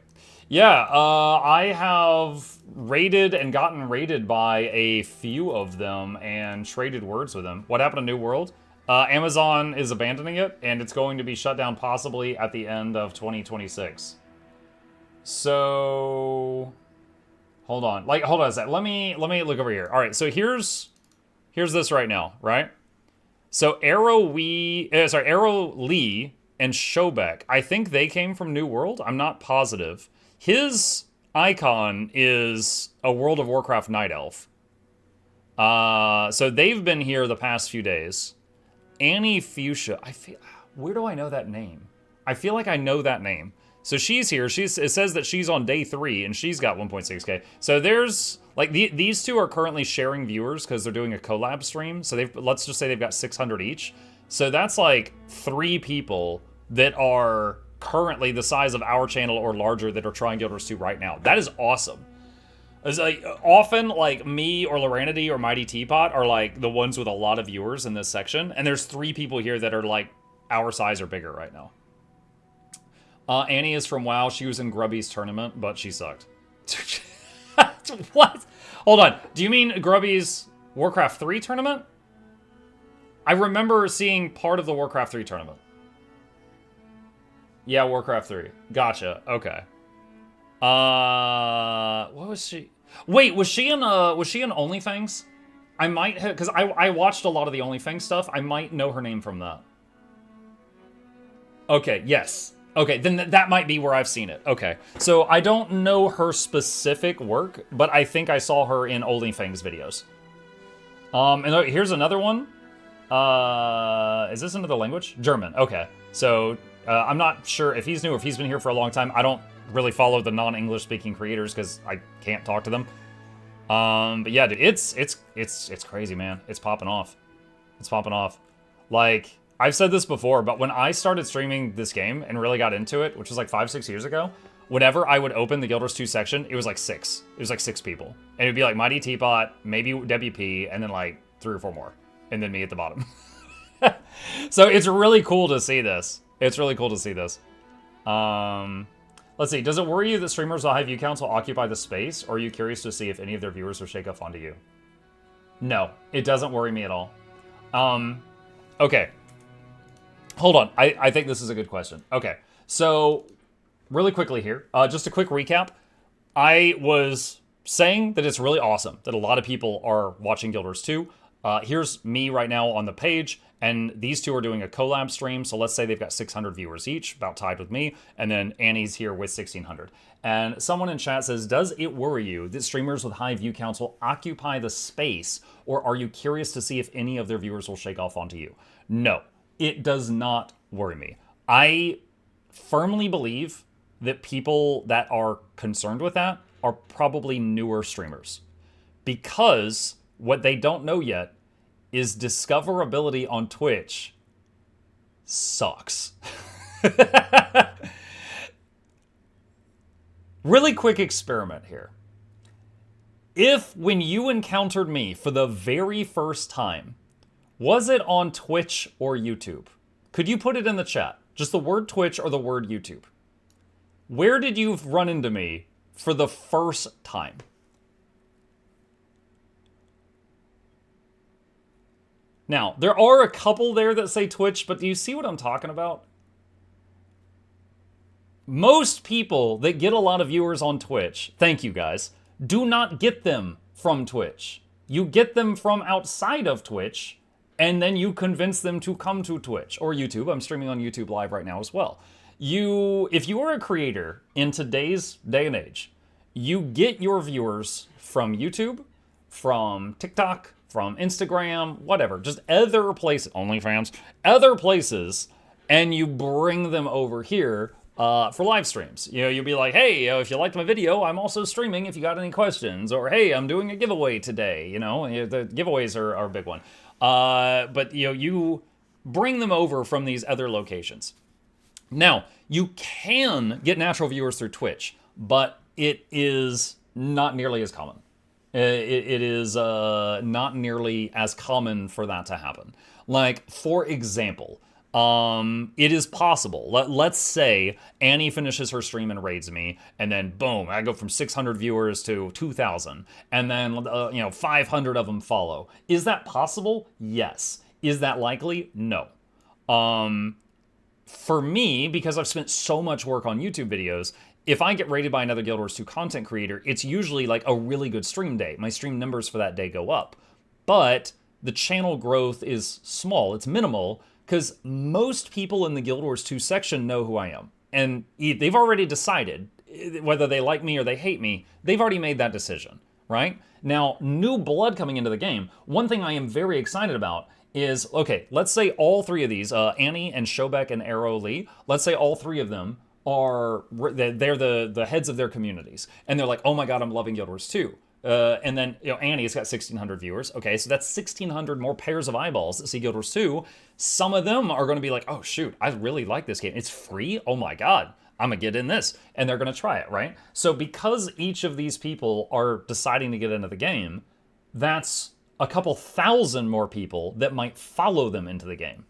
Yeah, I have raided and gotten raided by a few of them and traded words with them. What happened to New World? Amazon is abandoning it, and it's going to be shut down possibly at the end of 2026. So, hold on a sec. Let me look over here. All right, so here's this right now, right? So Arrow Lee and Shobek, I think they came from New World. I'm not positive. His icon is a World of Warcraft Night Elf. So they've been here the past few days. Annie Fuchsia, where do I know that name? I feel like I know that name. So she's here. It says that she's on day 3 and she's got 1.6k. So there's like these two are currently sharing viewers because they're doing a collab stream. So let's just say they've got 600 each. So that's like 3 people that are currently the size of our channel or larger that are trying Guild Wars 2 right now. That is awesome. It's like often like me or Loranity or Mighty Teapot are like the ones with a lot of viewers in this section, and there's 3 people here that are like our size or bigger right now. Annie is from WoW. She was in Grubby's tournament, but she sucked. What? Hold on. Do you mean Grubby's Warcraft 3 tournament? I remember seeing part of the Warcraft 3 tournament. Yeah, Warcraft 3. Gotcha. Okay. What was she? Wait, was she in OnlyFans? I might have, because I watched a lot of the OnlyFans stuff. I might know her name from that. Okay, yes. Okay, then that might be where I've seen it. Okay, so I don't know her specific work, but I think I saw her in OnlyFans videos. And here's another one. Is this another language? German. Okay, so I'm not sure if he's new or if he's been here for a long time. I don't really follow the non-English speaking creators because I can't talk to them. But yeah, dude, it's crazy, man. It's popping off. It's popping off. Like, I've said this before, but when I started streaming this game and really got into it, which was like 5-6 years ago, whenever I would open the Guild Wars 2 section, it was like 6. It was like 6 people. And it'd be like Mighty Teapot, maybe WP, and then like 3 or 4 more. And then me at the bottom. So it's really cool to see this. It's really cool to see this. Let's see. Does it worry you that streamers with high view counts will occupy the space? Or are you curious to see if any of their viewers will shake up onto you? No, it doesn't worry me at all. Okay. Hold on. I think this is a good question. Okay. So, really quickly here. Just a quick recap. I was saying that it's really awesome that a lot of people are watching Guild Wars 2. Here's me right now on the page, and these two are doing a collab stream. So let's say they've got 600 viewers each, about tied with me, and then Annie's here with 1,600. And someone in chat says, does it worry you that streamers with high view counts will occupy the space, or are you curious to see if any of their viewers will shake off onto you? No, it does not worry me. I firmly believe that people that are concerned with that are probably newer streamers, because what they don't know yet is discoverability on Twitch sucks. Really quick experiment here. If when you encountered me for the very first time, was it on Twitch or YouTube? Could you put it in the chat? Just the word Twitch or the word YouTube. Where did you run into me for the first time? Now, there are a couple there that say Twitch, but do you see what I'm talking about? Most people that get a lot of viewers on Twitch, thank you guys, do not get them from Twitch. You get them from outside of Twitch, and then you convince them to come to Twitch or YouTube. I'm streaming on YouTube Live right now as well. If you are a creator in today's day and age, you get your viewers from YouTube, from TikTok, from Instagram, whatever, just other places, OnlyFans, other places, and you bring them over here for live streams. You know, you'll be like, hey, if you liked my video, I'm also streaming if you got any questions, or hey, I'm doing a giveaway today. You know, the giveaways are a big one. But you know, you bring them over from these other locations. Now, you can get natural viewers through Twitch, but it is not nearly as common. It is not nearly as common for that to happen. Like, for example, it is possible. Let's say Annie finishes her stream and raids me, and then boom, I go from 600 viewers to 2,000, and then 500 of them follow. Is that possible? Yes. Is that likely? No. For me, because I've spent so much work on YouTube videos, if I get rated by another Guild Wars 2 content creator, it's usually like a really good stream day. My stream numbers for that day go up. But the channel growth is small. It's minimal, because most people in the Guild Wars 2 section know who I am. And they've already decided whether they like me or they hate me. They've already made that decision, right? Now, new blood coming into the game, one thing I am very excited about is, okay, let's say all three of these, Annie and Shobek and Arrow Lee, let's say all three of them they're the heads of their communities. And they're like, oh my God, I'm loving Guild Wars 2. And then, Annie's got 1,600 viewers. Okay, so that's 1,600 more pairs of eyeballs that see Guild Wars 2. Some of them are going to be like, oh shoot, I really like this game. It's free? Oh my God, I'm going to get in this. And they're going to try it, right? So because each of these people are deciding to get into the game, that's a couple thousand more people that might follow them into the game.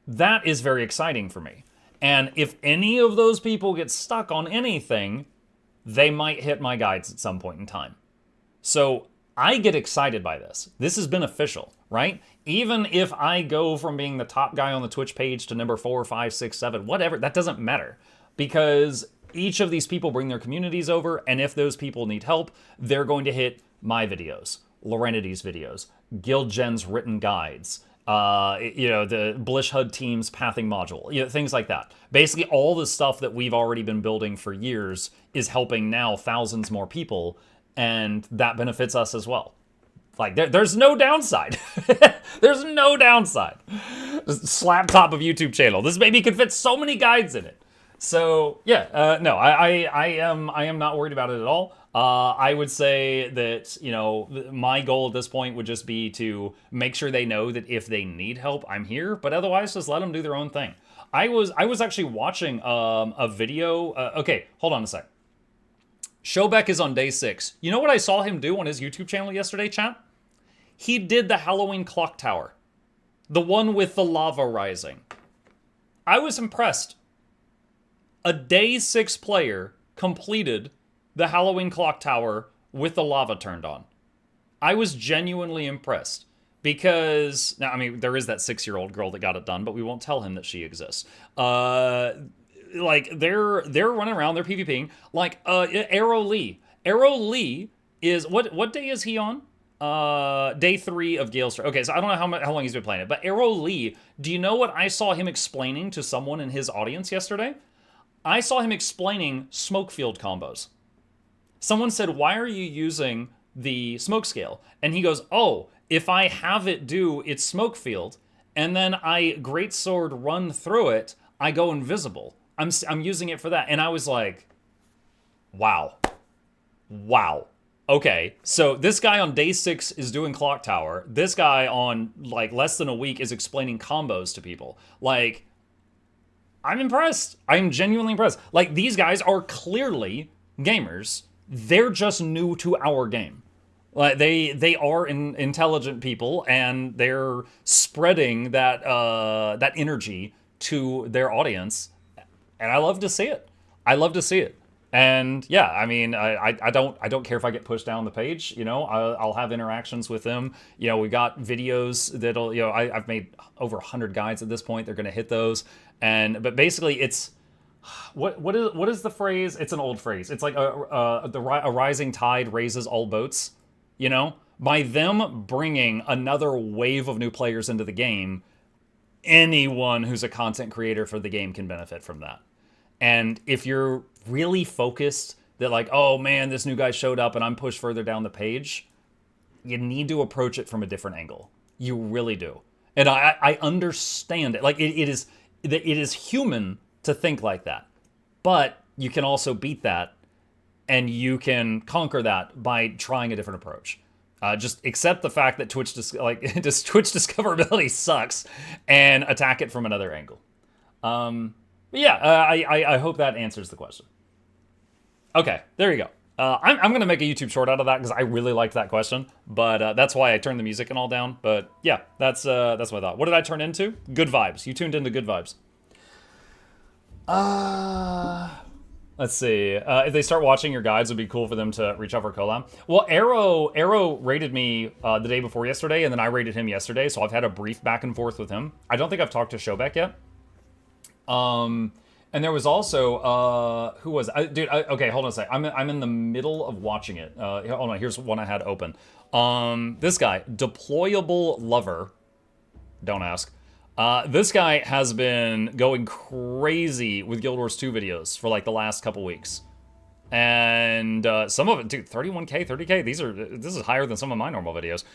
That is very exciting for me. And if any of those people get stuck on anything, they might hit my guides at some point in time. So I get excited by this. This is beneficial, right? Even if I go from being the top guy on the Twitch page to number 4, 5, 6, 7, whatever, that doesn't matter. Because each of ththese people bring their communities over, and if those people need help, they're going to hit my videos, Lorenity's videos, Guild Gen's written guides, the Blish HUD team's pathing module, things like that. Basically, all the stuff that we've already been building for years is helping now thousands more people, and that benefits us as well. Like, there's no downside. There's no downside. Slap top of YouTube channel. This baby could fit so many guides in it. So, yeah, no, I am not worried about it at all. I would say that, my goal at this point would just be to make sure they know that if they need help, I'm here. But otherwise, just let them do their own thing. I was actually watching a video. Okay, hold on a sec. Shobek is on day 6. You know what I saw him do on his YouTube channel yesterday, chat? He did the Halloween clock tower. The one with the lava rising. I was impressed. A day 6 player completed the Halloween clock tower with the lava turned on. I was genuinely impressed. Because, now, I mean, there is that 6-year-old girl that got it done, but we won't tell him that she exists. Like, they're running around, they're PvPing. Like, Arrow Lee. Arrow Lee is what day is he on? Day 3 of Gale's. Okay, so I don't know how long he's been playing it, but Arrow Lee, do you know what I saw him explaining to someone in his audience yesterday? I saw him explaining smoke field combos. Someone said, "Why are you using the smoke scale?" And he goes, "Oh, if I have it do its smoke field, and then I greatsword run through it, I go invisible. I'm using it for that." And I was like, wow. Okay, so this guy on day 6 is doing Clock Tower. This guy on, like, less than a week is explaining combos to people. Like, I'm impressed. I'm genuinely impressed. Like, these guys are clearly gamers. They're just new to our game. Like, they are intelligent people, and they're spreading that that energy to their audience. And I love to see it. I love to see it. And yeah, I mean, I don't care if I get pushed down the page. You know, I'll have interactions with them. You know, we got videos that'll, you know, I've made over 100 guides at this point. They're gonna hit those, but basically, it's what is the phrase? It's an old phrase. It's like a rising tide raises all boats. You know, by them bringing another wave of new players into the game, anyone who's a content creator for the game can benefit from that. And if you're really focused that like, oh man, this new guy showed up and I'm pushed further down the page, you need to approach it from a different angle. You really do. And I understand it. Like it is human to think like that. But you can also beat that, and you can conquer that by trying a different approach. Just accept the fact that Twitch discoverability sucks and attack it from another angle. But yeah, I hope that answers the question. Okay, there you go. I'm going to make a YouTube short out of that because I really liked that question. But that's why I turned the music and all down. But yeah, that's what I thought. What did I turn into? Good vibes. You tuned into good vibes. Let's see. If they start watching your guides, it would be cool for them to reach out for a collab. Well, Arrow rated me the day before yesterday, and then I rated him yesterday. So I've had a brief back and forth with him. I don't think I've talked to Showback yet. And there was also, who was, dude, okay, hold on a sec. I'm in the middle of watching it. Hold on, here's one I had open. This guy, Deployable Lover, don't ask. This guy has been going crazy with Guild Wars 2 videos for like the last couple weeks. And some of it, dude, 31K, 30K, this is higher than some of my normal videos.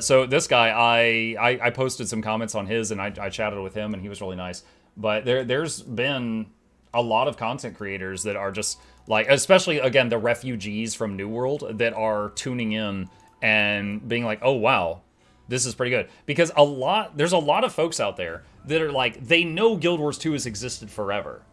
So this guy, I posted some comments on his, and I chatted with him, and he was really nice. But there's been a lot of content creators that are just like, especially again, the refugees from New World that are tuning in and being like, oh wow, this is pretty good. Because there's a lot of folks out there that are like, they know Guild Wars 2 has existed forever.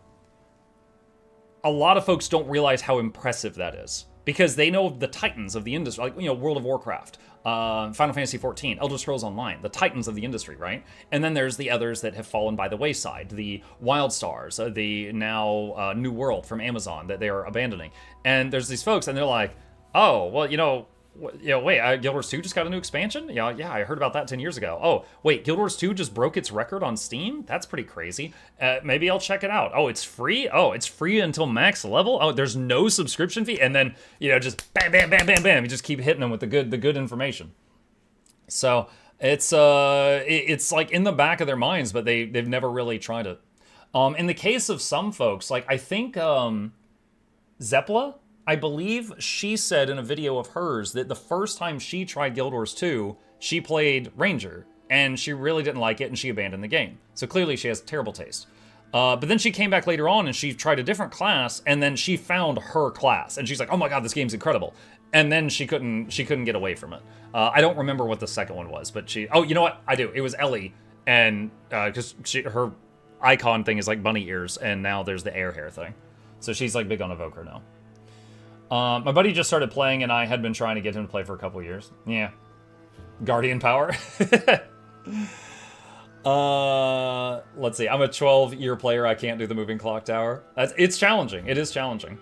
A lot of folks don't realize how impressive that is. Because they know the titans of the industry, like, you know, World of Warcraft, Final Fantasy XIV, Elder Scrolls Online, the titans of the industry, right? And then there's the others that have fallen by the wayside, the Wild Stars, the now New World from Amazon that they are abandoning. And there's these folks, and they're like, oh, well, wait, Guild Wars 2 just got a new expansion? Yeah, I heard about that 10 years ago. Oh, wait, Guild Wars 2 just broke its record on Steam? That's pretty crazy. Maybe I'll check it out. Oh, it's free? Oh, it's free until max level? Oh, there's no subscription fee? And then, just bam, bam, bam, bam, bam. You just keep hitting them with the good information. So it's like in the back of their minds, but they've never really tried it. In the case of some folks, like I think Zepla, I believe she said in a video of hers that the first time she tried Guild Wars 2, she played Ranger, and she really didn't like it, and she abandoned the game. So clearly she has terrible taste. But then she came back later on, and she tried a different class, and then she found her class, and she's like, oh my god, this game's incredible. And then she couldn't get away from it. I don't remember what the second one was, but oh, you know what? I do. It was Ellie, and because her icon thing is like bunny ears, and now there's the air hair thing. So she's like big on Evoker now. My buddy just started playing, and I had been trying to get him to play for a couple years. Yeah. Guardian power. Let's see. I'm a 12-year player. I can't do the moving clock tower. It's challenging. It is challenging.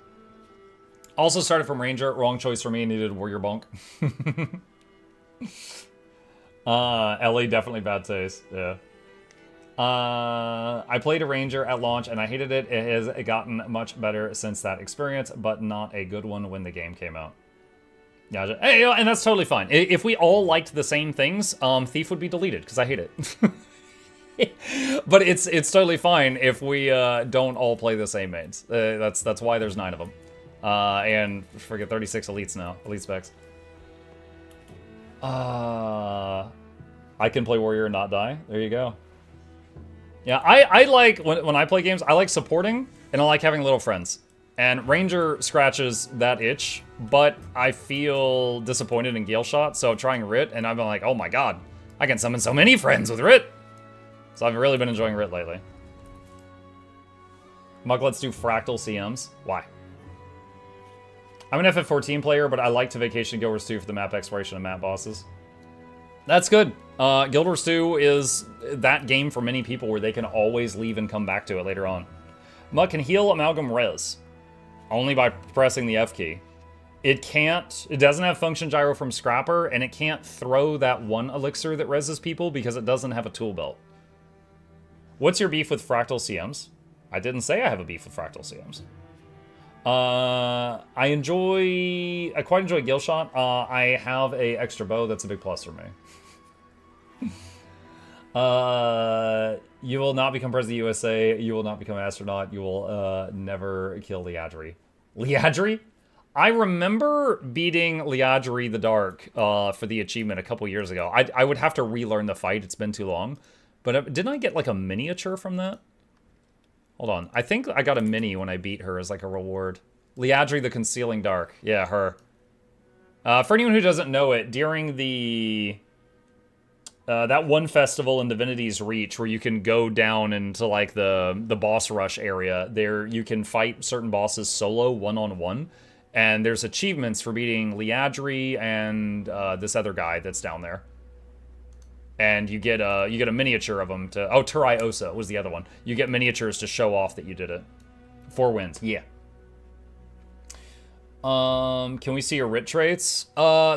Also started from Ranger. Wrong choice for me. Needed Warrior Bonk. Ellie, definitely bad taste. Yeah. I played a Ranger at launch and I hated it. It has gotten much better since that experience, but not a good one when the game came out. Yeah, hey, and that's totally fine. If we all liked the same things, Thief would be deleted, because I hate it. But it's totally fine if we don't all play the same mains. That's why there's 9 of them. And forget 36 elites now, elite specs. I can play warrior and not die. There you go. Yeah, I like, when I play games, I like supporting, and I like having little friends. And Ranger scratches that itch, but I feel disappointed in Gale Shot, so trying Rit, and I've been like, oh my god, I can summon so many friends with Rit! So I've really been enjoying Rit lately. Mug, let's do Fractal CMs. Why? I'm an FF14 player, but I like to vacation Guild Wars 2 for the map exploration and map bosses. That's good. Guild Wars 2 is that game for many people where they can always leave and come back to it later on. Mug can heal Amalgam Res. Only by pressing the F key. It doesn't have function gyro from Scrapper, and it can't throw that one elixir that reses people because it doesn't have a tool belt. What's your beef with Fractal CMs? I didn't say I have a beef with Fractal CMs. I quite enjoy Gale Shot. I have a extra bow, that's a big plus for me. You will not become President of the USA. You will not become an astronaut. You will never kill Liadri. Liadri? I remember beating Liadri the Dark for the achievement a couple years ago. I would have to relearn the fight. It's been too long. But didn't I get like a miniature from that? Hold on. I think I got a mini when I beat her as like a reward. Liadri the Concealing Dark. Yeah, her. For anyone who doesn't know it, during the... that one festival in Divinity's Reach where you can go down into like the boss rush area, there you can fight certain bosses solo, one-on-one, and there's achievements for beating Liadri and this other guy that's down there. And you get a miniature of them to... Oh, Turai Osa was the other one. You get miniatures to show off that you did it. 4 wins, yeah. Can we see your Rit traits?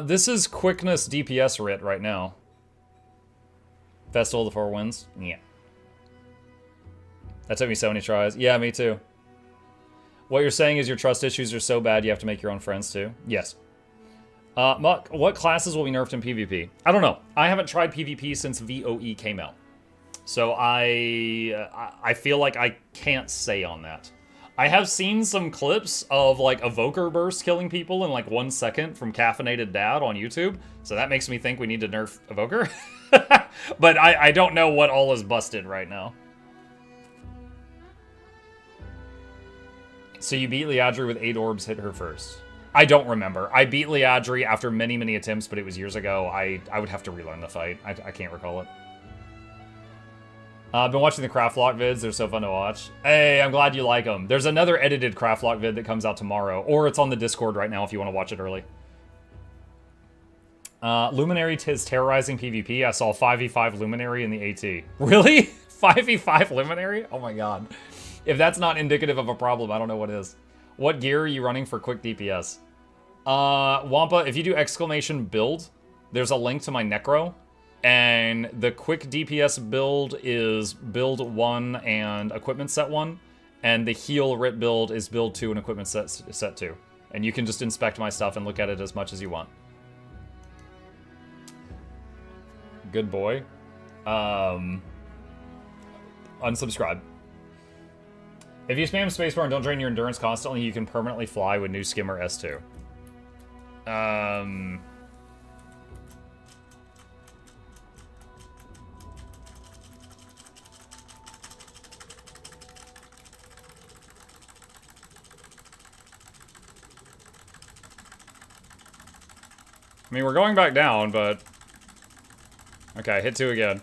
This is Quickness DPS Rit right now. Festival of the 4 wins? Yeah. That took me so many tries. Yeah, me too. What you're saying is your trust issues are so bad you have to make your own friends too? Yes. Muck, what classes will be nerfed in PvP? I don't know. I haven't tried PvP since VOE came out. So I feel like I can't say on that. I have seen some clips of like Evoker Burst killing people in like 1 second from Caffeinated Dad on YouTube. So that makes me think we need to nerf Evoker. But I don't know what all is busted right now. So you beat Liadri with 8 orbs, hit her first. I don't remember. I beat Liadri after many, many attempts, but it was years ago. I would have to relearn the fight. I can't recall it. I've been watching the Craftlock vids. They're so fun to watch. Hey, I'm glad you like them. There's another edited Craftlock vid that comes out tomorrow, or it's on the Discord right now if you want to watch it early. Luminary is terrorizing PvP. I saw 5v5 Luminary in the AT. Really? 5v5 Luminary? Oh my god. If that's not indicative of a problem, I don't know what is. What gear are you running for quick DPS? Wampa, if you do exclamation build, there's a link to my necro. And the quick DPS build is build 1 and equipment set 1. And the heal Rit build is build 2 and equipment set 2. And you can just inspect my stuff and look at it as much as you want. Good boy. Unsubscribe. If you spam spacebar and don't drain your endurance constantly, you can permanently fly with New Skimmer S2. I mean, we're going back down, but... Okay, hit 2 again.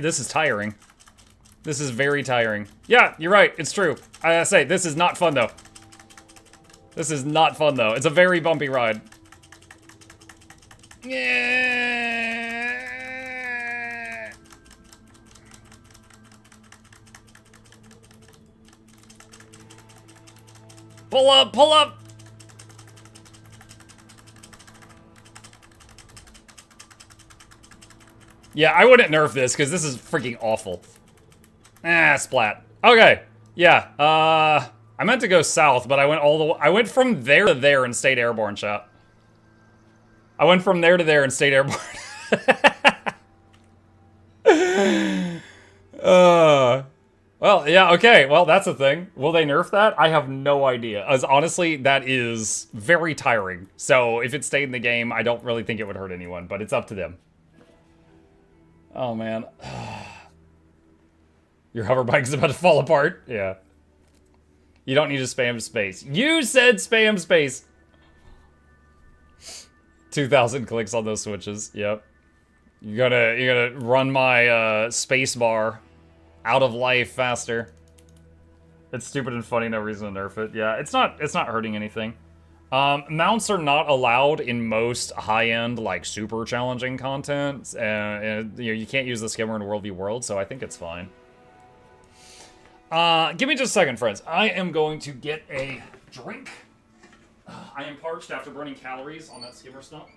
This is tiring. This is very tiring. Yeah, you're right. It's true. I say, this is not fun, though. This is not fun, though. It's a very bumpy ride. Yeah. Pull up, pull up! Yeah, I wouldn't nerf this, because this is freaking awful. Splat. Okay. Yeah. I meant to go south, but I went all the way. I went from there to there and stayed airborne, chat. I went from there to there and stayed airborne. Well, yeah, okay. Well, that's a thing. Will they nerf that? I have no idea. As honestly, that is very tiring. So if it stayed in the game, I don't really think it would hurt anyone, but it's up to them. Oh, man. Your hover bike is about to fall apart. Yeah. You don't need to spam space. You said spam space. 2,000 clicks on those switches. Yep. You gotta run my space bar out of life faster. It's stupid and funny, no reason to nerf it. Yeah, it's not hurting anything. Mounts are not allowed in most high-end, like, super challenging content. And you know, you can't use the skimmer in World v World, so I think it's fine. Give me just a second, friends. I am going to get a drink. I am parched after burning calories on that skimmer stump.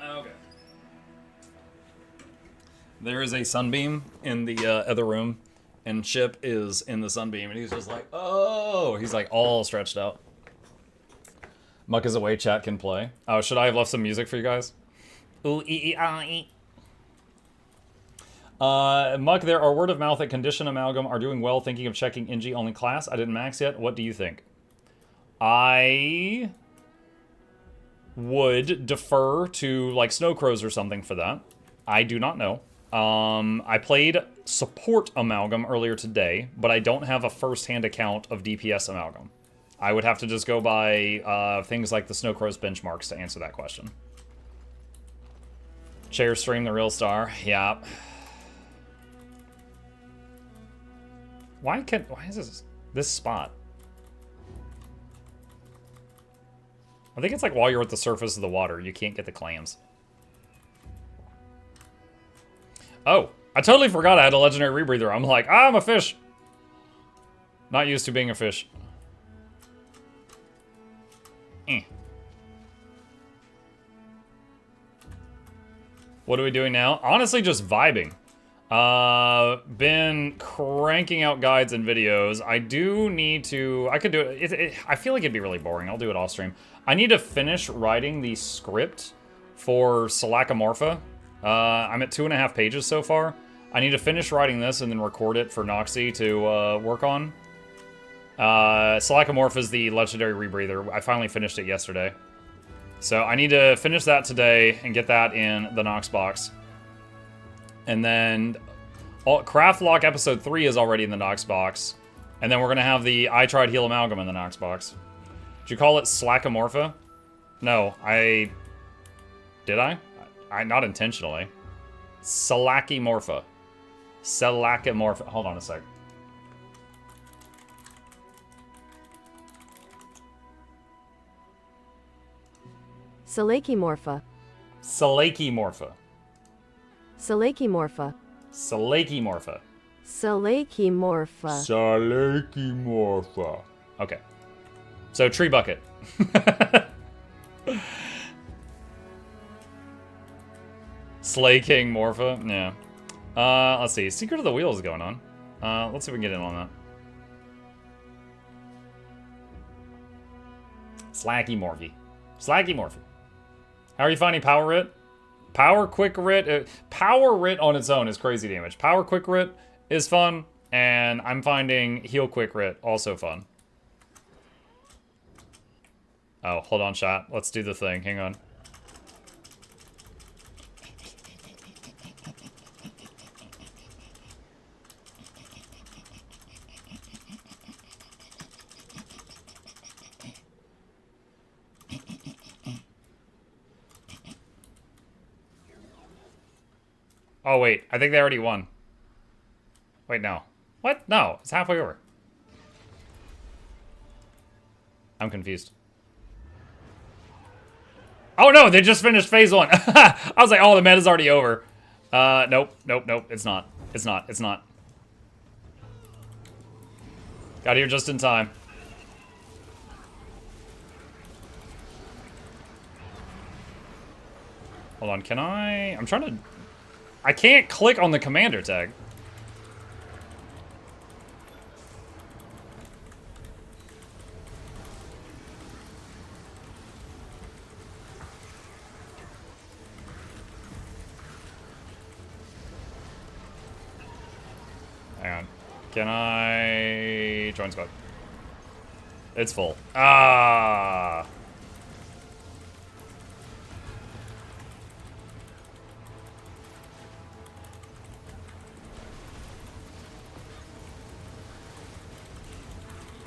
Okay. There is a sunbeam in the other room, and Chip is in the sunbeam, and he's just like, oh! He's like all stretched out. Muck is away, chat can play. Oh, should I have left some music for you guys? Ooh, Muck, there are word of mouth that Condition Amalgam are doing well, thinking of checking NG only class. I didn't max yet. What do you think? I would defer to like Snow Crows or something for that. I do not know. I played support Amalgam earlier today, but I don't have a first-hand account of DPS Amalgam. I would have to just go by things like the Snow Crows benchmarks to answer that question. Chair stream the real star. Yeah. Why is this spot? I think it's like while you're at the surface of the water, you can't get the clams. Oh, I totally forgot I had a legendary rebreather. I'm like, I'm a fish. Not used to being a fish. What are we doing now? Honestly, just vibing. Been cranking out guides and videos. I do need to... I could do it. I feel like it'd be really boring. I'll do it off stream. I need to finish writing the script for Salacamorpha. I'm at 2.5 pages so far. I need to finish writing this and then record it for Noxxi to work on. Salacamorpha is the legendary rebreather. I finally finished it yesterday. So I need to finish that today and get that in the Nox box. And then Craft Lock Episode 3 is already in the Nox box. And then we're going to have the I Tried Heal Amalgam in the Nox box. Did you call it Slackamorpha? No, Did I? Not intentionally. Salakimorpha. Salakimorpha. Hold on a sec. Salakimorpha. Salakimorpha. Salakimorpha. Salakimorpha. Salakimorpha. Salakimorpha. Okay. So, tree bucket. Slay King Morpha? Yeah. Let's see. Secret of the Wheel is going on. Let's see if we can get in on that. Slacky Morphy. Slacky Morphy. How are you finding Power Writ? Power Quick Writ. Power Writ on its own is crazy damage. Power Quick Writ is fun, and I'm finding Heal Quick Writ also fun. Oh, hold on, chat. Let's do the thing. Hang on. Oh, wait. I think they already won. Wait, no. What? No. It's halfway over. I'm confused. Oh, no. They just finished phase 1. I was like, oh, the meta's already over. Nope. Nope. Nope. It's not. It's not. It's not. Got here just in time. Hold on. Can I... I'm trying to... I can't click on the commander tag. Hang on. Can I... join squad? It's full. Ah.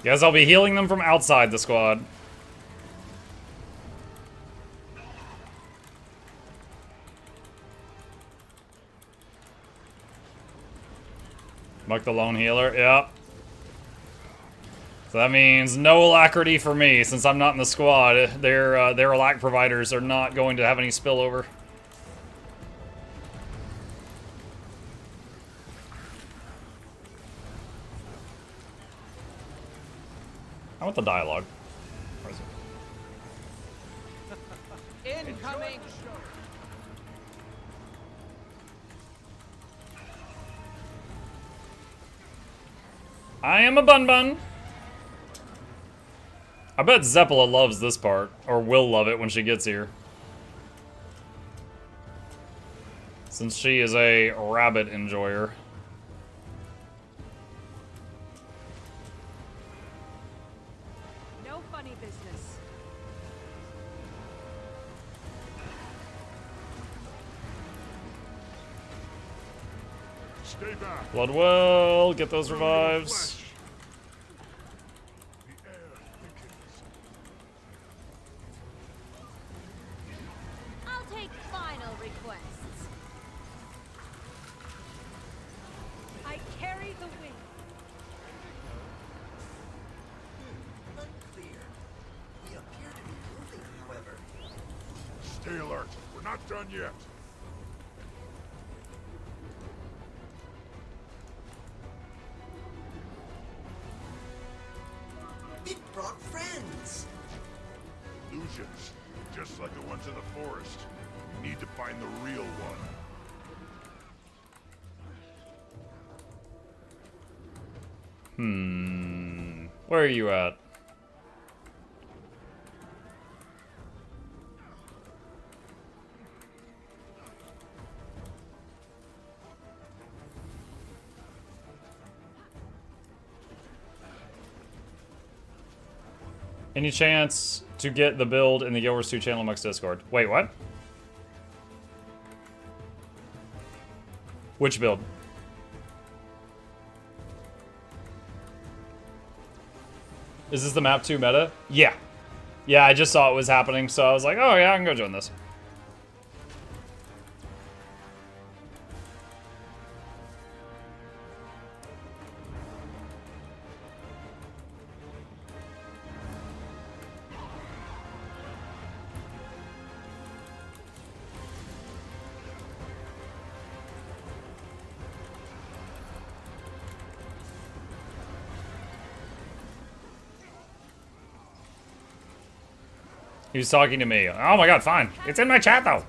Guess I'll be healing them from outside the squad. Muck the lone healer, yep. So that means no alacrity for me, since I'm not in the squad. Their alac providers are not going to have any spillover. I want the dialogue. Where is it? Incoming! I am a bun. I bet Zeppola loves this part, or will love it when she gets here. Since she is a rabbit enjoyer. No funny business. Stay back. Bloodwell, get those revives. The air thickens. I'll take final requests. I carry the wind. Unclear. We appear to be moving, however. Stay alert. We're not done yet. It brought friends. Illusions. Just like the ones in the forest. We need to find the real one. Where are you at? Any chance to get the build in the Guild Wars 2 channel amongst Discord? Wait, what? Which build? Is this the map 2 meta? Yeah. Yeah, I just saw it was happening, so I was like, oh yeah, I can go join this. He was talking to me. Oh my god, fine. It's in my chat though.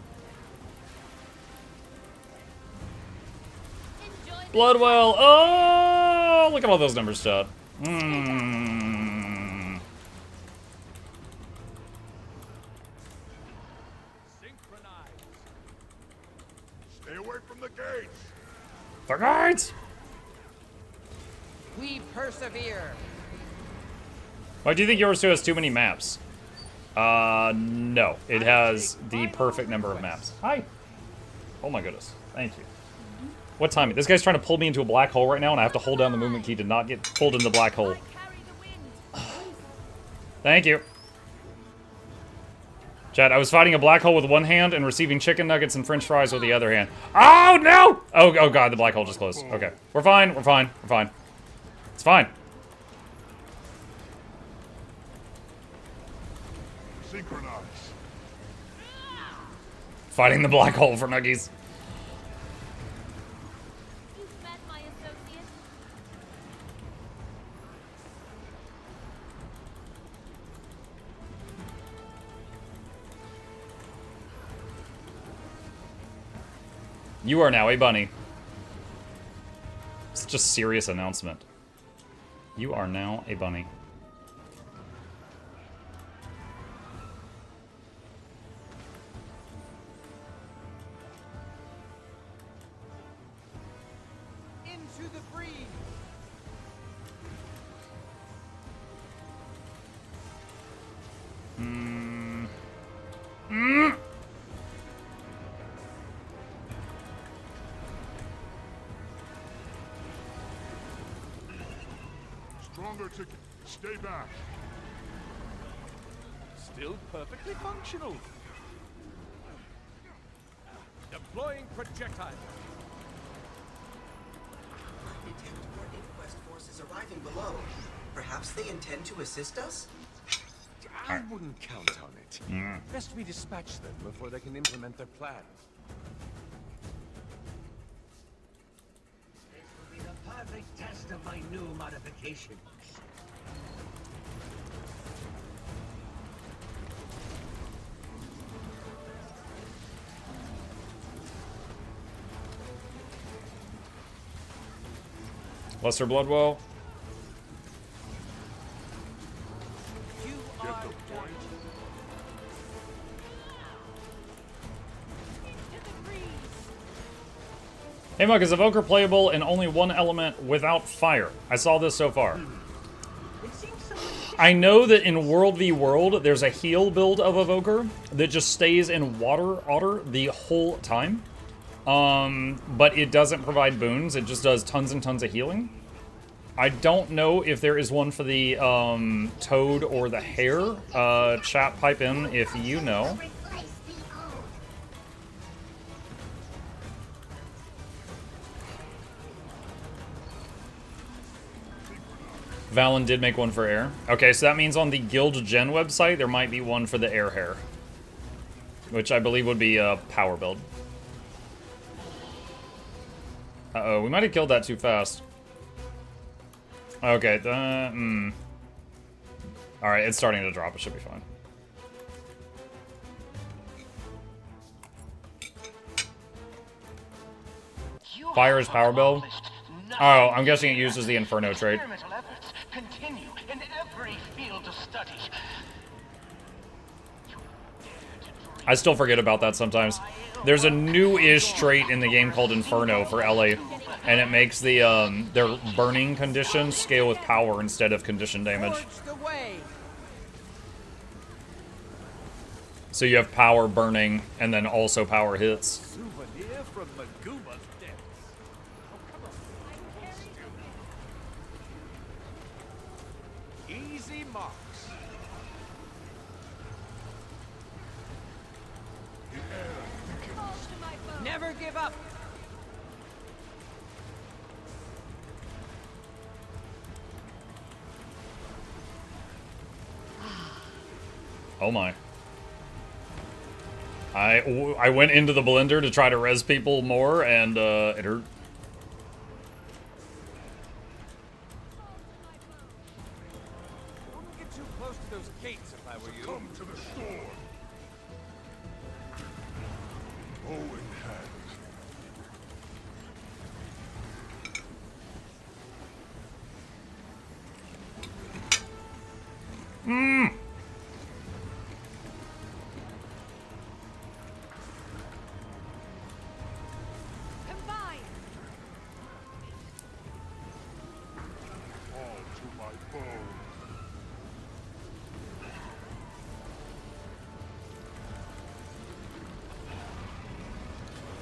Bloodwell. Oh, look at all those numbers, chat. Synchronize. Stay away from the gates. The guards. We persevere. Why do you think yours 2 has too many maps? No. It has the perfect number of maps. Hi. Oh my goodness. Thank you. What time? This guy's trying to pull me into a black hole right now, and I have to hold down the movement key to not get pulled into the black hole. Thank you. Chat, I was fighting a black hole with one hand and receiving chicken nuggets and french fries with the other hand. Oh, no! Oh god, the black hole just closed. Okay. We're fine, we're fine, we're fine. It's fine. Synchronize. Fighting the black hole for nuggies. You've met my associate. You are now a bunny. It's just a serious announcement. You are now a bunny. Into the breeze. Stronger to stay back. Still perfectly functional. Deploying projectile. Detect more Inquest forces arriving below. Perhaps they intend to assist us? I wouldn't count on it. Best we dispatch them before they can implement their plan. This will be the perfect test of my new modifications. Lesser Bloodwell. You Get are the done. point. Into the breeze. Hey Mug, is Evoker playable in only one element without fire? I saw this so far. I know that in World v World, there's a heal build of Evoker that just stays in water otter the whole time. But it doesn't provide boons, it just does tons and tons of healing. I don't know if there is one for the toad or the hare. Chat, pipe in if you know. Valen did make one for air. Okay, so that means on the Guild Gen website, there might be one for the air hare. Which I believe would be a power build. Uh-oh, we might have killed that too fast. Okay, Alright, it's starting to drop. It should be fine. Fire is power build? Oh, I'm guessing it uses the Inferno trait. Continue in every field of study. I still forget about that sometimes. There's a new-ish trait in the game called Inferno for LA, and it makes the their burning condition scale with power instead of condition damage. Forge the way. So you have power burning, and then also power hits. Souvenir from Maguma's depths. Easy marks. Call to my bow. Never give up. Oh my. I went into the blender to try to res people more, and it hurt. Wouldn't get too close to those gates if I were you. Come to the store. Bow in hand. Combine. All to my bow.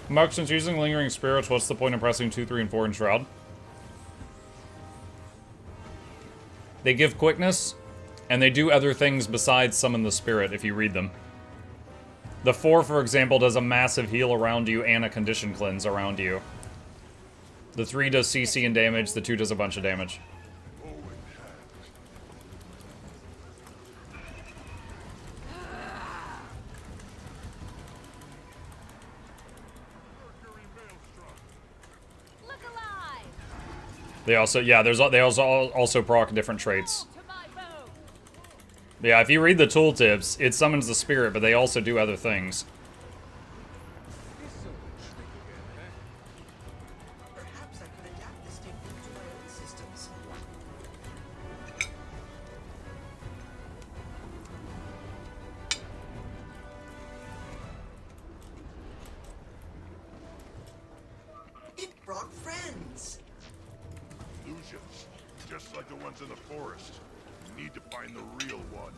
Mug, since using Lingering Spirits, what's the point of pressing 2, 3, and 4 in Shroud? They give quickness, and they do other things besides summon the spirit if you read them. The 4, for example, does a massive heal around you and a condition cleanse around you. The 3 does CC and damage, the 2 does a bunch of damage. Look alive! They also, yeah, they also proc different traits. To my bow. Yeah, if you read the tooltips, it summons the spirit, but they also do other things. Perhaps I could adapt this technique to my own systems. It brought friends. Illusions, just like the ones in the forest. You need to find the real one.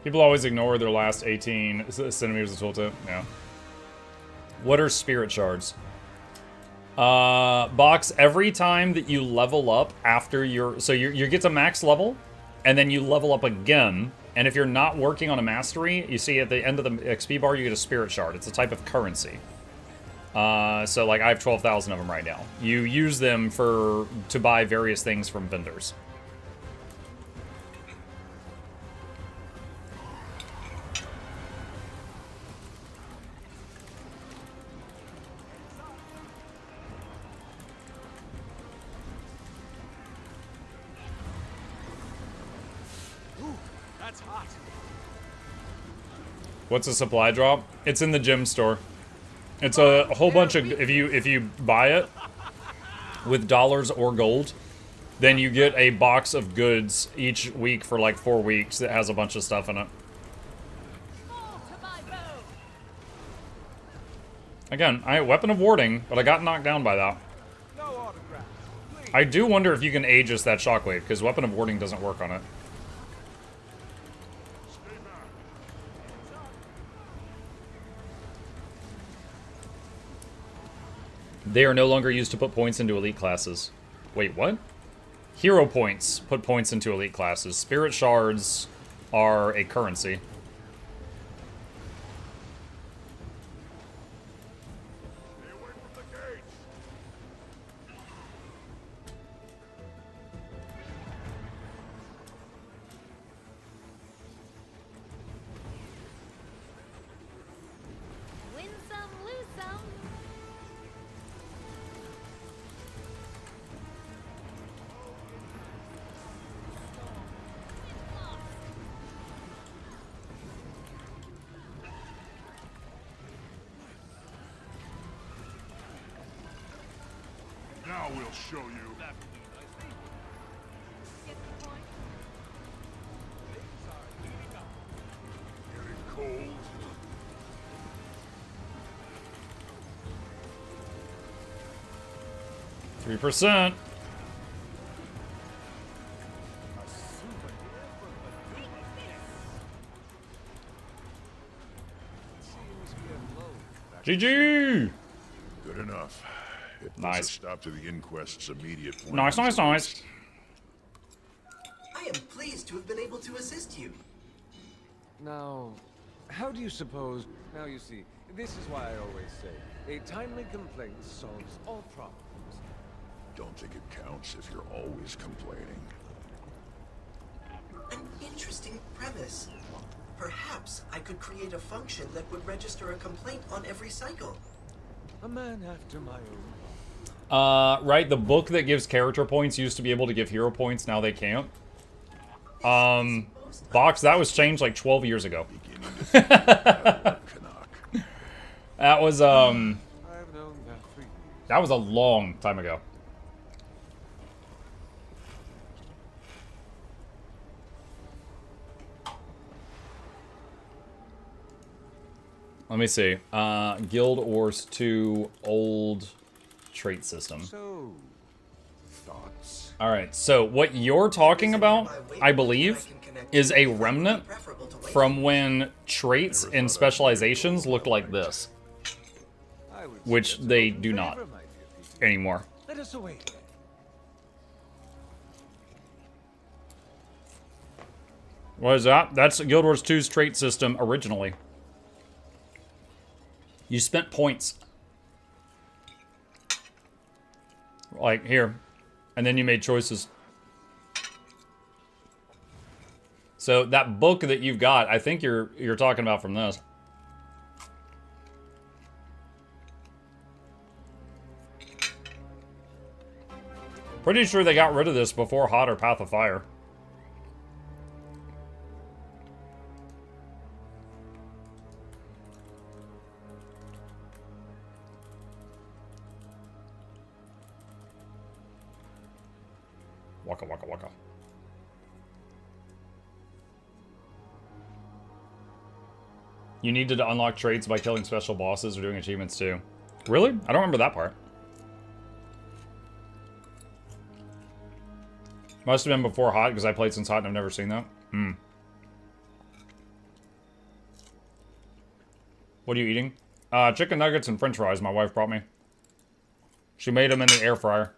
People always ignore their last 18 centimeters of tooltip. Yeah. What are spirit shards? Box, every time that you level up after your... So you get to max level, and then you level up again. And if you're not working on a mastery, you see at the end of the XP bar, you get a spirit shard. It's a type of currency. So, like, I have 12,000 of them right now. You use them to buy various things from vendors. That's hot. What's a supply drop? It's in the gem store. It's a whole bunch of... If you buy it with dollars or gold, then you get a box of goods each week for like 4 weeks that has a bunch of stuff in it. Again, I weapon of warding, but I got knocked down by that. No autographs. I do wonder if you can Aegis that shockwave, because weapon of warding doesn't work on it. They are no longer used to put points into elite classes. Wait, what? Hero points put points into elite classes. Spirit shards are a currency. Win some, lose some. Now we'll show you. Get the point. Getting cold. %. GG! Good enough. It puts Nice. a stop to the inquest's immediate plans. Nice, nice, nice. I am pleased to have been able to assist you. Now, how do you suppose... Now you see, this is why I always say, a timely complaint solves all problems. Don't think it counts if you're always complaining. An interesting premise. Perhaps I could create a function that would register a complaint on every cycle. A man after my own. Right, the book that gives character points used to be able to give hero points, now they can't. Box, that was changed like 12 years ago. That was, I've known that for years. that was a long time ago. Let me see. Guild Wars 2 old trait system. So, thoughts. All right, so what you're talking about, I believe, is a remnant from when traits and specializations looked like this, which they do not anymore. Let us away. What is that? That's Guild Wars 2's trait system originally. You spent points. Like, here. And then you made choices. So that book that you've got, I think you're talking about from this. Pretty sure they got rid of this before Hot or Path of Fire. Waka waka waka. You needed to unlock traits by killing special bosses or doing achievements too. Really? I don't remember that part. Must have been before Hot, because I played since Hot and I've never seen that. What are you eating? Chicken nuggets and french fries my wife brought me. She made them in the air fryer.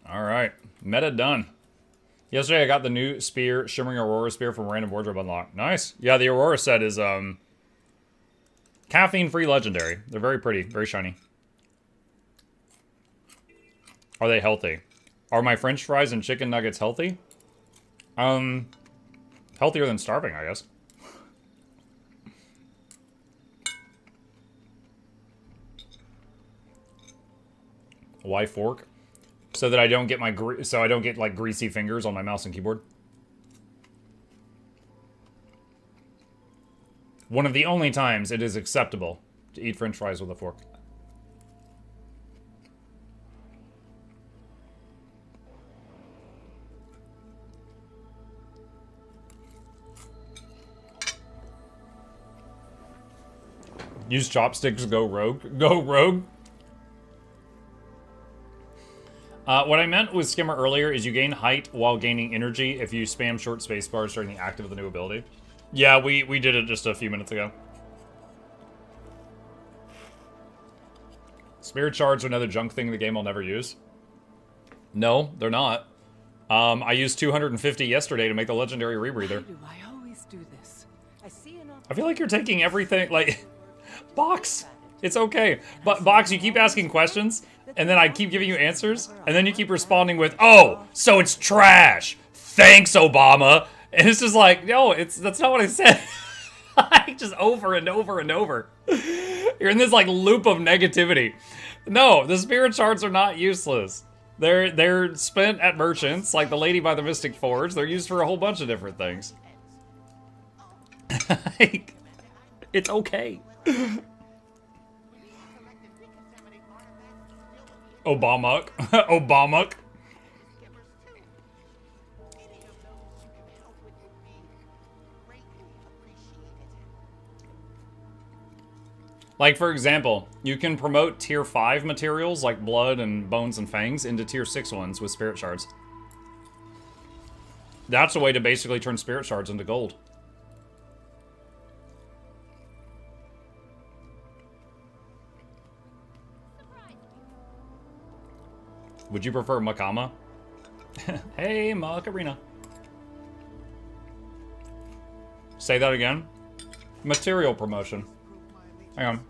Alright, meta done. Yesterday I got the new spear, Shimmering Aurora Spear from Random Wardrobe Unlock. Nice. Yeah, the Aurora set is caffeine-free legendary. They're very pretty, very shiny. Are they healthy? Are my french fries and chicken nuggets healthy? Healthier than starving, I guess. Why fork? So that I don't get like greasy fingers on my mouse and keyboard. One of the only times it is acceptable to eat french fries with a fork. Use chopsticks, go rogue. Go rogue. What I meant with Skimmer earlier is you gain height while gaining energy if you spam short spacebars during the active of the new ability. Yeah, we did it just a few minutes ago. Spirit shards are another junk thing in the game I'll never use. No, they're not. I used 250 yesterday to make the legendary rebreather. Why do I always do this? I see enough. I feel like you're taking everything, like... Box, it's okay. But Box, you keep asking questions, and then I keep giving you answers, and then you keep responding with, "Oh, so it's trash. Thanks, Obama." And it's just like, no, that's not what I said. Like, just over and over and over. You're in this like loop of negativity. No, the spirit shards are not useless. They're spent at merchants, like the lady by the Mystic Forge. They're used for a whole bunch of different things. Like, it's okay. Obama. Obama. Like, for example, you can promote tier 5 materials like blood and bones and fangs into tier 6 ones with spirit shards. That's a way to basically turn spirit shards into gold. Would you prefer Makama? Hey, Macarena. Say that again. Material promotion. Hang on.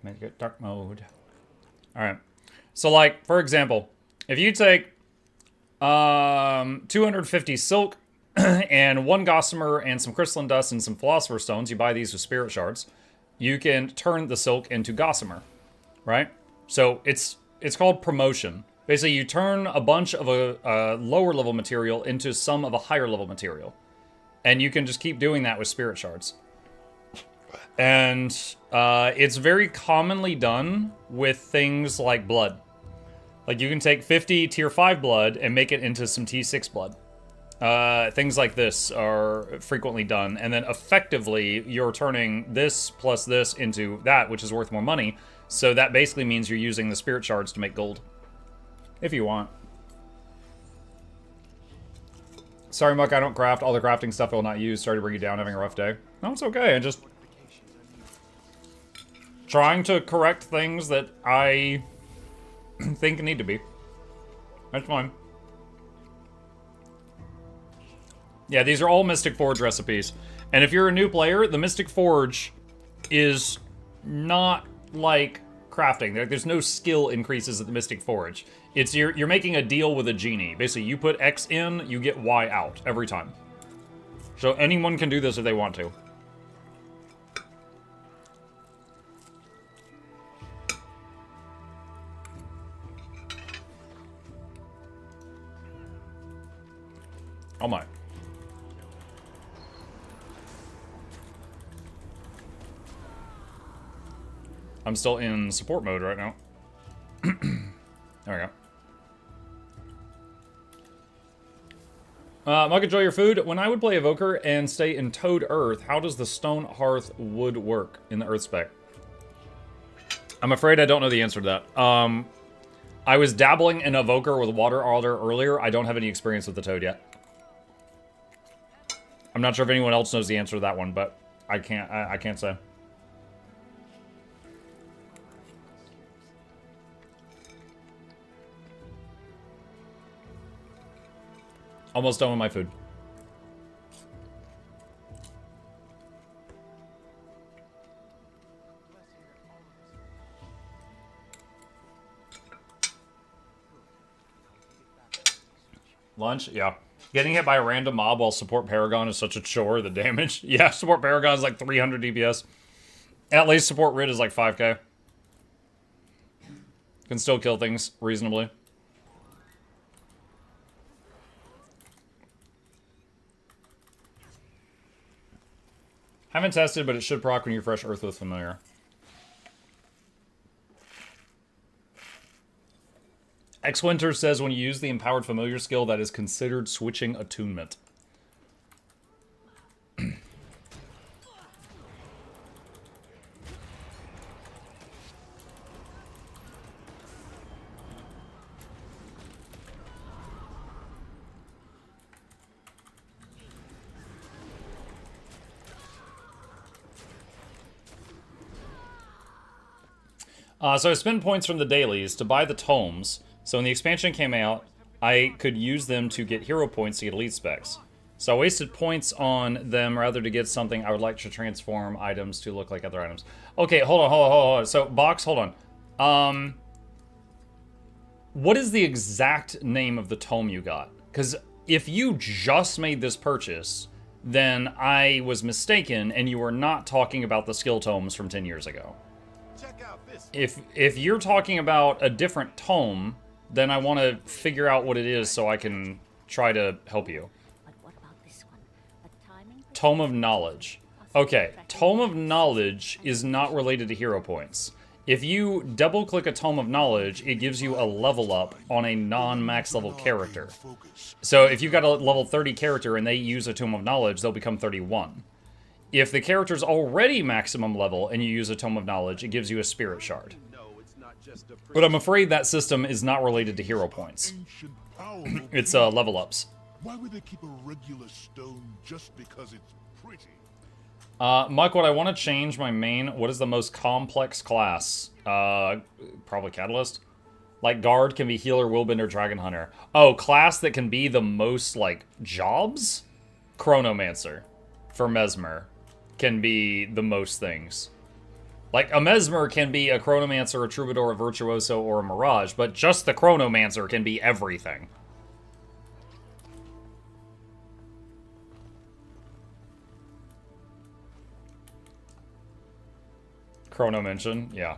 Make it dark mode. Alright. So, like, for example, if you take 250 silk and 1 gossamer and some crystalline dust and some philosopher stones, you buy these with spirit shards, you can turn the silk into gossamer, right? So it's called promotion. Basically, you turn a bunch of a lower level material into some of a higher level material. And you can just keep doing that with spirit shards. And it's very commonly done with things like blood. Like, you can take 50 tier 5 blood and make it into some T6 blood. Things like this are frequently done, and then effectively, you're turning this plus this into that, which is worth more money. So that basically means you're using the spirit shards to make gold. If you want. Sorry, Muck, I don't craft. All the crafting stuff I will not use. Sorry to bring you down, having a rough day. No, it's okay. I just... trying to correct things that I think need to be. That's fine. Yeah, these are all Mystic Forge recipes. And if you're a new player, the Mystic Forge is not like crafting. There's no skill increases at the Mystic Forge. It's you're making a deal with a genie. Basically, you put X in, you get Y out every time. So anyone can do this if they want to. Oh my. I'm still in support mode right now. There we go. Mug, enjoy your food. When I would play Evoker and stay in Toad Earth, how does the Stone Hearth wood work in the Earth spec? I'm afraid I don't know the answer to that. I was dabbling in Evoker with Water Alder earlier. I don't have any experience with the Toad yet. I'm not sure if anyone else knows the answer to that one, but I can't say. Almost done with my food. Lunch? Yeah. Getting hit by a random mob while support Paragon is such a chore, the damage. Yeah, support Paragon is like 300 DPS. At least support Rid is like 5k. Can still kill things reasonably. Haven't tested, but it should proc when you refresh Earth with Familiar. X-Winter says when you use the Empowered Familiar skill, that is considered switching attunement. So I spend points from the dailies to buy the tomes. So when the expansion came out, I could use them to get hero points to get elite specs. So I wasted points on them rather to get something I would like to transform items to look like other items. Okay, hold on. So, Box, hold on. What is the exact name of the tome you got? Because if you just made this purchase, then I was mistaken and you were not talking about the skill tomes from 10 years ago. If you're talking about a different tome, then I want to figure out what it is so I can try to help you. Tome of Knowledge. Okay, Tome of Knowledge is not related to hero points. If you double-click a Tome of Knowledge, it gives you a level up on a non-max level character. So if you've got a level 30 character and they use a Tome of Knowledge, they'll become 31. If the character's already maximum level and you use a Tome of Knowledge, it gives you a Spirit Shard. But I'm afraid that system is not related to hero points. It's level ups. Why would they keep a regular stone just because it's pretty? Mike, what I want to change my main, what is the most complex class? Probably Catalyst. Like Guard can be Healer, Willbender, Dragon Hunter. Oh, class that can be the most, like, jobs? Chronomancer. For Mesmer. Can be the most things. Like, a Mesmer can be a Chronomancer, a Troubadour, a Virtuoso, or a Mirage, but just the Chronomancer can be everything. Chrono mention, yeah.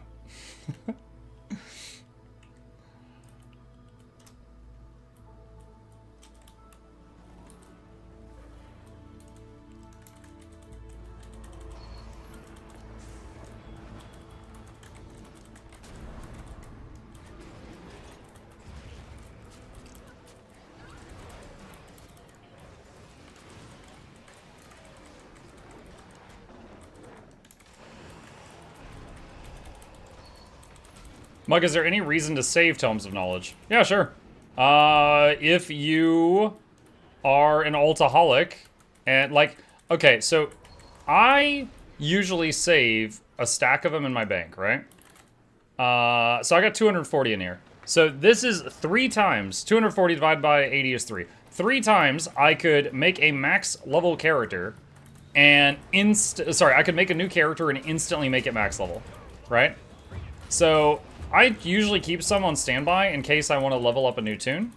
Mug, is there any reason to save Tomes of Knowledge? Yeah, sure. If you are an altaholic, and like, okay, so I usually save a stack of them in my bank, right? So I got 240 in here. So this is 3 times, 240 divided by 80 is 3. 3 times I could make a max level character and I could make a new character and instantly make it max level, right? So I usually keep some on standby in case I want to level up a new toon.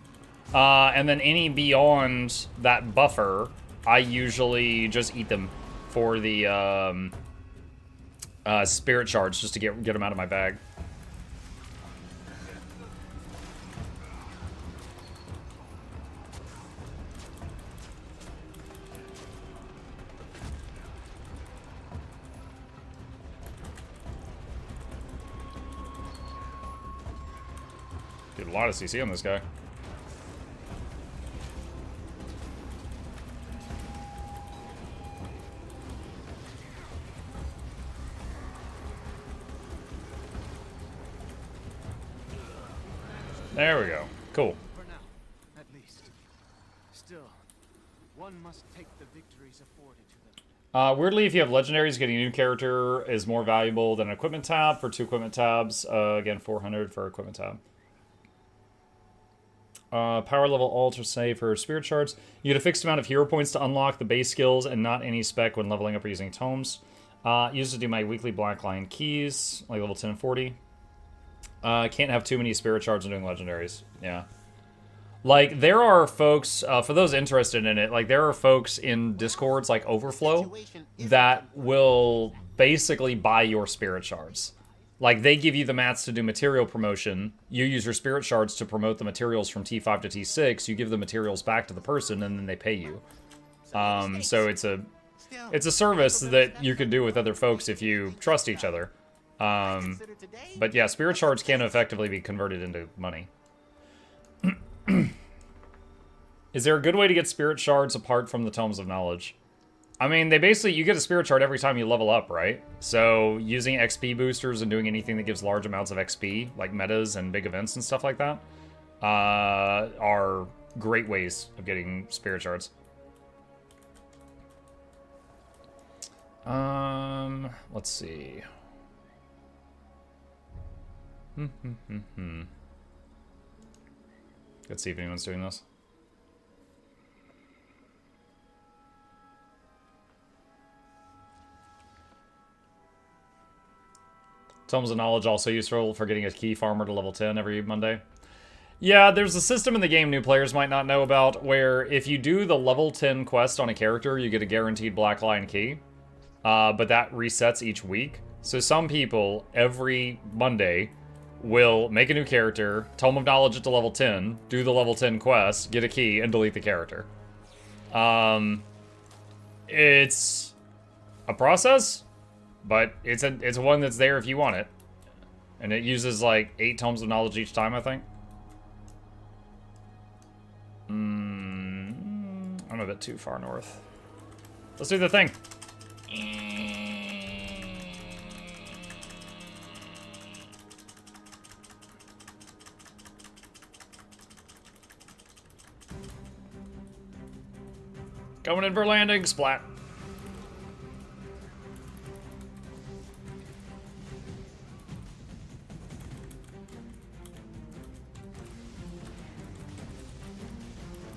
And then any beyond that buffer, I usually just eat them for the spirit shards just to get them out of my bag. Dude, a lot of CC on this guy. There we go. Cool. For now, at least. Still, one must take the victories afforded to them. Weirdly, if you have legendaries, getting a new character is more valuable than an equipment tab for 2 equipment tabs. Again, 400 for equipment tab. Power level alt or save for spirit shards. You get a fixed amount of hero points to unlock the base skills and not any spec when leveling up or using tomes. Used to do my weekly black lion keys, like level 10 and 40. Can't have too many spirit shards when doing legendaries. Yeah. Like, there are folks, for those interested in it, like, there are folks in Discords like Overflow that will basically buy your spirit shards. Like, they give you the mats to do material promotion. You use your spirit shards to promote the materials from T5 to T6. You give the materials back to the person, and then they pay you. So it's a service that you could do with other folks if you trust each other. But yeah, spirit shards can effectively be converted into money. Is there a good way to get spirit shards apart from the Tomes of Knowledge? I mean, you get a spirit shard every time you level up, right? So using XP boosters and doing anything that gives large amounts of XP, like metas and big events and stuff like that, are great ways of getting spirit shards. Let's see. Let's see if anyone's doing this. Tomes of Knowledge also useful for getting a key farmer to level 10 every Monday. Yeah, there's a system in the game new players might not know about where if you do the level 10 quest on a character, you get a guaranteed Black Lion key. But that resets each week. So some people, every Monday, will make a new character, Tome of Knowledge it to level 10, do the level 10 quest, get a key, and delete the character. It's a process, but it's one that's there if you want it. And it uses like 8 Tomes of Knowledge each time, I think. I'm a bit too far north. Let's do the thing. Going in for landing, splat.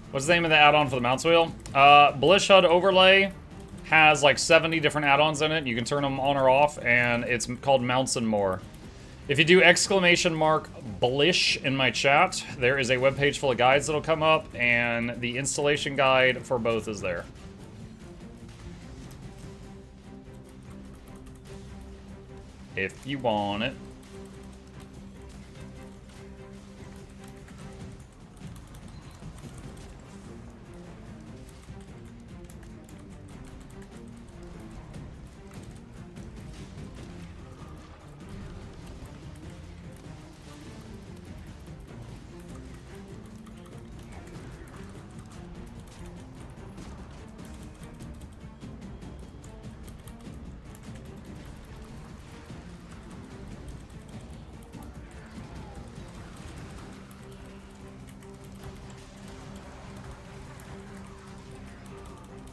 What's the name of the add-on for the mounts wheel? Blish HUD Overlay has like 70 different add-ons in it. You can turn them on or off, and it's called Mounts and More. If you do !Blish in my chat, there is a webpage full of guides that'll come up, and the installation guide for both is there. If you want it.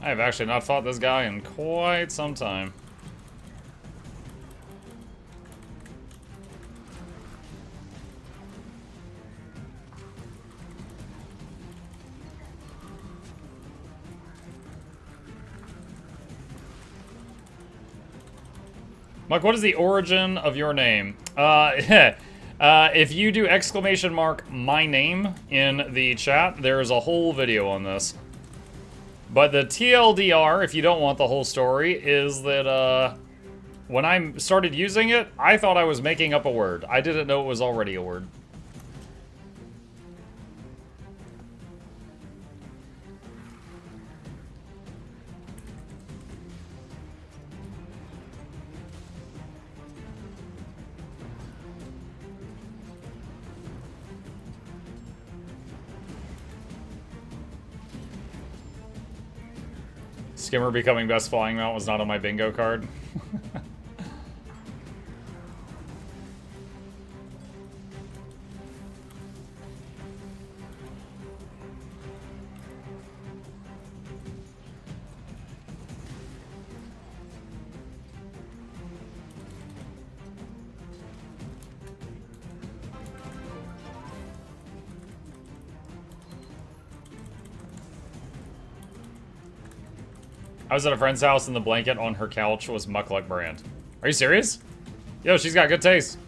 I have actually not fought this guy in quite some time. Mike, what is the origin of your name? If you do exclamation mark my name in the chat, there's a whole video on this. But the TLDR, if you don't want the whole story, is that when I started using it, I thought I was making up a word. I didn't know it was already a word. Skimmer becoming best flying mount was not on my bingo card. I was at a friend's house and the blanket on her couch was Mukluk brand. Are you serious? Yo, she's got good taste.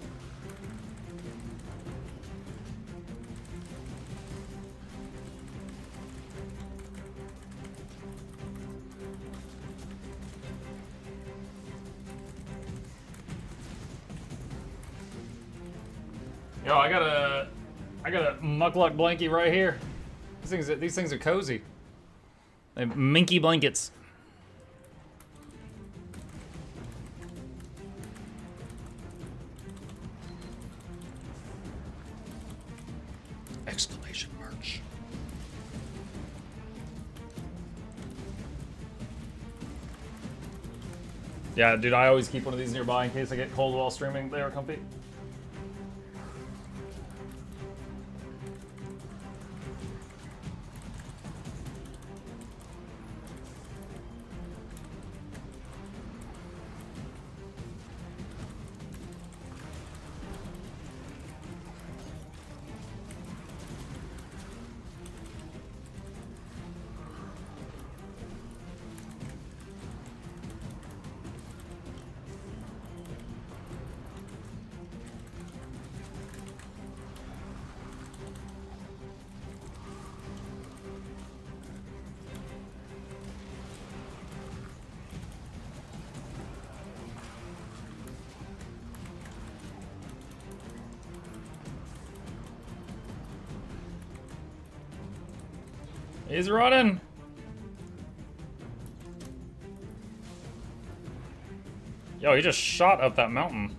Yo, I got a Mukluk blankie right here. These things are cozy. They're minky blankets. Exclamation merch. Yeah, dude, I always keep one of these nearby in case I get cold while streaming. They are comfy. He's running. Yo, he just shot up that mountain.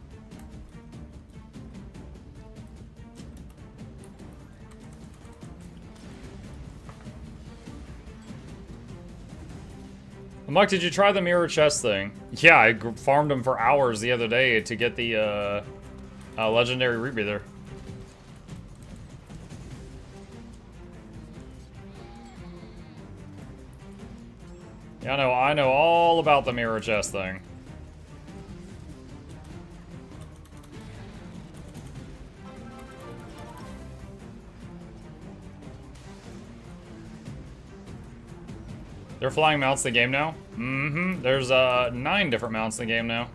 Mike, did you try the mirror chest thing? Yeah, I farmed them for hours the other day to get the legendary rebreather. Yeah, I know all about the mirror chest thing. They're flying mounts in the game now? Mm-hmm. There's 9 different mounts in the game now.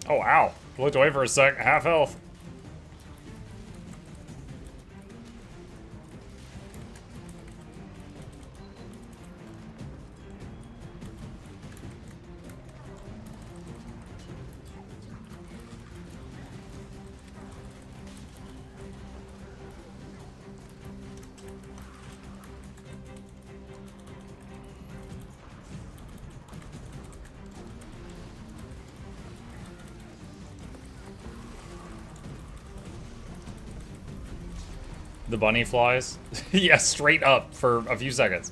Oh, ow. Looked away for a sec. Half health. The bunny flies? Yeah, straight up for a few seconds.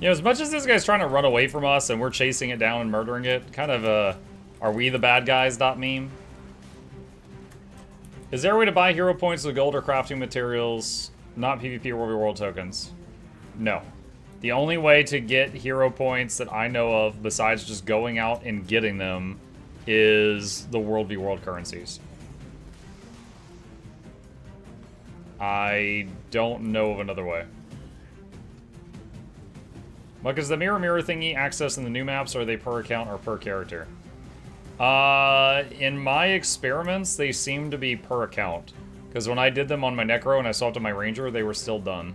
You know, as much as this guy's trying to run away from us and we're chasing it down and murdering it, kind of are we the bad guys meme? Is there a way to buy hero points with gold or crafting materials? Not PvP or World tokens. No. The only way to get hero points that I know of, besides just going out and getting them, is the World v World currencies. I don't know of another way. Look, is the mirror thingy access in the new maps, or are they per account or per character? In my experiments, they seem to be per account. Because when I did them on my Necro and I swapped to my Ranger, they were still done.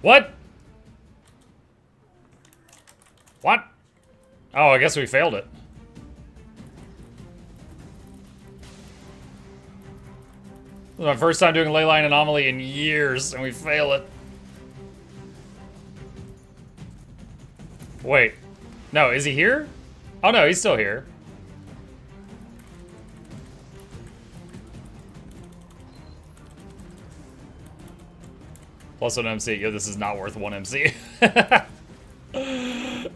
What? What? Oh, I guess we failed it. This is my first time doing Leyline Anomaly in years, and we fail it. Wait. No, is he here? Oh no, he's still here. Plus 1 MC. Yo, this is not worth 1 MC.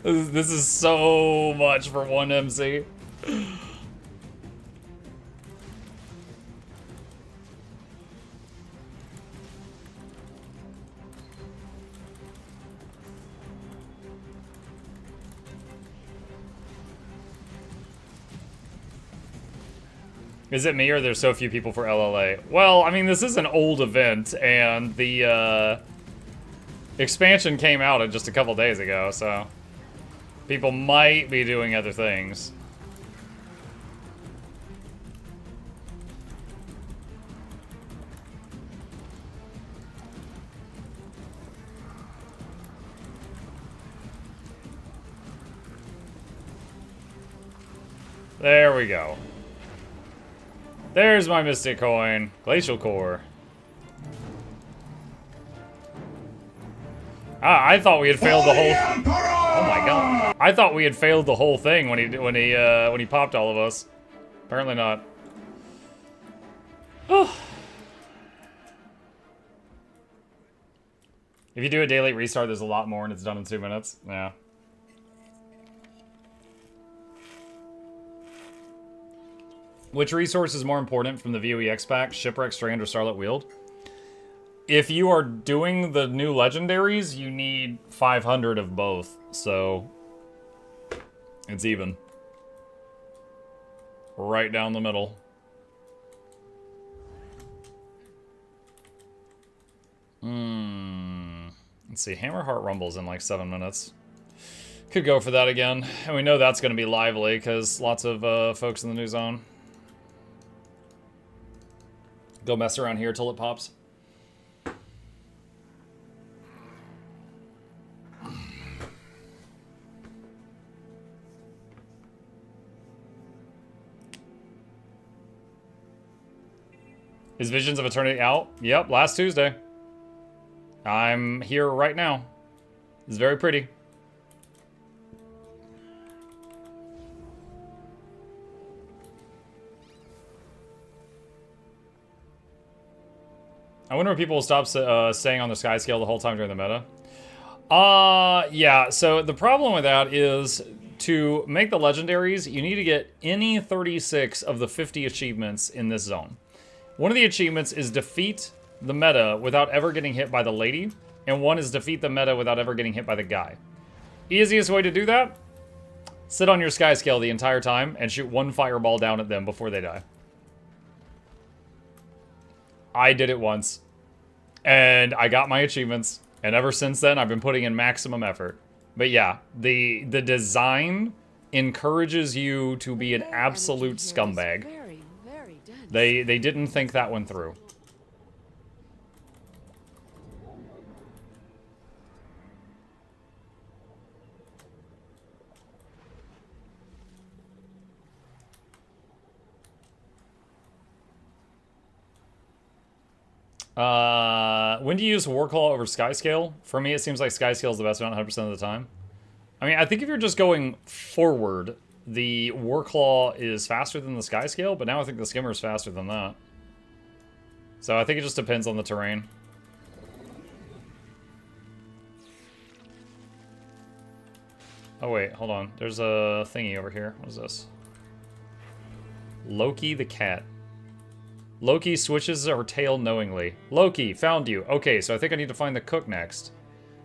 This is so much for 1 MC. Is it me or there's so few people for LLA? Well, I mean, this is an old event, and the expansion came out just a couple days ago, so people might be doing other things. There we go. There's my Mystic Coin. Glacial Core. Ah, I thought we had failed the whole... Oh my god. I thought we had failed the whole thing when he popped all of us. Apparently not. If you do a daily restart, there's a lot more and it's done in 2 minutes. Yeah. Which resource is more important from the VOEX pack? Shipwreck, Strand, or Starlit Wield? If you are doing the new legendaries, you need 500 of both, so it's even. Right down the middle. Let's see, Hammerheart Rumble's in like 7 minutes. Could go for that again. And we know that's going to be lively, because lots of folks in the new zone. Go mess around here till it pops. Is Visions of Eternity out? Yep, last Tuesday. I'm here right now. It's very pretty. I wonder if people will stop staying on the sky scale the whole time during the meta. Yeah, so the problem with that is to make the legendaries, you need to get any 36 of the 50 achievements in this zone. One of the achievements is defeat the meta without ever getting hit by the lady, and one is defeat the meta without ever getting hit by the guy. Easiest way to do that? Sit on your sky scale the entire time and shoot one fireball down at them before they die. I did it once, and I got my achievements. And ever since then, I've been putting in maximum effort. But yeah, the design encourages you to be an absolute scumbag. Very, very dense. They didn't think that one through. When do you use Warclaw over Skyscale? For me, it seems like Skyscale is the best around 100% of the time. I mean, I think if you're just going forward, the Warclaw is faster than the Skyscale, but now I think the Skimmer is faster than that. So I think it just depends on the terrain. Oh wait, hold on. There's a thingy over here. What is this? Loki the cat. Loki switches her tail knowingly. Loki, found you. Okay, so I think I need to find the cook next.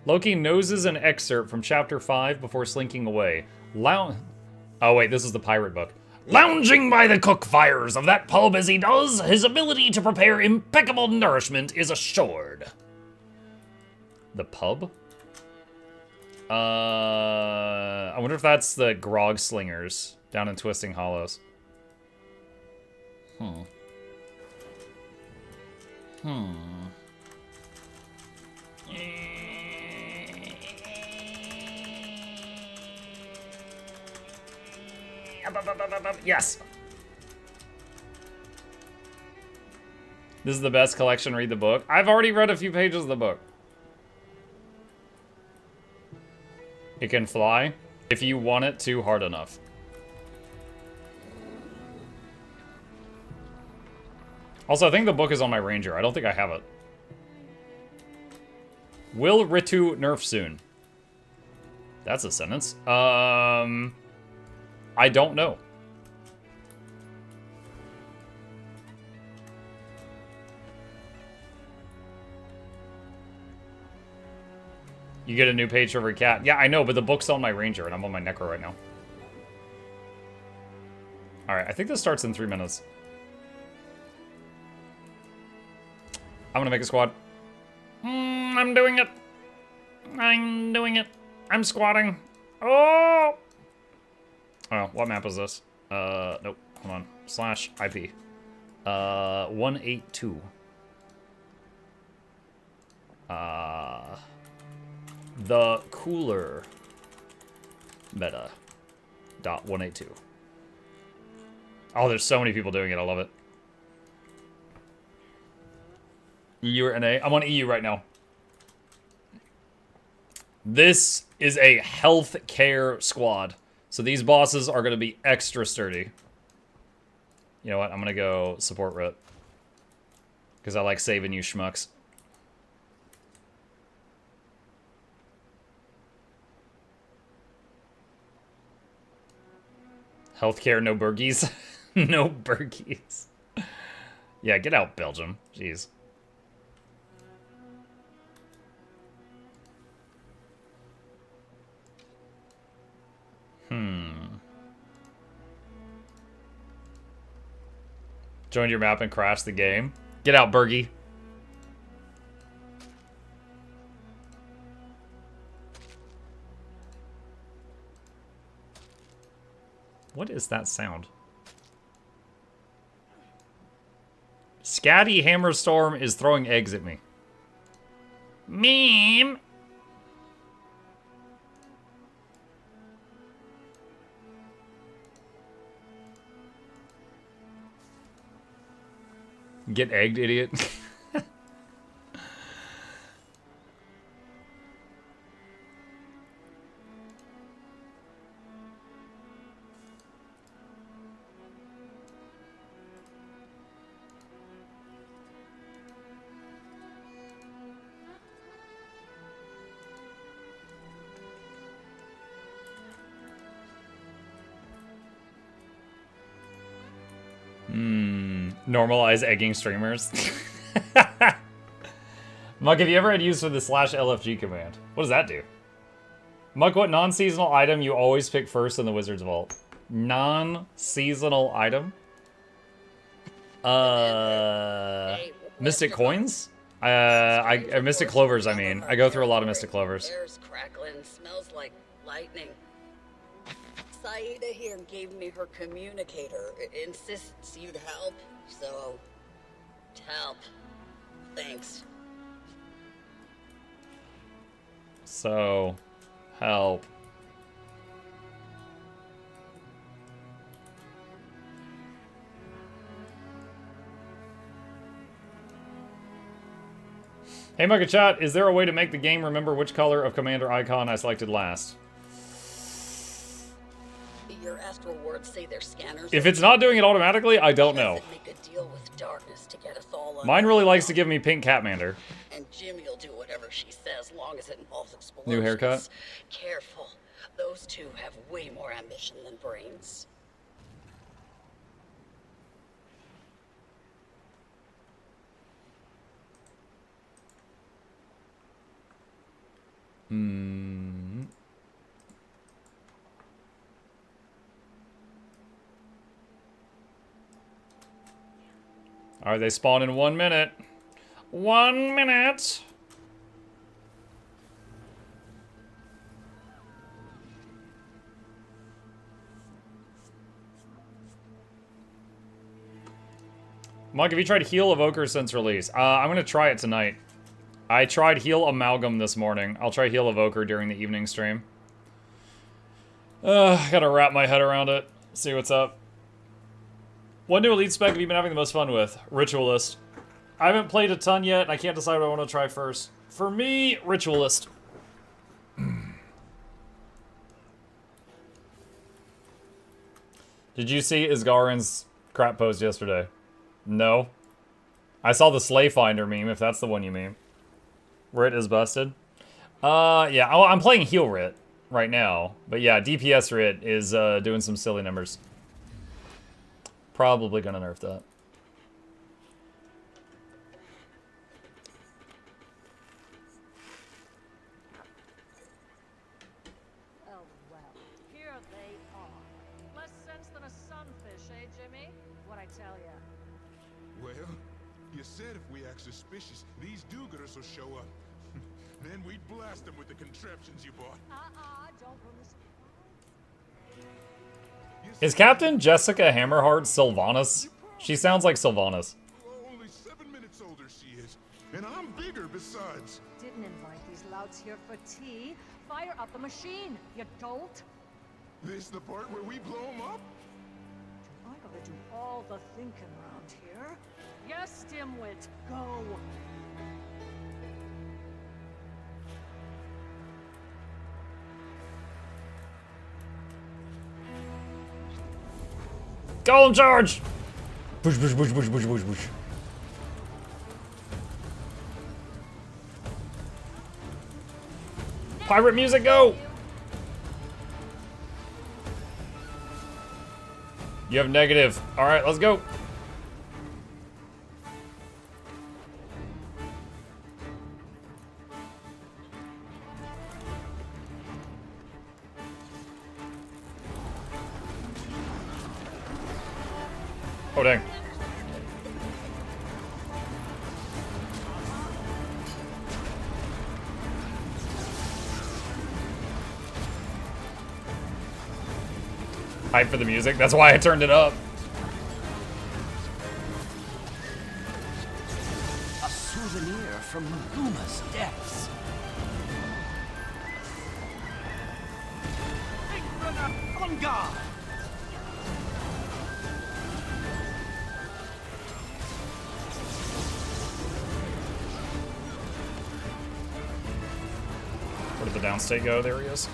Loki noses an excerpt from chapter 5 before slinking away. Oh wait, this is the pirate book. Lounging by the cook fires of that pub as he does, his ability to prepare impeccable nourishment is assured. The pub? I wonder if that's the Grog Slingers down in Twisting Hollows. Yes! This is the best collection, read the book. I've already read a few pages of the book. It can fly if you want it to hard enough. Also, I think the book is on my ranger. I don't think I have it. Will Ritu nerf soon? That's a sentence. I don't know. You get a new page for every cat. Yeah, I know, but the book's on my ranger, and I'm on my necro right now. Alright, I think this starts in 3 minutes. I'm gonna make a squad. I'm doing it. I'm doing it. I'm squatting. Oh! Oh, what map is this? Nope. Hold on. /IP. 182. The cooler meta. .182. Oh, there's so many people doing it. I love it. EU or NA? I'm on EU right now. This is a healthcare squad. So these bosses are going to be extra sturdy. You know what? I'm going to go support Rit. Because I like saving you schmucks. Healthcare, no burgies. No burgies. Yeah, get out, Belgium. Jeez. Joined your map and crashed the game. Get out, Bergie. What is that sound? Scatty Hammerstorm is throwing eggs at me. Meme. Get egged, idiot. Normalize egging streamers. Muck, have you ever had use for the /LFG command? What does that do? Muck, what non-seasonal item you always pick first in the Wizard's Vault? Non-seasonal item? Mystic coins? Mystic clovers, I mean. I go through a lot of Mystic clovers. Air's crackling, smells like lightning. Saida here gave me her communicator. Insists you'd help, so help. Thanks. So, help. Hey, Mugga Chat, is there a way to make the game remember which color of commander icon I selected last? Your astral words say their scanners. If it's not doing it automatically, I don't know. Make a deal with darkness to get us all Mine really likes to give me pink Catmander. And Jimmy'll do whatever she says, long as it involves explosions. New haircut? Careful. Those two have way more ambition than brains. Alright, they spawn in 1 minute. 1 minute! Mike, have you tried Heal Evoker since release? I'm gonna try it tonight. I tried Heal Amalgam this morning. I'll try Heal Evoker during the evening stream. I gotta wrap my head around it. See what's up. What new elite spec have you been having the most fun with? Ritualist. I haven't played a ton yet, and I can't decide what I want to try first. For me, Ritualist. Did you see Isgarin's crap post yesterday? No. I saw the Slay Finder meme, if that's the one you mean. Rit is busted. Yeah, I'm playing Heal Rit right now. But yeah, DPS Rit is doing some silly numbers. Probably gonna nerf that. Oh, well, here they are. Less sense than a sunfish, eh, Jimmy? What'd I tell ya? Well, you said if we act suspicious, these do-gooders will show up. Then we'd blast them with the contraptions you bought. Don't ruin this. Is Captain Jessica Hammerheart Sylvanas? She sounds like Sylvanas. Only 7 minutes older she is, and I'm bigger besides. Didn't invite these louts here for tea. Fire up the machine, you dolt. This the part where we blow them up? I gotta do all the thinking around here. Yes, Dimwit, go. Golem charge! Push, push, push, push, push, push, push. Pirate music, go! You have negative. Alright, let's go. Oh, dang. Hype for the music. That's why I turned it up. A souvenir from Maguma's depths. On guard! Where did the downstate go? There he is.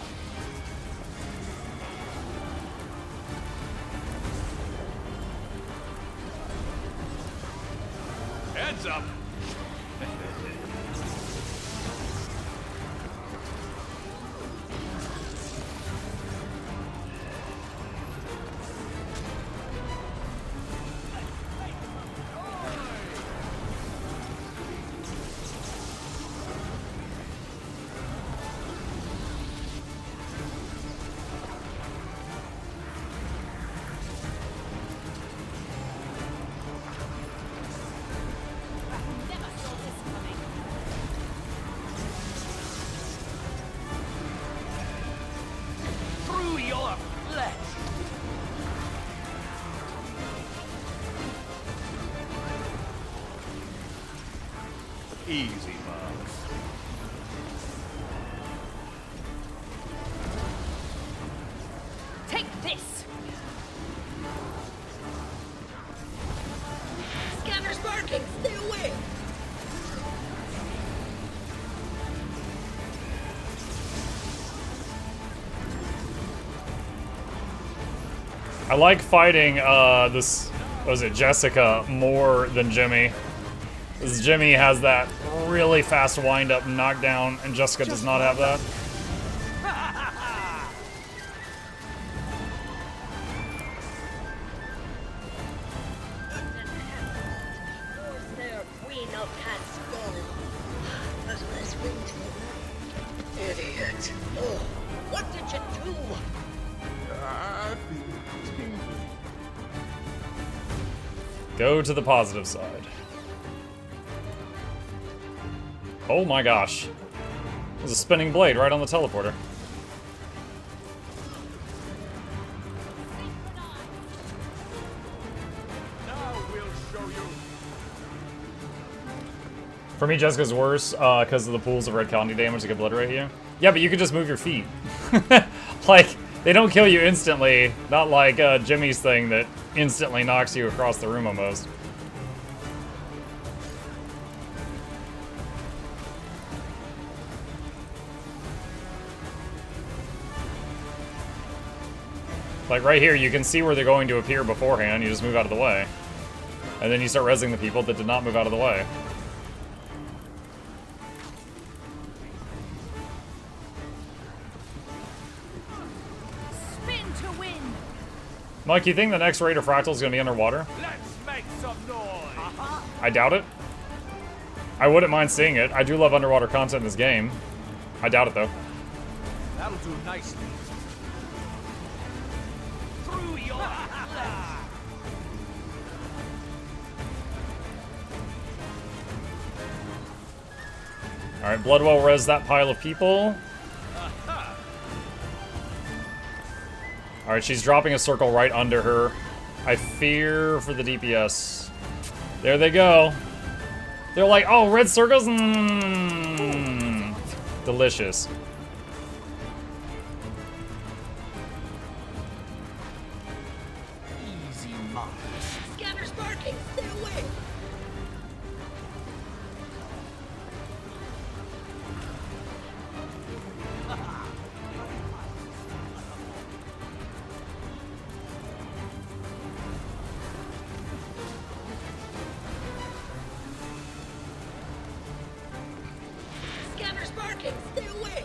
Heads up! Easy, Mark. Take this! Scanner's barking! Stay away! I like fighting this, what was it, Jessica, more than Jimmy. Because Jimmy has that really fast wind-up knockdown, and Jessica does not have that. Force their queen of cats gone. There's less wind to it. Idiot. Oh, what did you do? I feel tingling. Go to the positive side. Oh my gosh. There's a spinning blade right on the teleporter. Now we'll show you. For me, Jessica's worse because of the pools of red colony damage that can obliterate you. Yeah, but you could just move your feet. Like, they don't kill you instantly. Not like Jimmy's thing that instantly knocks you across the room almost. Like right here, you can see where they're going to appear beforehand. You just move out of the way. And then you start rezzing the people that did not move out of the way. Spin to win! Mike, you think the next raid of Fractal is going to be underwater? Let's make some noise. I doubt it. I wouldn't mind seeing it. I do love underwater content in this game. I doubt it, though. That'll do nicely. Through your Alright, Bloodwell res that pile of people. Alright, she's dropping a circle right under her. I fear for the DPS. There they go. They're like, oh, red circles? Mmm. Delicious. easy mark. Scanner's barking! Stay away! Scanner's barking! Stay away!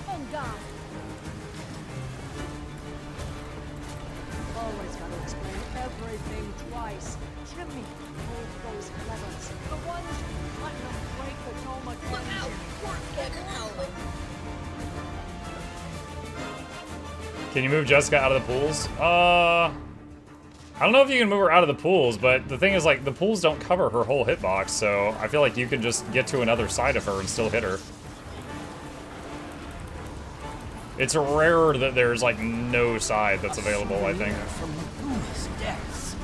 On guard! Always gotta explain everything twice. Jimmy, both those clevers. The ones letting them break the Noma Look out! Work get howling! Can you move Jessica out of the pools? I don't know if you can move her out of the pools, but the thing is, like, the pools don't cover her whole hitbox, so I feel like you can just get to another side of her and still hit her. It's rare that there's, like, no side that's available, I think. From the bluest depths.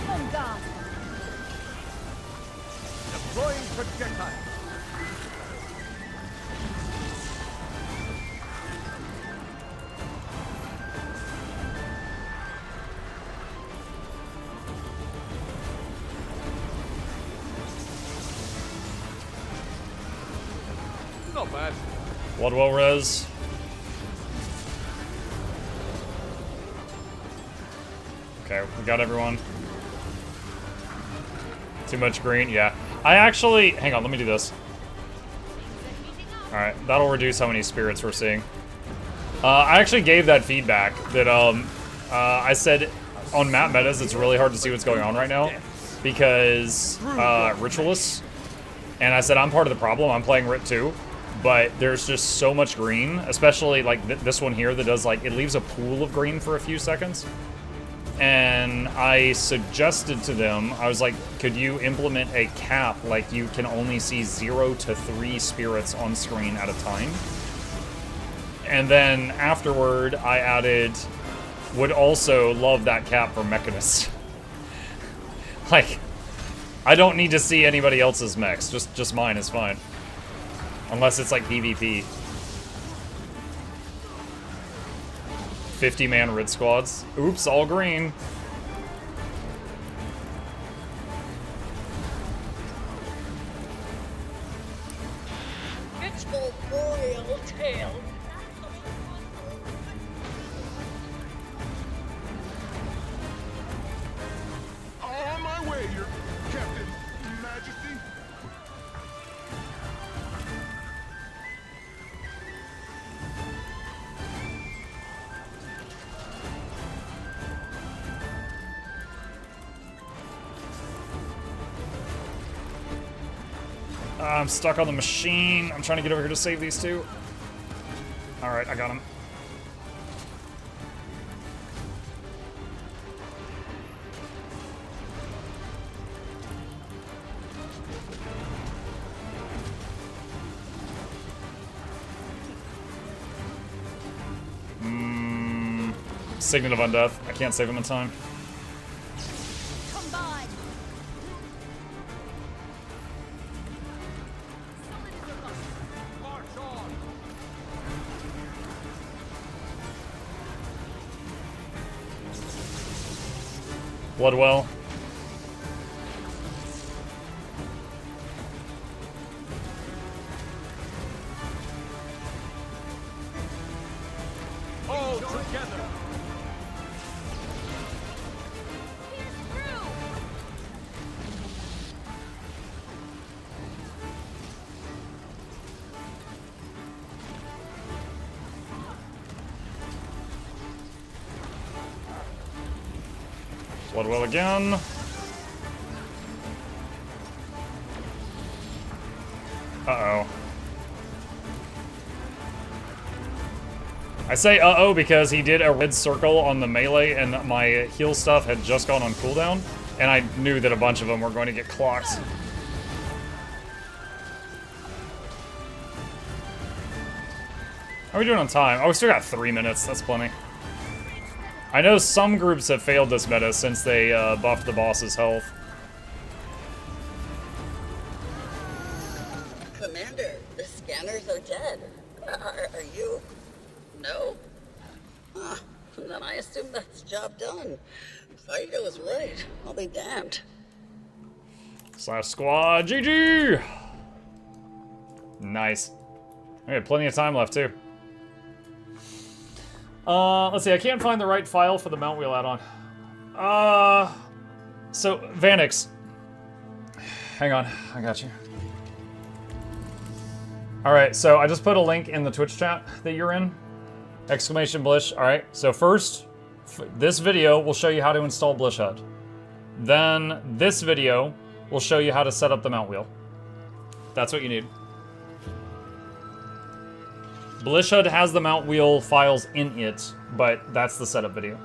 On guard! Deploying projectile. Not bad. Bloodwell res. Okay, we got everyone. Too much green? Yeah. I actually... Hang on, let me do this. Alright, that'll reduce how many spirits we're seeing. I actually gave that feedback that, I said on map metas, it's really hard to see what's going on right now because, Ritualist. And I said, I'm part of the problem. I'm playing Rit too. but there's just so much green, especially like this one here that does like, it leaves a pool of green for a few seconds. And I suggested to them, I was like, could you implement a cap, like you can only see 0 to 3 spirits on screen at a time? And then afterward, I added, would also love that cap for Mechanist. Like, I don't need to see anybody else's mechs, just mine is fine. Unless it's like PvP. 50-man Rid squads. Oops, all green. It's the royal tale. On my way, your Captain Majesty. I'm stuck on the machine. I'm trying to get over here to save these two. Alright, I got him. Signet of Undeath. I can't save him in time. Bloodwell. All together. Bloodwell again. Uh-oh. I say uh-oh because he did a red circle on the melee and my heal stuff had just gone on cooldown, and I knew that a bunch of them were going to get clocked. How are we doing on time? Oh, we still got 3 minutes. That's plenty. I know some groups have failed this meta since they buffed the boss's health. Commander, the scanners are dead. Are you? No? Then I assume that's the job done. Fido was right. I'll be damned. Slash squad, GG! Nice. We had plenty of time left, too. Let's see, I can't find the right file for the mount wheel add-on. So, Vanix. Hang on, I got you. Alright, so I just put a link in the Twitch chat that you're in. Exclamation Blish. Alright, so first, this video will show you how to install Blish HUD. Then, this video will show you how to set up the mount wheel. That's what you need. Blish HUD has the mount wheel files in it, but that's the setup video.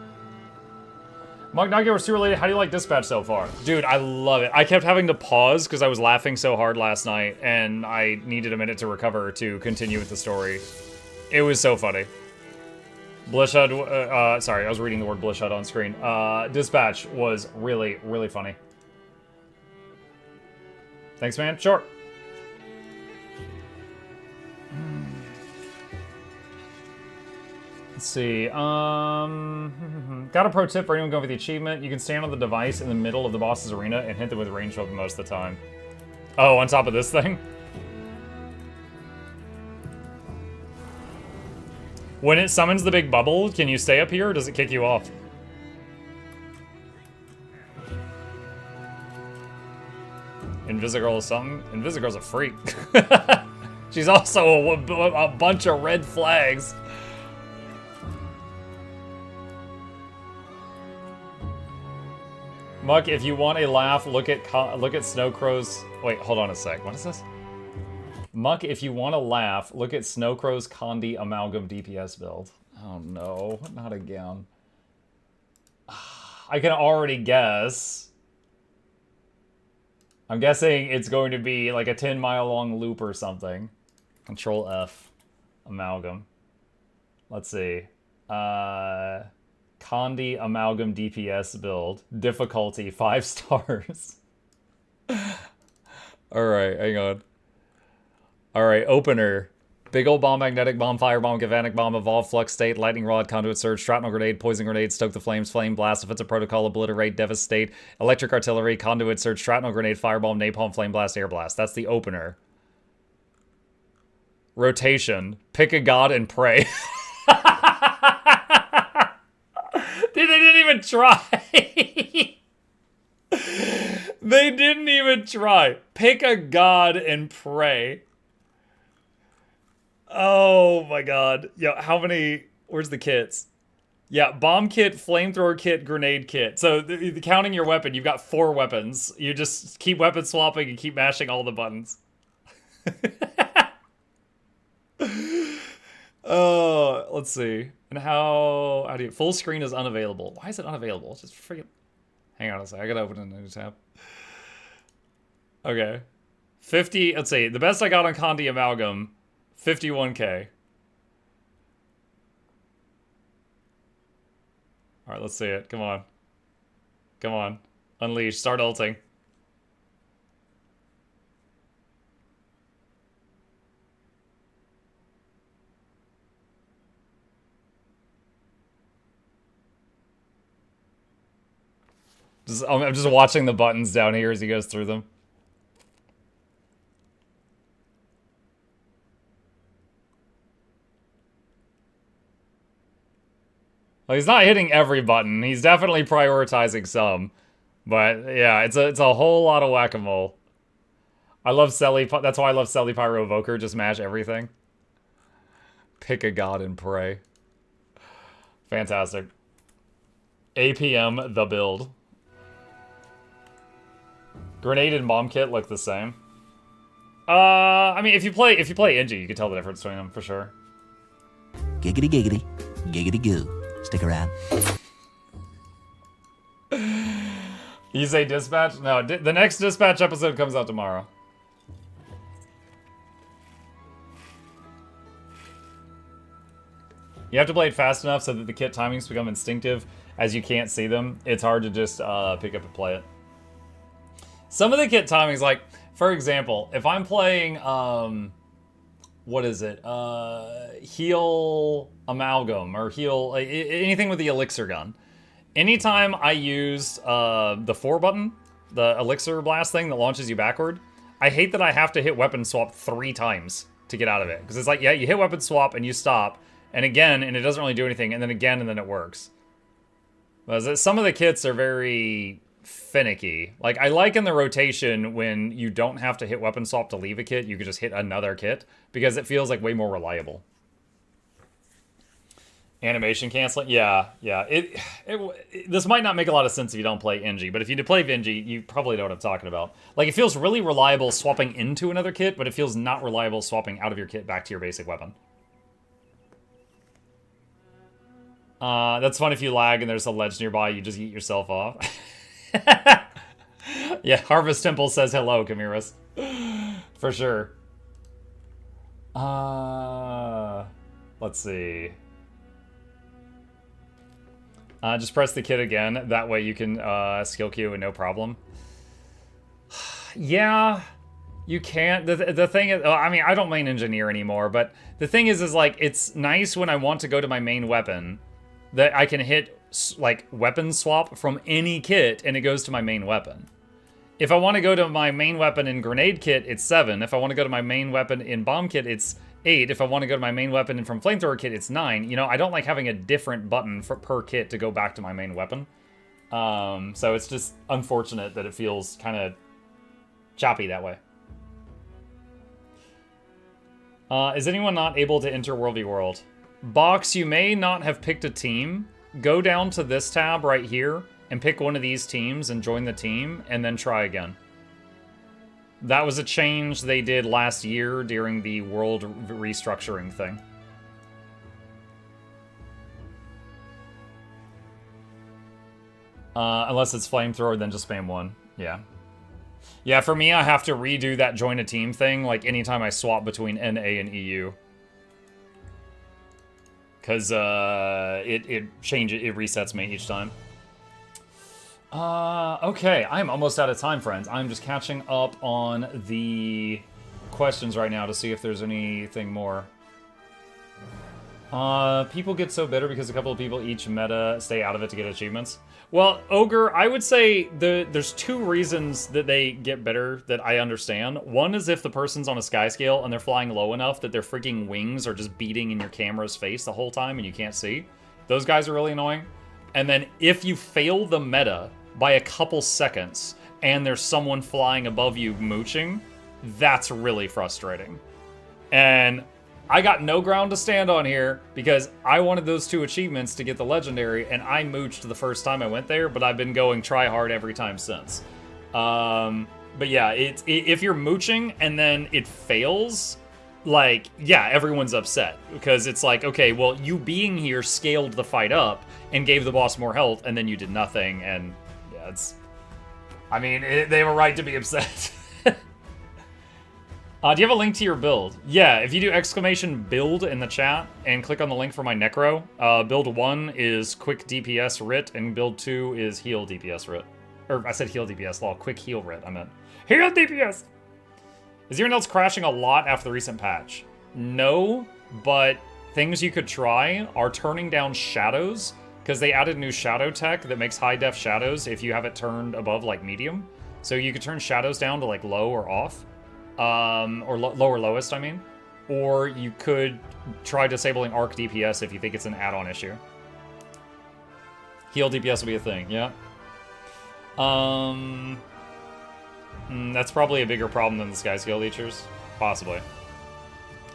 Mugnagia, we're too related. How do you like Dispatch so far? Dude, I love it. I kept having to pause because I was laughing so hard last night, and I needed a minute to recover to continue with the story. It was so funny. Blish HUD, sorry, I was reading the word Blish HUD on screen. Dispatch was really, really funny. Thanks, man. Sure. Let's see, got a pro tip for anyone going for the achievement. You can stand on the device in the middle of the boss's arena and hit them with range weapon most of the time. Oh, on top of this thing? When it summons the big bubble, can you stay up here or does it kick you off? Invisigirl is something? Invisigirl's a freak. She's also a bunch of red flags. Muck, if you want a laugh, look at Snowcrow's... Wait, hold on a sec. What is this? Muck, if you want to laugh, look at Snowcrow's Condi Amalgam DPS build. Oh no, not again. I can already guess. I'm guessing it's going to be like a 10-mile-long loop or something. Control F. Amalgam. Let's see. Condi Amalgam DPS build. Difficulty 5 stars. Alright, hang on. Alright, opener. Big Old Bomb, Magnetic Bomb, Firebomb, Galvanic Bomb, Evolve, Flux State, Lightning Rod, Conduit Surge, Shrapnel Grenade, Poison Grenade, Stoke the Flames, Flame Blast, Offensive Protocol, Obliterate, Devastate, Electric Artillery, Conduit Surge, Shrapnel Grenade, Firebomb, Napalm, Flame Blast, Air Blast. That's the opener. Rotation. Pick a god and pray. Dude, they didn't even try. They didn't even try. Pick a god and pray. Oh my god. Yo, how many... Where's the kits? Yeah, bomb kit, flamethrower kit, grenade kit. So, counting your weapon, you've got 4 weapons. You just keep weapon swapping and keep mashing all the buttons. Oh, let's see. And how do you... Full screen is unavailable. Why is it unavailable? Just freaking... Hang on a second. I gotta open a new tab. Okay. 50... Let's see. The best I got on Condi Amalgam... 51k. Alright, let's see it. Come on. Come on. Unleash. Start ulting. I'm just watching the buttons down here as he goes through them. Well, he's not hitting every button. He's definitely prioritizing some. But yeah, it's a whole lot of whack-a-mole. I love Selly. That's why I love Selly Pyro Evoker. Just mash everything. Pick a god and pray. Fantastic. APM the build. Grenade and bomb kit look the same. I mean, if you play Inji, you can tell the difference between them for sure. Giggity giggity, giggity goo. Stick around. You say dispatch? No, the next dispatch episode comes out tomorrow. You have to play it fast enough so that the kit timings become instinctive. As you can't see them, it's hard to just pick up and play it. Some of the kit timings, like, for example, if I'm playing, what is it? Heal Amalgam, or heal, anything with the elixir gun. Anytime I use the 4 button, the elixir blast thing that launches you backward, I hate that I have to hit weapon swap 3 times to get out of it. Because it's like, yeah, you hit weapon swap and you stop, and again, and it doesn't really do anything, and then again, and then it works. But some of the kits are very finicky. Like, I like in the rotation when you don't have to hit weapon swap to leave a kit, you can just hit another kit, because it feels like way more reliable. Animation canceling? Yeah. This might not make a lot of sense if you don't play Inji, but if you do play Vinji, you probably know what I'm talking about. Like, it feels really reliable swapping into another kit, but it feels not reliable swapping out of your kit back to your basic weapon. That's fun if you lag and there's a ledge nearby, you just eat yourself off. Yeah, Harvest Temple says hello, Kamiris. For sure. Let's see. Just press the kit again. That way you can skill queue and no problem. Yeah, you can't. The thing is, I mean, I don't main engineer anymore, but the thing is like, it's nice when I want to go to my main weapon that I can hit like weapon swap from any kit and it goes to my main weapon. If I want to go to my main weapon in grenade kit, it's 7. If I want to go to my main weapon in bomb kit, it's 8. If I want to go to my main weapon from flamethrower kit, it's 9. You know, I don't like having a different button per kit to go back to my main weapon. So it's just unfortunate that it feels kind of choppy that way. Is anyone not able to enter World v World? Box, you may not have picked a team. Go down to this tab right here and pick one of these teams and join the team, and then try again. That was a change they did last year during the world restructuring thing. Unless it's flamethrower, then just spam 1. Yeah. Yeah, for me, I have to redo that join a team thing, like, anytime I swap between NA and EU. Because, it resets me each time. Okay, I'm almost out of time, friends. I'm just catching up on the questions right now to see if there's anything more. People get so bitter because a couple of people each meta stay out of it to get achievements. Well, Ogre, I would say there's 2 reasons that they get bitter that I understand. One is if the person's on a sky scale and they're flying low enough that their freaking wings are just beating in your camera's face the whole time and you can't see. Those guys are really annoying. And then if you fail the meta by a couple seconds and there's someone flying above you mooching, that's really frustrating. And I got no ground to stand on here because I wanted those 2 achievements to get the legendary, and I mooched the first time I went there, but I've been going try hard every time since. But yeah, if you're mooching and then it fails, like, yeah, everyone's upset because it's like, okay, well, you being here scaled the fight up and gave the boss more health, and then you did nothing, and yeah, it's... I mean, they have a right to be upset. Do you have a link to your build? Yeah, if you do !build in the chat and click on the link for my necro, build 1 is quick DPS writ, and build 2 is heal DPS writ. Or, I said heal DPS, lol, quick heal writ, I meant. Heal DPS! Is your notes crashing a lot after the recent patch? No, but things you could try are turning down shadows, because they added new shadow tech that makes high-def shadows if you have it turned above, like, medium. So you could turn shadows down to, like, low or off. Or lower lowest, I mean. Or you could try disabling arc DPS if you think it's an add-on issue. Heal DPS will be a thing, yeah. That's probably a bigger problem than the Sky Scale Leechers. Possibly.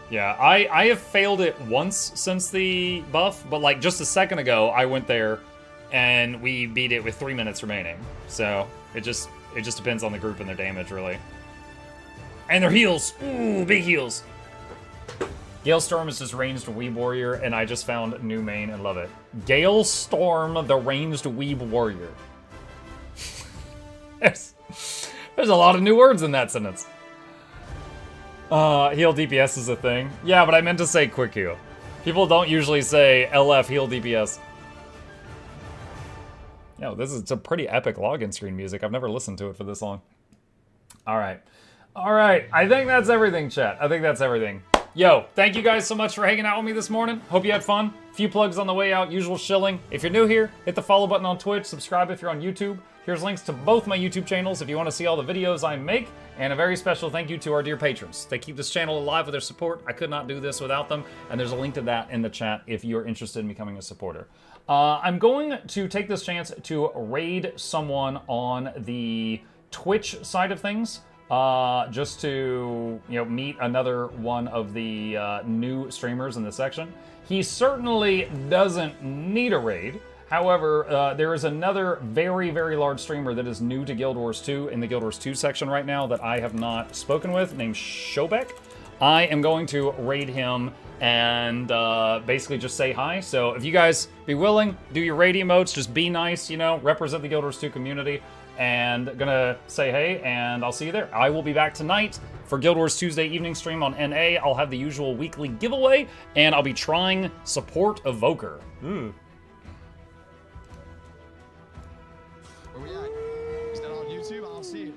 Yeah, I have failed it once since the buff, but like just a second ago, I went there and we beat it with 3 minutes remaining. So it just depends on the group and their damage, really. And their heals! Ooh, big heals! Galestorm is just ranged Weeb Warrior, and I just found new main and love it. Galestorm, the ranged Weeb Warrior. There's a lot of new words in that sentence. Heal DPS is a thing. Yeah, but I meant to say quick heal. People don't usually say LF heal DPS. Yo, this is a pretty epic login screen music. I've never listened to it for this long. Alright. Alright, I think that's everything, chat. I think that's everything. Yo, thank you guys so much for hanging out with me this morning. Hope you had fun. Few plugs on the way out, usual shilling. If you're new here, hit the follow button on Twitch, subscribe if you're on YouTube. Here's links to both my YouTube channels if you want to see all the videos I make. And a very special thank you to our dear patrons. They keep this channel alive with their support. I could not do this without them. And there's a link to that in the chat if you're interested in becoming a supporter. I'm going to take this chance to raid someone on the Twitch side of things. Just to, meet another one of the new streamers in the section. He certainly doesn't need a raid. However, there is another very, very large streamer that is new to Guild Wars 2 in the Guild Wars 2 section right now that I have not spoken with, named Shobek. I am going to raid him and basically just say hi. So if you guys be willing, do your raid emotes, just be nice, represent the Guild Wars 2 community. And gonna say hey, and I'll see you there. I will be back tonight for Guild Wars Tuesday evening stream on NA. I'll have the usual weekly giveaway, and I'll be trying Support Evoker. Where we at? Is that on YouTube? I'll see it.